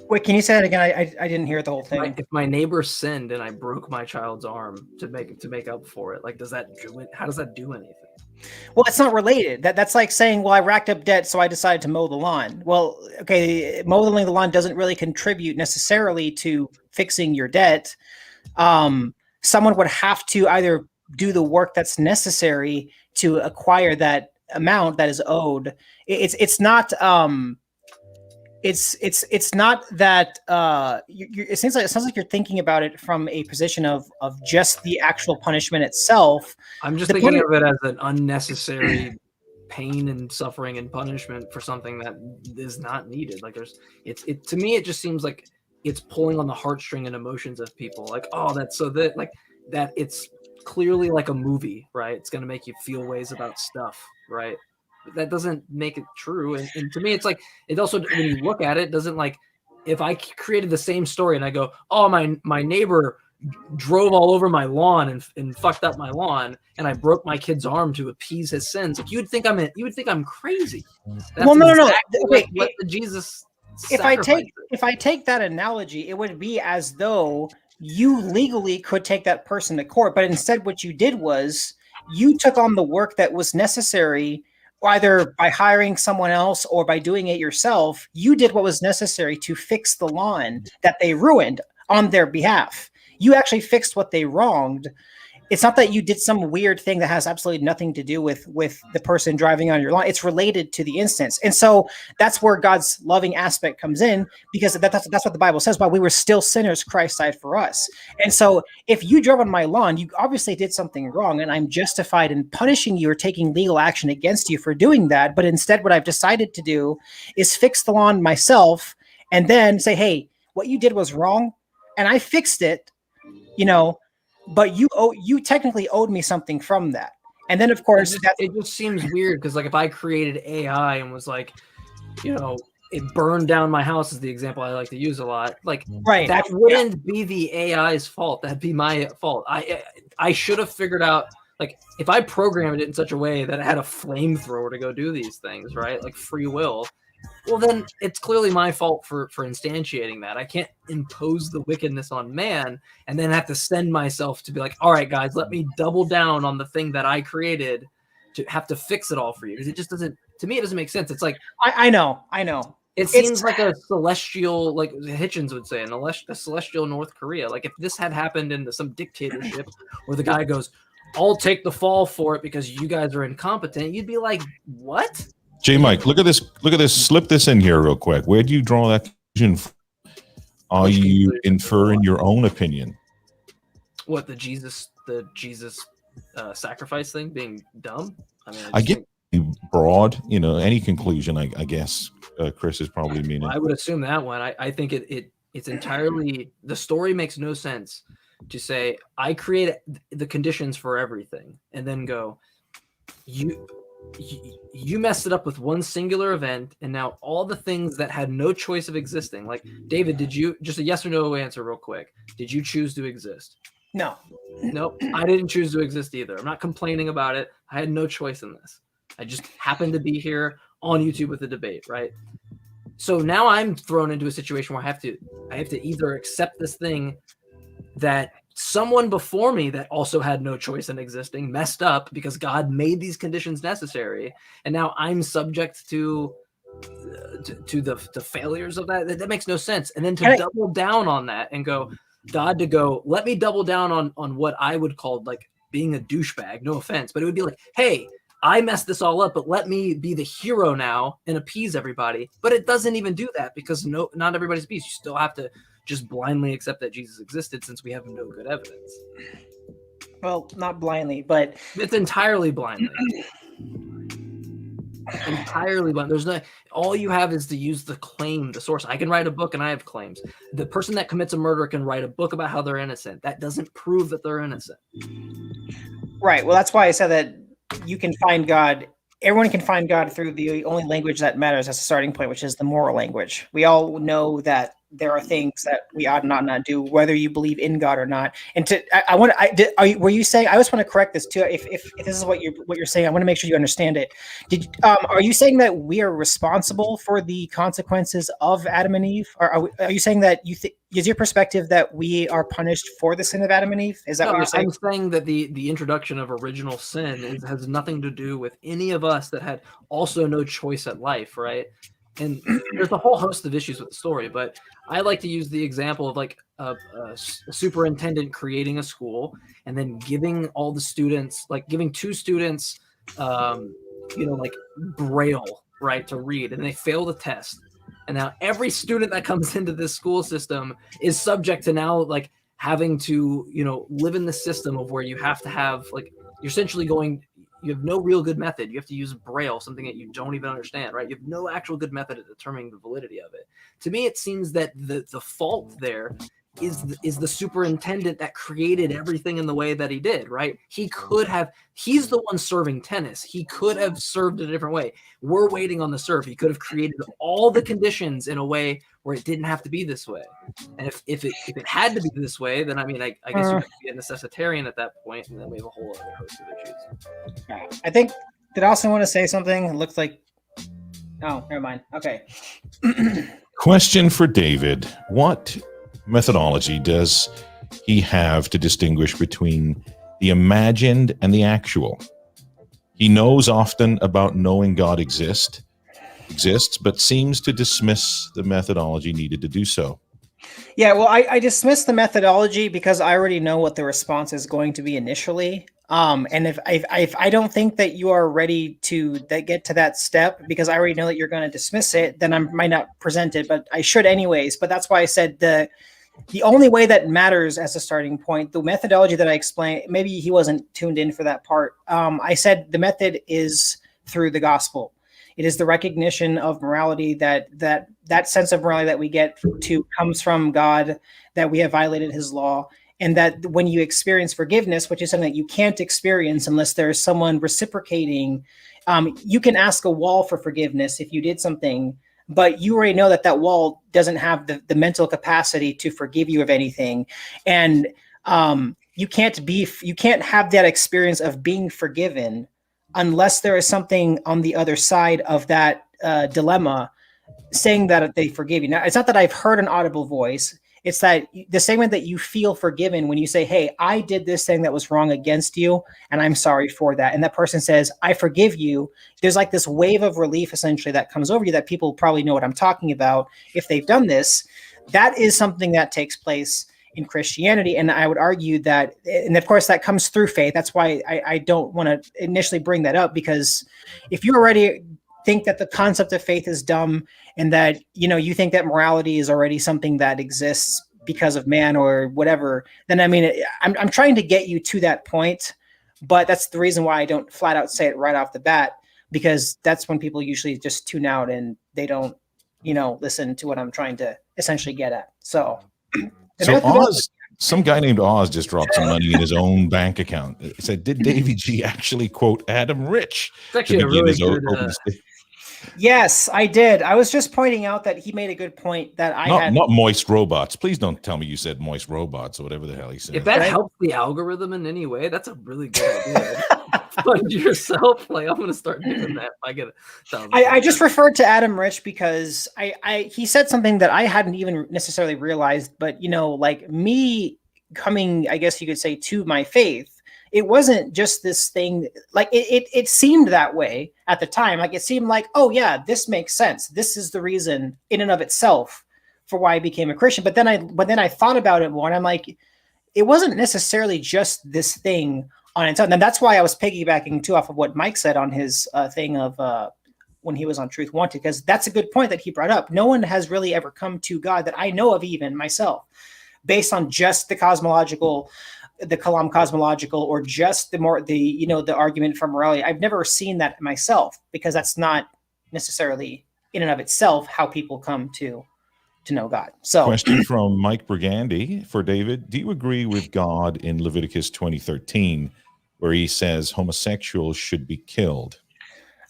Wait, can you say that again? I didn't hear the whole thing. If my neighbor sinned and I broke my child's arm to make up for it, like does that do it? How does that do anything? Well, it's not related. That's like saying, well, I racked up debt, so I decided to mow the lawn. Well, okay, mowing the lawn doesn't really contribute necessarily to fixing your debt. Someone would have to either do the work that's necessary to acquire that amount that is owed. It's not it's not that it sounds like you're thinking about it from a position of just the actual punishment itself. I'm just thinking of it as an unnecessary pain and suffering and punishment for something that is not needed. Like to me it just seems like it's pulling on the heartstring and emotions of people. Like, oh, that's so that like that it's clearly like a movie, right? It's gonna make you feel ways about stuff, right? But that doesn't make it true. And to me, it's like it also when you look at it, doesn't like if I created the same story and I go, oh, my neighbor drove all over my lawn and fucked up my lawn, and I broke my kid's arm to appease his sins. Like you would think I'm crazy. That's well, no. exactly Wait, what the Jesus. If I take that analogy, it would be as though you legally could take that person to court, but instead what you did was you took on the work that was necessary, either by hiring someone else or by doing it yourself. You did what was necessary to fix the lawn that they ruined on their behalf. You actually fixed what they wronged. It's not that you did some weird thing that has absolutely nothing to do with the person driving on your lawn. It's related to the instance. And so that's where God's loving aspect comes in, because that's what the Bible says. While we were still sinners, Christ died for us. And so if you drove on my lawn, you obviously did something wrong, and I'm justified in punishing you or taking legal action against you for doing that. But instead, what I've decided to do is fix the lawn myself and then say, hey, what you did was wrong, and I fixed it, but you technically owed me something from that. And then, of course, it just seems weird because, like, if I created AI and was like, it burned down my house is the example I like to use a lot. Like, right, that wouldn't be the AI's fault. That'd be my fault. I should have figured out, like, if I programmed it in such a way that it had a flamethrower to go do these things, right? Like free will. Well, then it's clearly my fault for instantiating that. I can't impose the wickedness on man and then have to send myself to be like, all right, guys, let me double down on the thing that I created to have to fix it all for you. Because it just doesn't, to me, it doesn't make sense. It's like, I know. It seems like a celestial, like Hitchens would say, a celestial North Korea. Like if this had happened in some dictatorship where the guy goes, I'll take the fall for it because you guys are incompetent, you'd be like, what? Jmike, look at this. Slip this in here real quick. Where do you draw that conclusion from? Are you inferring your own opinion? What, the Jesus sacrifice thing being dumb? I get broad, any conclusion. I guess Chris is probably meaning. I would assume that one. I think it's entirely, the story makes no sense to say I create the conditions for everything and then go, you messed it up with one singular event, and now all the things that had no choice of existing. Like, David, did you, just a yes or no answer real quick, did you choose to exist? No. Nope, I didn't choose to exist either. I'm not complaining about it. I had no choice in this. I just happened to be here on YouTube with the debate, right? So now I'm thrown into a situation where I have to either accept this thing that someone before me that also had no choice in existing messed up because God made these conditions necessary, and now I'm subject to the failures of that. That makes no sense. And then to double down on that and go, let me double down on what I would call like being a douchebag. No offense, but it would be like, hey, I messed this all up, but let me be the hero now and appease everybody. But it doesn't even do that because not everybody's peace. You still have to just blindly accept that Jesus existed since we have no good evidence. Well, not blindly, but it's entirely blindly. Entirely blind. There's no, all you have is to use the claim, the source. I can write a book and I have claims. The person that commits a murder can write a book about how they're innocent. That doesn't prove that they're innocent. Right. Well, that's why I said that you can find God. Everyone can find God through the only language that matters as a starting point, which is the moral language. We all know that there are things that we ought not do, whether you believe in God or not. And were you saying? I just want to correct this too. If this is what you're saying, I want to make sure you understand it. Are you saying that we are responsible for the consequences of Adam and Eve, or are you saying that is your perspective that we are punished for the sin of Adam and Eve? Is that what you're saying? I'm saying that the introduction of original sin has nothing to do with any of us that had also no choice at life, right? And there's a whole host of issues with the story, but I like to use the example of like a superintendent creating a school and then giving all the students, like giving 2 students, like Braille, right, to read, and they fail the test. And now every student that comes into this school system is subject to now like having to, live in the system of where you have to have like, you're essentially you have no real good method. You have to use Braille, something that you don't even understand, right? You have no actual good method at determining the validity of it. To me, it seems that the fault there is the superintendent that created everything in the way that he did, right? He's the one serving tennis. He could have served it a different way. We're waiting on the serve. He could have created all the conditions in a way where it didn't have to be this way. And if it had to be this way, then I guess you have to be a necessitarian at that point, and then we have a whole other host of issues. I think, did Austin want to say something? It looks like, oh, never mind. Okay. Question for David. What methodology does he have to distinguish between the imagined and the actual? He knows often about knowing God exists, but seems to dismiss the methodology needed to do so. Yeah, well, I dismiss the methodology because I already know what the response is going to be initially. And if I don't think that you are ready to get to that step, because I already know that you're going to dismiss it, then I might not present it, but I should anyways. But that's why I said the only way that matters as a starting point, the methodology that I explained, maybe he wasn't tuned in for that part. I said the method is through the gospel. It is the recognition of morality, that sense of morality that we get to comes from God, that we have violated his law, and that when you experience forgiveness, which is something that you can't experience unless there's someone reciprocating, you can ask a wall for forgiveness if you did something, but you already know that wall doesn't have the mental capacity to forgive you of anything. And you can't have that experience of being forgiven unless there is something on the other side of that dilemma saying that they forgive you. Now, it's not that I've heard an audible voice. It's that the same way that you feel forgiven when you say, hey, I did this thing that was wrong against you, and I'm sorry for that. And that person says, I forgive you. There's like this wave of relief essentially that comes over you that people probably know what I'm talking about if they've done this. That is something that takes place in Christianity. And I would argue that, and of course that comes through faith. That's why I don't want to initially bring that up, because if you already think that the concept of faith is dumb and that, you think that morality is already something that exists because of man or whatever, then I'm trying to get you to that point, but that's the reason why I don't flat out say it right off the bat, because that's when people usually just tune out and they don't, listen to what I'm trying to essentially get at. So Oz, some guy named Oz just dropped some money in his own bank account. It said, did Davy G actually quote Adam Rich? It's actually a really good... Yes, I did. I was just pointing out that he made a good point that not moist robots. Please don't tell me you said moist robots or whatever the hell he said. If that helps the algorithm in any way, that's a really good idea. Fund yourself. Like, I'm going to start doing that. I just referred to Adam Rich because he said something that I hadn't even necessarily realized, but like me coming, I guess you could say, to my faith, it wasn't just this thing, like it seemed that way at the time. Like it seemed like, oh yeah, this makes sense. This is the reason in and of itself for why I became a Christian. But then I thought about it more and I'm like, it wasn't necessarily just this thing on its own. And that's why I was piggybacking too off of what Mike said on his thing of when he was on Truth Wanted, because that's a good point that he brought up. No one has really ever come to God that I know of, even myself, based on just the Kalam cosmological, or just the argument from morality. I've never seen that myself, because that's not necessarily in and of itself how people come to know God. So, question from Mike Brigandy for David: do you agree with God in Leviticus 20:13, where he says homosexuals should be killed?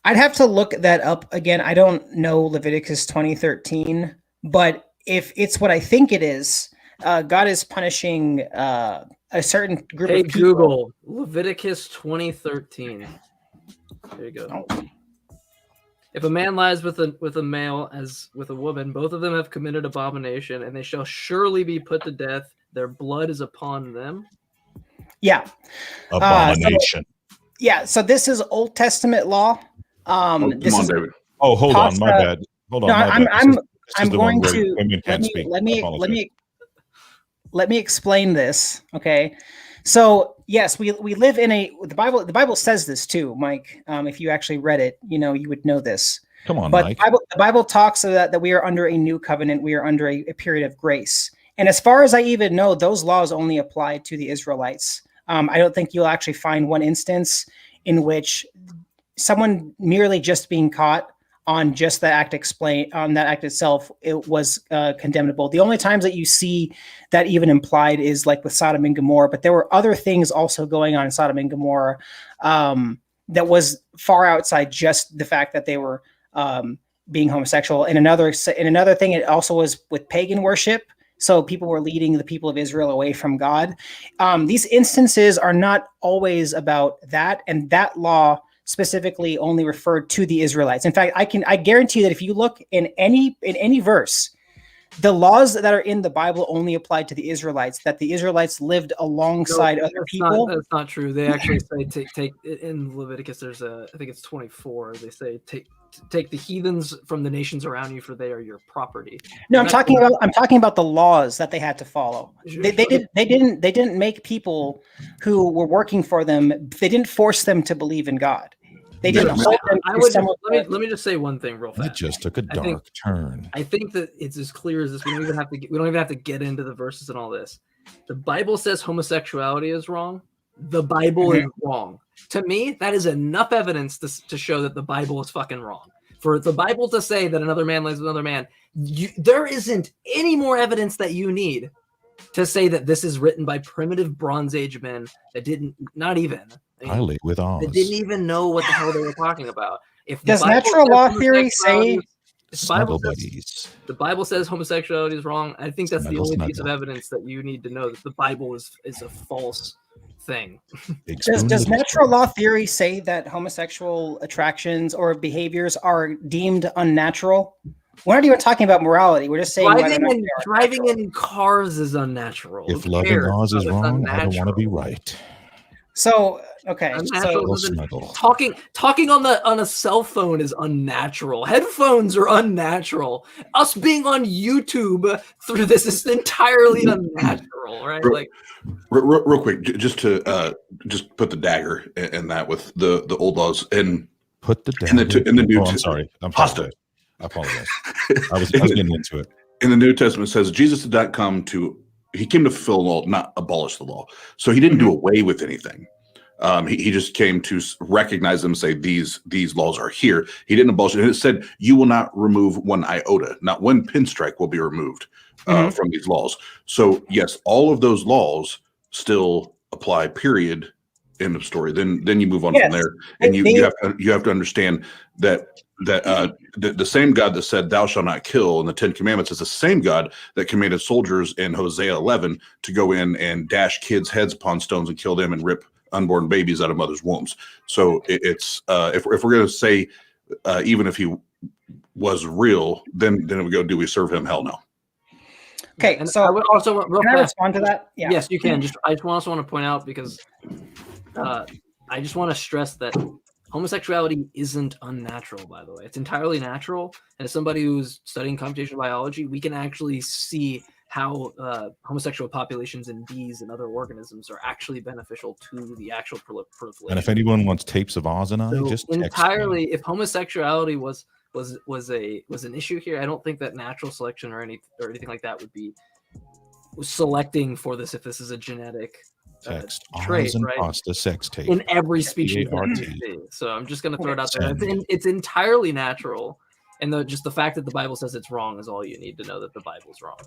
I'd have to look that up again. I don't know Leviticus 20:13, but if it's what I think it is, God is punishing a certain group Hey of people. Google, Leviticus 20:13. There you go. Oh. If a man lies with a male as with a woman, both of them have committed abomination, and they shall surely be put to death. Their blood is upon them. Yeah. Abomination. So this is Old Testament law. Come This on, is David. Oh, hold on, my bad. Hold on, No, my bad. I'm the going one where to women can't speak. let me explain this. Okay. So yes, we live in the Bible says this too, Mike. If you actually read it, you would know this. Come on, But Mike. the Bible talks that we are under a new covenant. We are under a period of grace. And as far as I even know, those laws only apply to the Israelites. I don't think you'll actually find one instance in which someone merely just being caught on just the act on that act itself, it was condemnable. The only times that you see that even implied is like with Sodom and Gomorrah, but there were other things also going on in Sodom and Gomorrah that was far outside just the fact that they were being homosexual. And another thing, it also was with pagan worship. So people were leading the people of Israel away from God. These instances are not always about that, and that law specifically only referred to the Israelites. In fact, I guarantee that if you look in any verse, the laws that are in the Bible only applied to the Israelites, that the Israelites lived alongside other people. That's not true. They actually say take in Leviticus. There's I think it's 24. They say take the heathens from the nations around you, for they are your property. No, I'm talking about the laws that they had to follow. They didn't make people who were working for them. They didn't force them to believe in God. They didn't. Let me just say one thing real fast. That just took a dark turn. I think that it's as clear as this. We don't even have to get into the verses and all this. The Bible says homosexuality is wrong. The Bible is wrong. To me, that is enough evidence to show that the Bible is fucking wrong. For the Bible to say that another man lies with another man, there isn't any more evidence that you need to say that this is written by primitive Bronze Age men that I lay with Oz. They didn't even know what the hell they were talking about. Does natural law theory say the Bible says homosexuality is wrong? I think that's the only piece of evidence that you need to know that the Bible is a false thing. Does natural law theory say that homosexual attractions or behaviors are deemed unnatural? We're not even talking about morality. We're just saying driving in cars is unnatural. If loving Oz is wrong, I don't want to be right. So okay, talking on a cell phone is unnatural. Headphones are unnatural. Us being on YouTube through this is entirely unnatural, right? Real quick, just to just put the dagger in that with the old laws and put the dagger in the new. I'm sorry, pasta. I apologize. I was getting into it. In the New Testament, it says Jesus did not come to. He came to fulfill the law, not abolish the law. So he didn't do away with anything. He just came to recognize them and say, these laws are here. He didn't abolish it. And it said, you will not remove one iota. Not one pinstripe will be removed from these laws. So yes, all of those laws still apply, period, end of story. Then you move on from there. And you have to understand that the same God that said thou shalt not kill in the 10 Commandments is the same God that commanded soldiers in Hosea 11 to go in and dash kids' heads upon stones and kill them and rip unborn babies out of mothers' wombs. So it's if we're going to say even if he was real, then we go, do we serve him? Hell no. Okay, and so I would also can I respond to that? Yeah. Yes, you can. I also want to point out, because I just want to stress that homosexuality isn't unnatural, by the way. It's entirely natural. And as somebody who's studying computational biology, we can actually see how homosexual populations in bees and other organisms are actually beneficial to the actual proliferation. And if anyone wants tapes of Oz and I, just entirely, if homosexuality was an issue here, I don't think that natural selection or anything like that would be selecting for this if this is a genetic text trait, and right? pasta sex tape in every species. So I'm just going to throw it out there. It's entirely natural, and just the fact that the Bible says it's wrong is all you need to know that the Bible's wrong.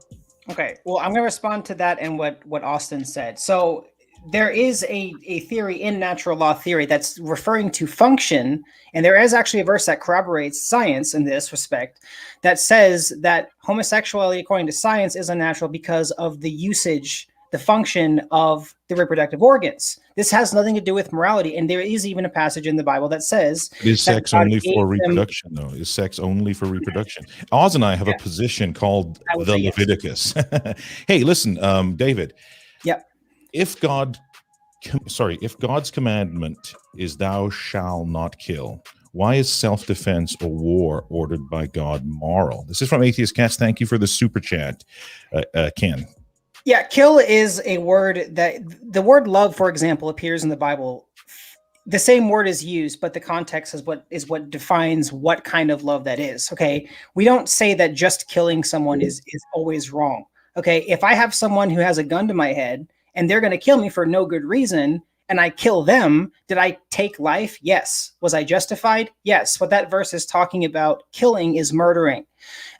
Okay, well, I'm going to respond to that and what Austin said. So there is a theory in natural law theory that's referring to function, and there is actually a verse that corroborates science in this respect that says that homosexuality, according to science, is unnatural because of the usage, the function of the reproductive organs. This has nothing to do with morality, and there is even a passage in the Bible that says is sex only for reproduction, though? Is sex only for reproduction? Oz and I have a position called the Leviticus. Hey, listen, David. Yeah. If God's commandment is thou shalt not kill, why is self-defense or war ordered by God moral? This is from Atheist Cats. Thank you for the super chat, Ken. Yeah, kill is a word that the word love, for example, appears in the Bible. The same word is used, but the context is what defines what kind of love that is. Okay. We don't say that just killing someone is always wrong. Okay. If I have someone who has a gun to my head and they're going to kill me for no good reason, and I kill them, did I take life? Yes. Was I justified? Yes. What that verse is talking about, killing is murdering.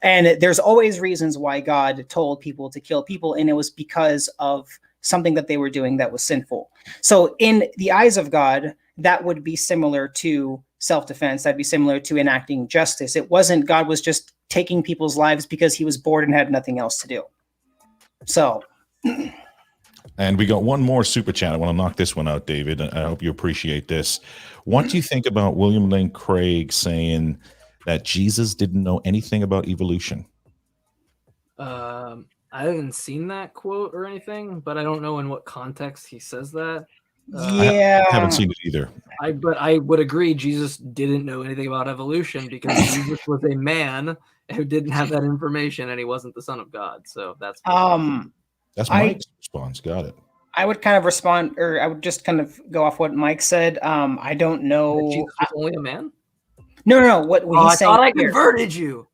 And there's always reasons why God told people to kill people, and it was because of something that they were doing that was sinful. So in the eyes of God, that would be similar to self-defense. That'd be similar to enacting justice. It wasn't God was just taking people's lives because he was bored and had nothing else to do. So... And we got one more super chat. I want to knock this one out, David. I hope you appreciate this. What do you think about William Lane Craig saying that Jesus didn't know anything about evolution? I haven't seen that quote or anything, but I don't know in what context he says that. Yeah, I haven't seen it either. But I would agree Jesus didn't know anything about evolution because Jesus was a man who didn't have that information, and he wasn't the Son of God. So that's Mike's response. Got it. I would kind of respond, or I would just kind of go off what Mike said. I don't know. That Jesus was only a man? No. What he's saying. I thought I converted you.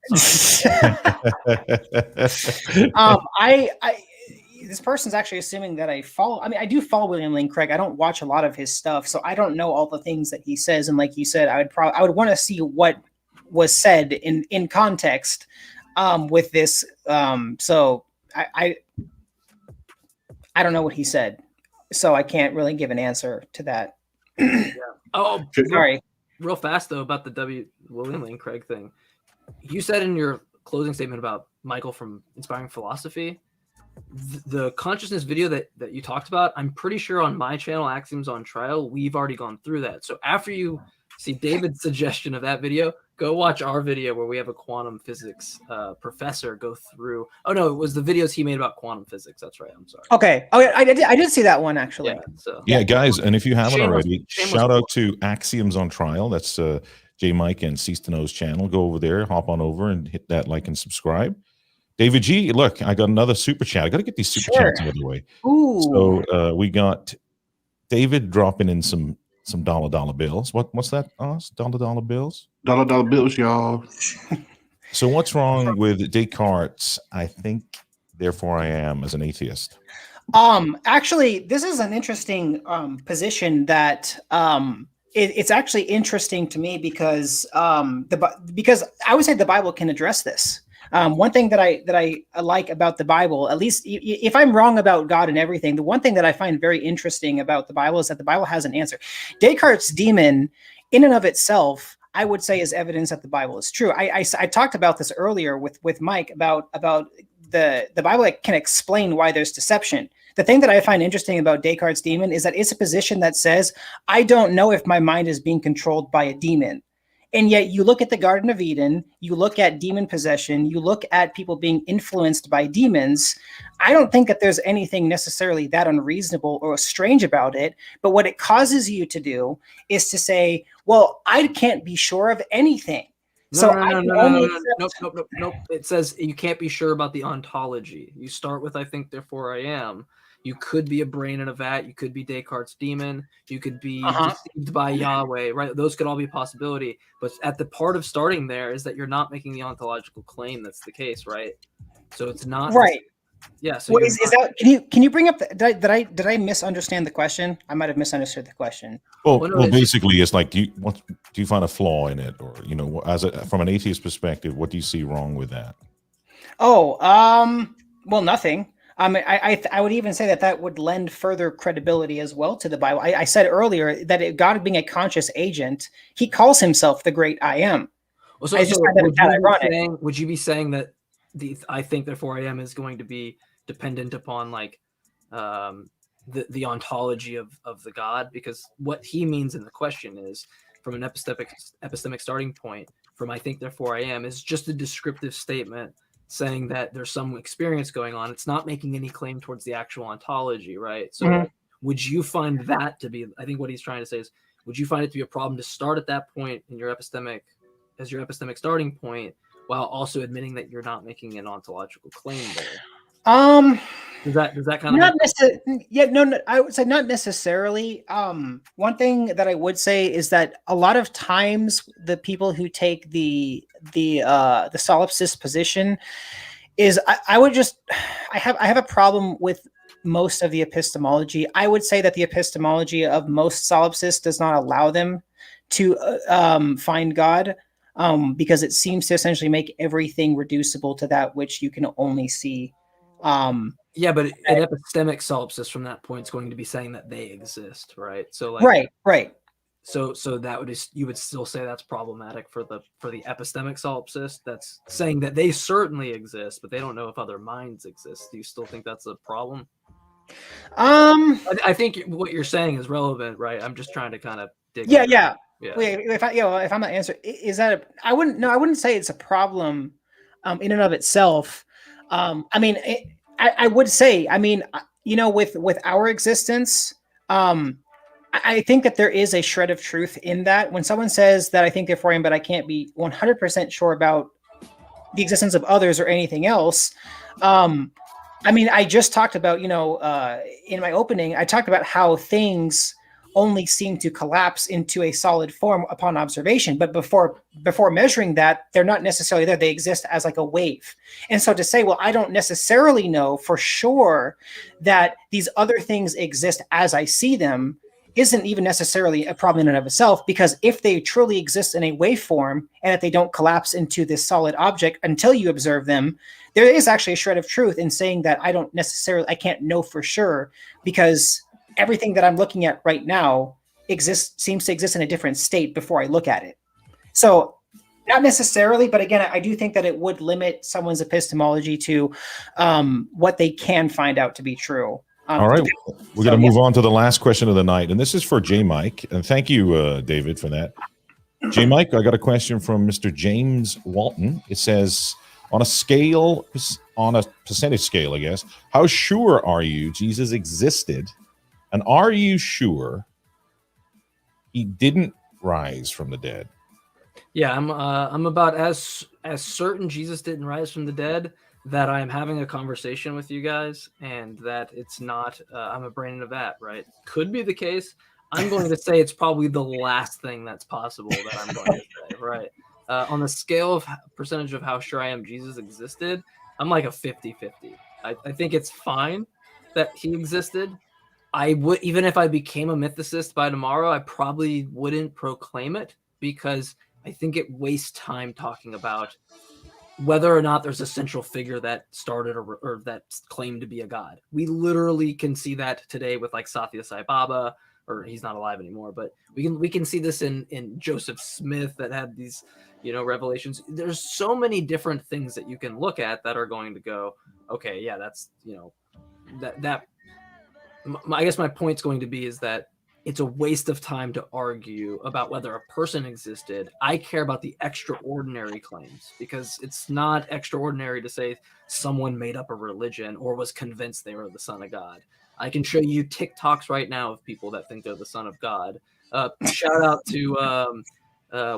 This person's actually assuming that I follow. I mean, I do follow William Lane Craig. I don't watch a lot of his stuff, so I don't know all the things that he says. And like you said, I would want to see what was said in context with this. So I don't know what he said, so I can't really give an answer to that. Yeah. Oh, sorry. Real fast though about the William Lane Craig thing. You said in your closing statement about Michael from Inspiring Philosophy, the consciousness video that you talked about, I'm pretty sure on my channel, Axioms on Trial, we've already gone through that. So after you see David's suggestion of that video, go watch our video where we have a quantum physics professor go through. Oh no, it was the videos he made about quantum physics. That's right. I'm sorry. Okay. I did see that one actually. Yeah, guys, and if you haven't already, shout out to Axioms on Trial. That's Jmike and Cease to Know's channel. Go over there, hop on over, and hit that like and subscribe. David G, look, I got another super chat. I got to get these super chats out of the way. Ooh. So we got David dropping in some dollar bills. What's that? Dollar bills. Dollar bills, y'all. So what's wrong with Descartes' I think, therefore I am as an atheist? Actually, this is an interesting position that it's actually interesting to me because because I would say the Bible can address this. One thing that I like about the Bible, at least if I'm wrong about God and everything, the one thing that I find very interesting about the Bible is that the Bible has an answer. Descartes' demon, in and of itself, I would say is evidence that the Bible is true. I talked about this earlier with Mike about the Bible can explain why there's deception. The thing that I find interesting about Descartes' demon is that it's a position that says, I don't know if my mind is being controlled by a demon. And yet you look at the Garden of Eden, you look at demon possession, you look at people being influenced by demons. I don't think that there's anything necessarily that unreasonable or strange about it. But what it causes you to do is to say, well, I can't be sure of anything. Nope. It says you can't be sure about the ontology. You start with, I think, therefore I am. You could be a brain in a vat. You could be Descartes' demon. You could be deceived by Yahweh, right? Those could all be a possibility. But at the part of starting there is that you're not making the ontological claim that's the case, right? So it's not right. Yeah. So well, is that? Can you bring up? Did I misunderstand the question? I might have misunderstood the question. Well, basically, it's like, do you find a flaw in it, or from an atheist perspective, what do you see wrong with that? Oh, well, nothing. I would even say that would lend further credibility as well to the Bible. I said earlier that God being a conscious agent, he calls himself the great I am. Well, so, I just find that ironic. Would you be saying that I think therefore I am is going to be dependent upon like the ontology of the God? Because what he means in the question is, from an epistemic starting point, from I think therefore I am is just a descriptive statement saying that there's some experience going on. It's not making any claim towards the actual ontology, right? So like, would you find that to be, I think what he's trying to say is, would you find it to be a problem to start at that point in your epistemic starting point, while also admitting that you're not making an ontological claim there? Does that kind of not necessarily? Yeah, no, I would say not necessarily. One thing that I would say is that a lot of times the people who take the solipsist position is I have a problem with most of the epistemology. I would say that the epistemology of most solipsists does not allow them to find God, because it seems to essentially make everything reducible to that which you can only see. Yeah, but an epistemic solipsist from that point is going to be saying that they exist, right? So like, right. So that you would still say that's problematic for the epistemic solipsist that's saying that they certainly exist, but they don't know if other minds exist. Do you still think that's a problem? I think what you're saying is relevant, right? I'm just trying to kind of dig. Yeah. Wait, if I'm not answering, is that I wouldn't say it's a problem in and of itself. I mean, I would say, I mean, with our existence, I think that there is a shred of truth in that. When someone says that I think therefore I am, but I can't be 100% sure about the existence of others or anything else. I mean, I just talked about, in my opening, I talked about how things only seem to collapse into a solid form upon observation. But before measuring that, they're not necessarily there. They exist as like a wave. And so to say, well, I don't necessarily know for sure that these other things exist as I see them isn't even necessarily a problem in and of itself, because if they truly exist in a waveform and that they don't collapse into this solid object until you observe them, there is actually a shred of truth in saying that I can't know for sure, because everything that I'm looking at right now seems to exist in a different state before I look at it. So not necessarily, but again, I do think that it would limit someone's epistemology to what they can find out to be true. All right, we're going to move on to the last question of the night, and this is for Jmike. And thank you, David, for that. Jmike, I got a question from Mr. James Walton. It says, on a percentage scale, I guess, how sure are you Jesus existed? And are you sure he didn't rise from the dead? Yeah, I'm about as certain Jesus didn't rise from the dead that I'm having a conversation with you guys, and that it's not I'm a brain in a vat, right? Could be the case. I'm going to say it's probably the last thing that's possible that I'm going to say, right? On the scale of percentage of how sure I am Jesus existed, I'm like a 50-50. I think it's fine that he existed. I would, even if I became a mythicist by tomorrow, I probably wouldn't proclaim it, because I think it wastes time talking about whether or not there's a central figure that started or that claimed to be a god. We literally can see that today with like Satya Sai Baba, or he's not alive anymore, but we can see this in Joseph Smith that had these, revelations. There's so many different things that you can look at that are going to go, okay, yeah, that's, I guess my point's going to be is that it's a waste of time to argue about whether a person existed. I care about the extraordinary claims, because it's not extraordinary to say someone made up a religion or was convinced they were the son of God. I can show you TikToks right now of people that think they're the son of God. Shout out to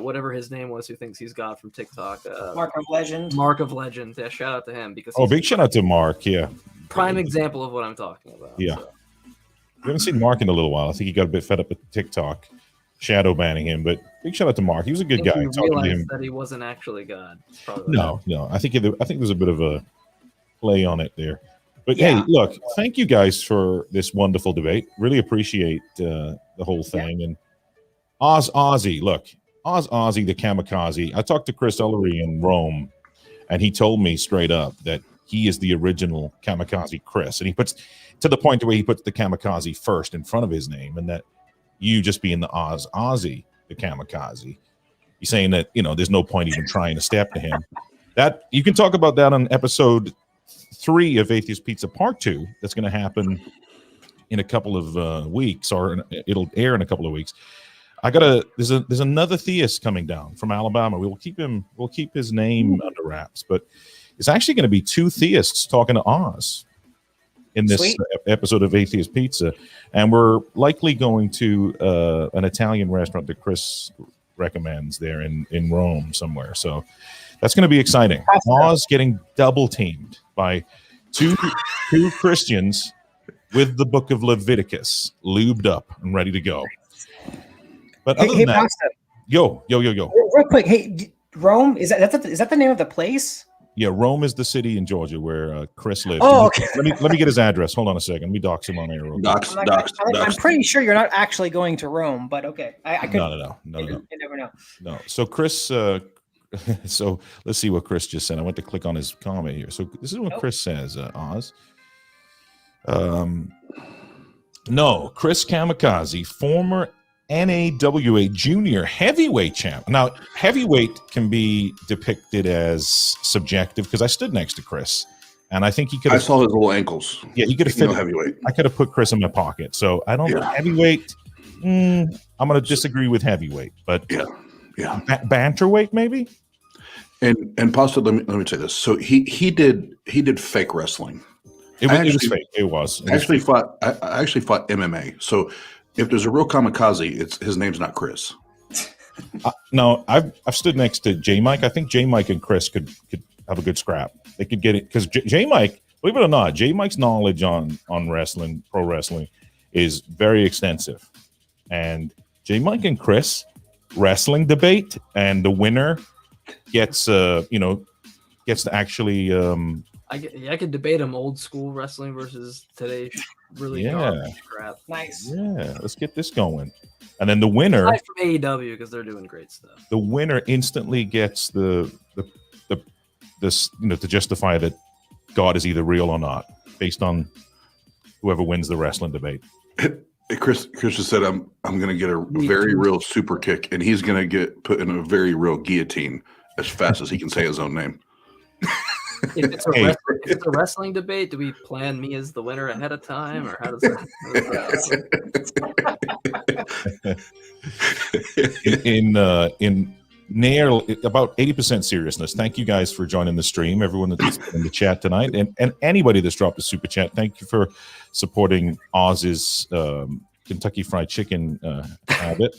whatever his name was who thinks he's God from TikTok. Mark of Legend. Mark of Legend. Yeah, shout out to him, because big shout out to Mark. Yeah, prime example of what I'm talking about. Yeah. So. We haven't seen Mark in a little while. I think he got a bit fed up with TikTok shadow banning him, but big shout out to Mark. He was a good guy. He realized that he wasn't actually God. No. I think there's a bit of a play on it there. But hey, look, thank you guys for this wonderful debate. Really appreciate the whole thing. Yeah. And Ozzy, the kamikaze. I talked to Chris Ellery in Rome, and he told me straight up that he is the original Kamikaze Chris, and he puts to the point where he puts the Kamikaze first in front of his name, and that you just being the Ozzy, the Kamikaze. He's saying that there's no point even trying to step to him. That you can talk about that on episode 3 of Atheist Pizza Part 2. That's going to happen in a couple of weeks, or it'll air in a couple of weeks. There's another theist coming down from Alabama. We'll keep his name under wraps, but it's actually going to be 2 theists talking to Oz in this episode of Atheist Pizza, and we're likely going to an Italian restaurant that Chris recommends there in Rome somewhere. So that's going to be exciting. Oz getting double teamed by two Christians with the book of Leviticus lubed up and ready to go. But other than that, Pasta. Yo. Real quick, hey, Rome, is that the name of the place? Yeah, Rome is the city in Georgia where Chris lives. Oh, okay. Let me get his address. Hold on a second. Let me dox him on air. I'm pretty sure you're not actually going to Rome, but okay. I could. No. You never know. No. So Chris. So let's see what Chris just said. I went to click on his comment here. So this is what Chris says. Oz. No, Chris Kamikaze, former NAWA junior heavyweight champ. Now, heavyweight can be depicted as subjective because I stood next to Chris, and I think he could. I saw his little ankles. Yeah, he could have fit heavyweight. I could have put Chris in my pocket. So I don't know heavyweight. I'm going to disagree with heavyweight, but yeah, banterweight maybe. And Pasta, let me say this. So he did fake wrestling. It was fake. It was. I actually fought MMA. So if there's a real kamikaze, his name's not Chris. No, I've stood next to Jmike. I think Jmike and Chris could have a good scrap. They could get it because Jmike, believe it or not, Jmike's knowledge on wrestling, pro wrestling, is very extensive. And Jmike and Chris wrestling debate, and the winner gets to actually. I could debate him old school wrestling versus today's really garbage crap. Nice. Yeah, let's get this going. And then the winner aside from AEW because they're doing great stuff. The winner instantly gets the to justify that God is either real or not, based on whoever wins the wrestling debate. Chris just said I'm going to get a very real super kick, and he's going to get put in a very real guillotine as fast as he can say his own name. If it's a wrestling debate, do we plan me as the winner ahead of time, or how does that? in about 80% seriousness, thank you guys for joining the stream. Everyone that's in the chat tonight, and anybody that's dropped a super chat, thank you for supporting Oz's Kentucky Fried Chicken habit.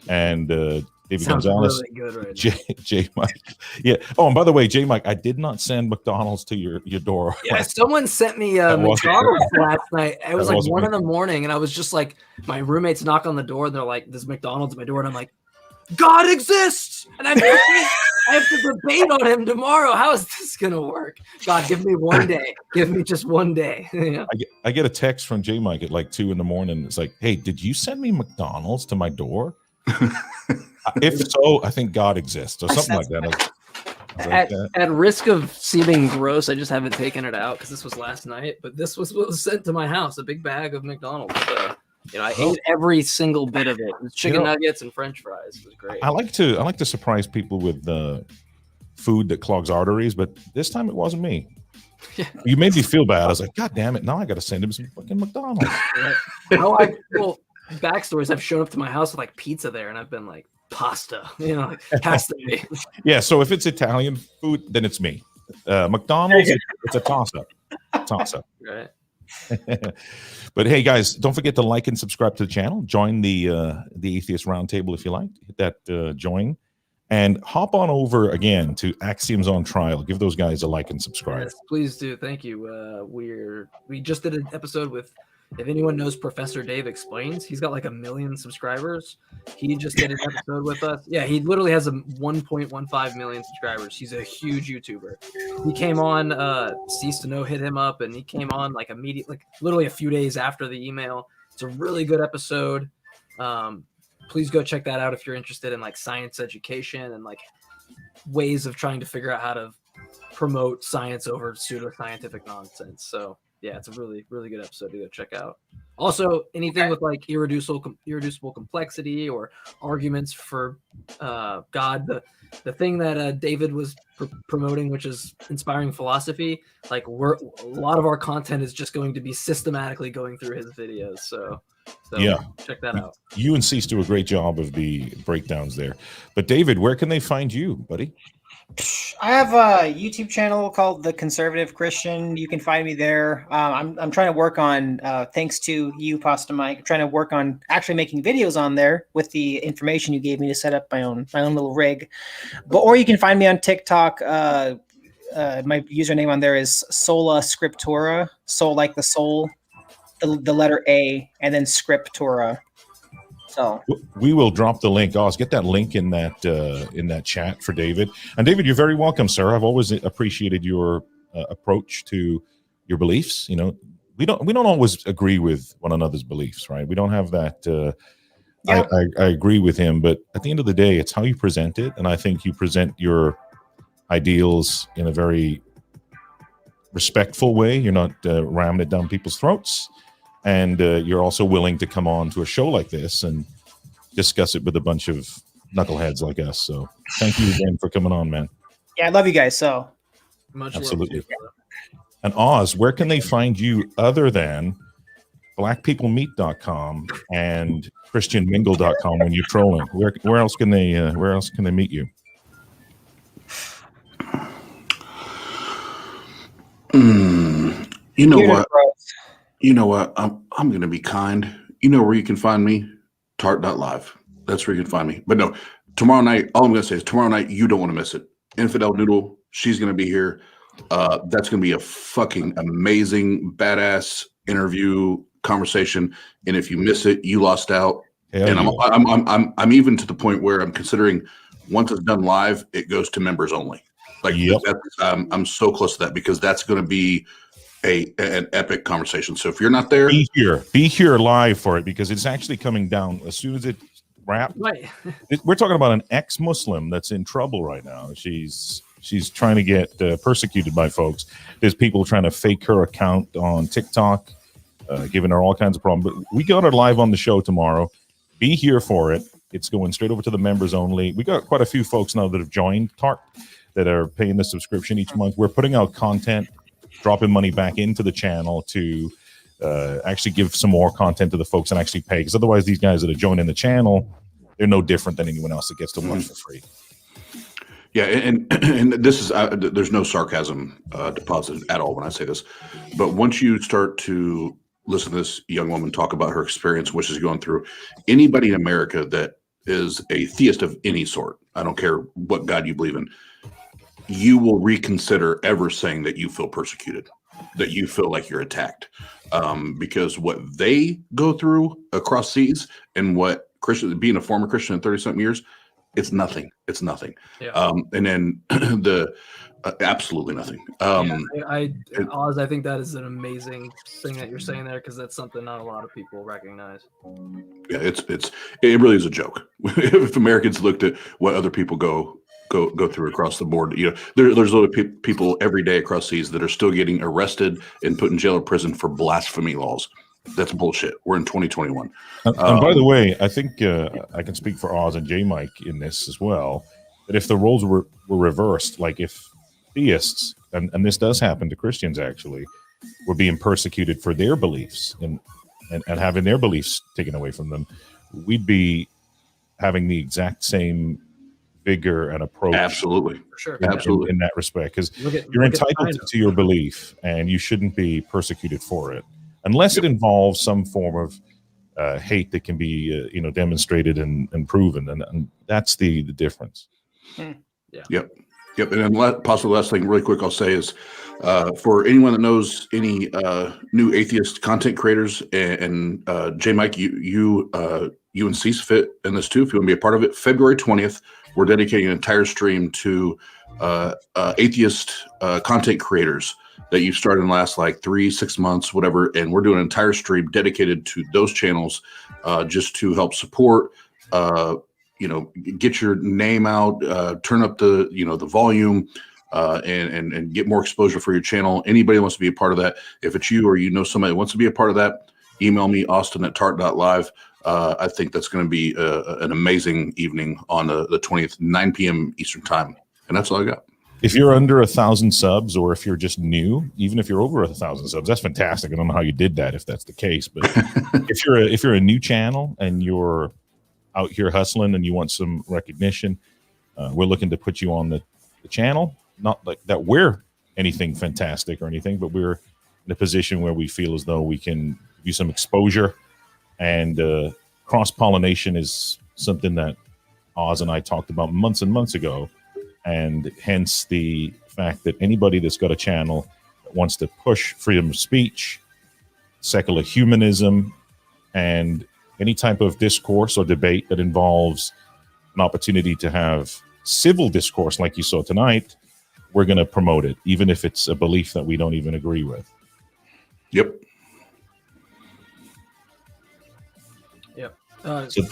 And David Sounds Gonzalez, really good right Jmike. Yeah. Oh, and by the way, Jmike, I did not send McDonald's to your door. Yeah, someone sent me McDonald's last night. It was like 1 a.m, and I was just like, my roommates knock on the door, and they're like, "There's McDonald's at my door," and I'm like, "God exists," and I have to debate on him tomorrow. How is this gonna work? God, give me one day. Give me just one day. Yeah. I get a text from Jmike at like 2 a.m. It's like, "Hey, did you send me McDonald's to my door?" If so, I think God exists or something like that. At risk of seeming gross, I just haven't taken it out because this was last night. But this was what was sent to my house—a big bag of McDonald's. I ate every single bit of it. Chicken nuggets and French fries. It was great. I like to surprise people with food that clogs arteries, but this time it wasn't me. Yeah. You made me feel bad. I was like, God damn it! Now I got to send him some fucking McDonald's. Backstories. I've shown up to my house with like pizza there, and I've been like, pasta, it has to be. Yeah, so if it's Italian food, then it's me. McDonald's, it's a toss-up. Right. But hey, guys, don't forget to like and subscribe to the channel. Join the Atheist Round Table if you like. Hit that join. And hop on over again to Axioms on Trial. Give those guys a like and subscribe. Yes, please do. Thank you. We just did an episode with, if anyone knows Professor Dave Explains, he's got like 1 million subscribers. He just did an episode with us. Yeah, he literally has 1.15 million subscribers. He's a huge YouTuber. He came on, Cease to Know hit him up, and he came on like immediately, like literally a few days after the email. It's a really good episode. Please go check that out if you're interested in like science education and like ways of trying to figure out how to promote science over pseudoscientific nonsense. So yeah, it's a really, really good episode to go check out. Also, anything with like irreducible complexity or arguments for God, the thing that David was promoting, which is inspiring philosophy, like a lot of our content is just going to be systematically going through his videos. So yeah, check that out. You and Cease do a great job of the breakdowns there. But David, where can they find you, buddy? I have a YouTube channel called The Conservative Christian. You can find me there. I'm trying to work on, thanks to you, Pasta Mike, trying to work on actually making videos on there with the information you gave me to set up my own little rig. Or you can find me on TikTok. My username on there is Sola Scriptura. Soul like the soul, the letter A, and then Scriptura. So we will drop the link. Oz, get that link in that chat for David. And David, you're very welcome, sir. I've always appreciated your approach to your beliefs. You know, we don't always agree with one another's beliefs, right? We don't have that. Yeah. I agree with him, but at the end of the day, it's how you present it, and I think you present your ideals in a very respectful way. You're not ramming it down people's throats. And you're also willing to come on to a show like this and discuss it with a bunch of knuckleheads like us. So thank you again for coming on, man. Yeah, I love you guys. So Much absolutely. love. And Oz, where can they find you other than blackpeoplemeet.com and christianmingle.com when you're trolling? Where else can they meet you? You know what? You know what? I'm going to be kind. You know where you can find me? Tart.live. That's where you can find me. But no, tomorrow night, all I'm going to say is tomorrow night, you don't want to miss it. Infidel Noodle, she's going to be here. That's going to be a fucking amazing, badass interview conversation. And if you miss it, you lost out. Hell and yeah. I'm even to the point where I'm considering once it's done live, it goes to members only. Like, yep. I'm so close to that because that's going to be an epic conversation. So if you're not there, be here live for it because it's actually coming down as soon as it wraps. Right. We're talking about an ex-Muslim that's in trouble right now. She's trying to get persecuted by folks. There's people trying to fake her account on TikTok, giving her all kinds of problems. But we got her live on the show tomorrow. Be here for it. It's going straight over to the members only. We got quite a few folks now that have joined TARP that are paying the subscription each month. We're putting out content, dropping money back into the channel to actually give some more content to the folks and actually pay. Because otherwise, these guys that are joining the channel, they're no different than anyone else that gets to watch for free. Yeah, and this is there's no sarcasm deposited at all when I say this, but once you start to listen to this young woman talk about her experience, what she's going through, anybody in America that is a theist of any sort, I don't care what God you believe in, you will reconsider ever saying that you feel persecuted, that you feel like you're attacked, because what they go through across seas and what being a former Christian in 30-something years, it's nothing. It's nothing. Yeah. And then absolutely nothing. Oz, I think that is an amazing thing that you're saying there because that's something not a lot of people recognize. Yeah, it really is a joke. If Americans looked at what other people go through across the board, you know, there's other people every day across seas that are still getting arrested and put in jail or prison for blasphemy laws. That's bullshit. We're in 2021. And by the way, I think I can speak for Oz and Jmike in this as well, that if the roles were reversed, like if theists, and this does happen to Christians actually, were being persecuted for their beliefs and having their beliefs taken away from them, we'd be having the exact same vigor and approach. Absolutely. For sure. Absolutely. In that respect, because you're entitled to your belief and you shouldn't be persecuted for it. Unless it involves some form of hate that can be, demonstrated and proven, and that's the difference. Yeah. Yep. And then possibly last thing, really quick, I'll say is for anyone that knows any new atheist content creators, and Jmike, you and Cease fit in this too. If you want to be a part of it, February 20th, we're dedicating an entire stream to atheist content creators that you've started in the last 3-6 months, whatever. And we're doing an entire stream dedicated to those channels just to help support, get your name out, turn up the volume, and get more exposure for your channel. Anybody wants to be a part of that, if it's you or you know somebody that wants to be a part of that, email me, austin@tart.live. I think that's going to be an amazing evening on the 20th, 9 p.m. Eastern time. And that's all I got. If you're under 1,000 subs, or if you're just new, even if you're over 1,000 subs, that's fantastic. I don't know how you did that, if that's the case. But if you're a new channel and you're out here hustling and you want some recognition, we're looking to put you on the channel. Not like that we're anything fantastic or anything, but we're in a position where we feel as though we can give you some exposure. And cross-pollination is something that Oz and I talked about months and months ago. And hence the fact that anybody that's got a channel that wants to push freedom of speech, secular humanism, and any type of discourse or debate that involves an opportunity to have civil discourse like you saw tonight, we're going to promote it, even if it's a belief that we don't even agree with. Yep. Yep. So,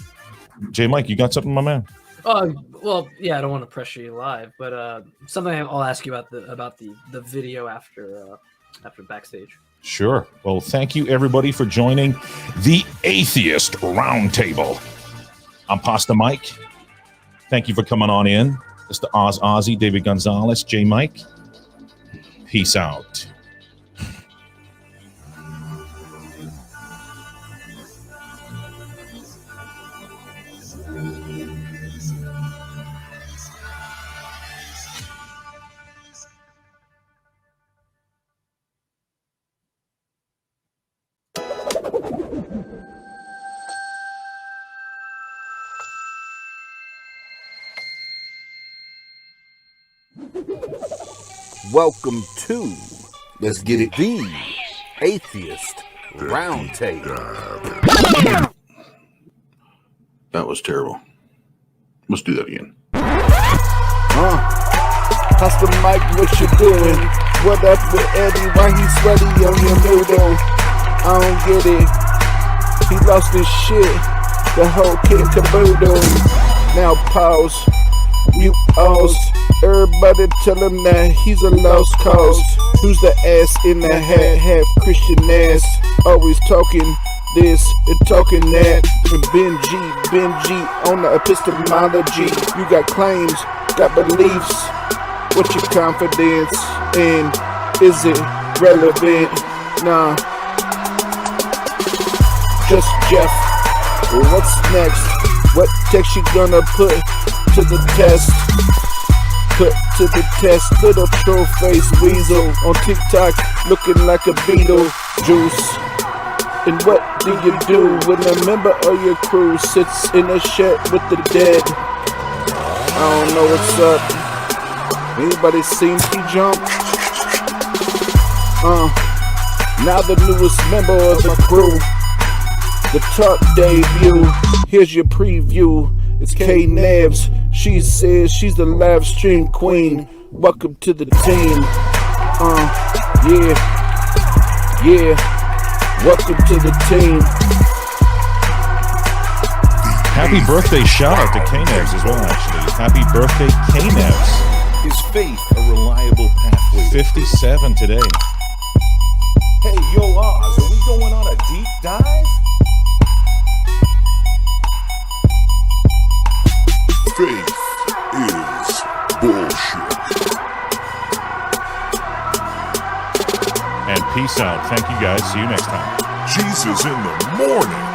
Jmike, you got something, my man? Well, yeah, I don't want to pressure you live, but something I'll ask you about the video after backstage. Sure. Well, thank you everybody for joining the Atheist Round Table. I'm Pasta Mike. Thank you for coming on in. Mr. Oz Ozzy, David Gonzalez, Jmike. Peace out. Welcome to Let's Get It, the Atheist Round Table. That was terrible. Let's do that again. Pastor Mike, what you doing? What up with Eddie? Why he sweaty on your noodle? I don't get it. He lost his shit. The whole kid caboodle. Now pause. You Oz. Everybody tell him that he's a lost cause. Who's the ass in the hat? Half Christian ass. Always talking this and talking that. And Benji on the epistemology. You got claims, got beliefs. What's your confidence? And is it relevant? Nah. Just Jeff. What's next? What text you gonna put to the test? Put to the test, little troll face weasel on TikTok looking like a beetle juice. And what do you do when a member of your crew sits in a shed with the dead? I don't know what's up. Anybody seen T-Jump? Now the newest member of the crew. The talk debut. Here's your preview. It's K Nabs. She says she's the live stream queen. Welcome to the team. Yeah. Welcome to the team. Happy birthday shout out to K Nabs as well, actually. Happy birthday, K Nabs. Is faith a reliable pathway? 57 today. Hey, yo, Oz, are we going on a deep dive? Faith is bullshit. And peace out. Thank you guys. See you next time. Jesus in the morning.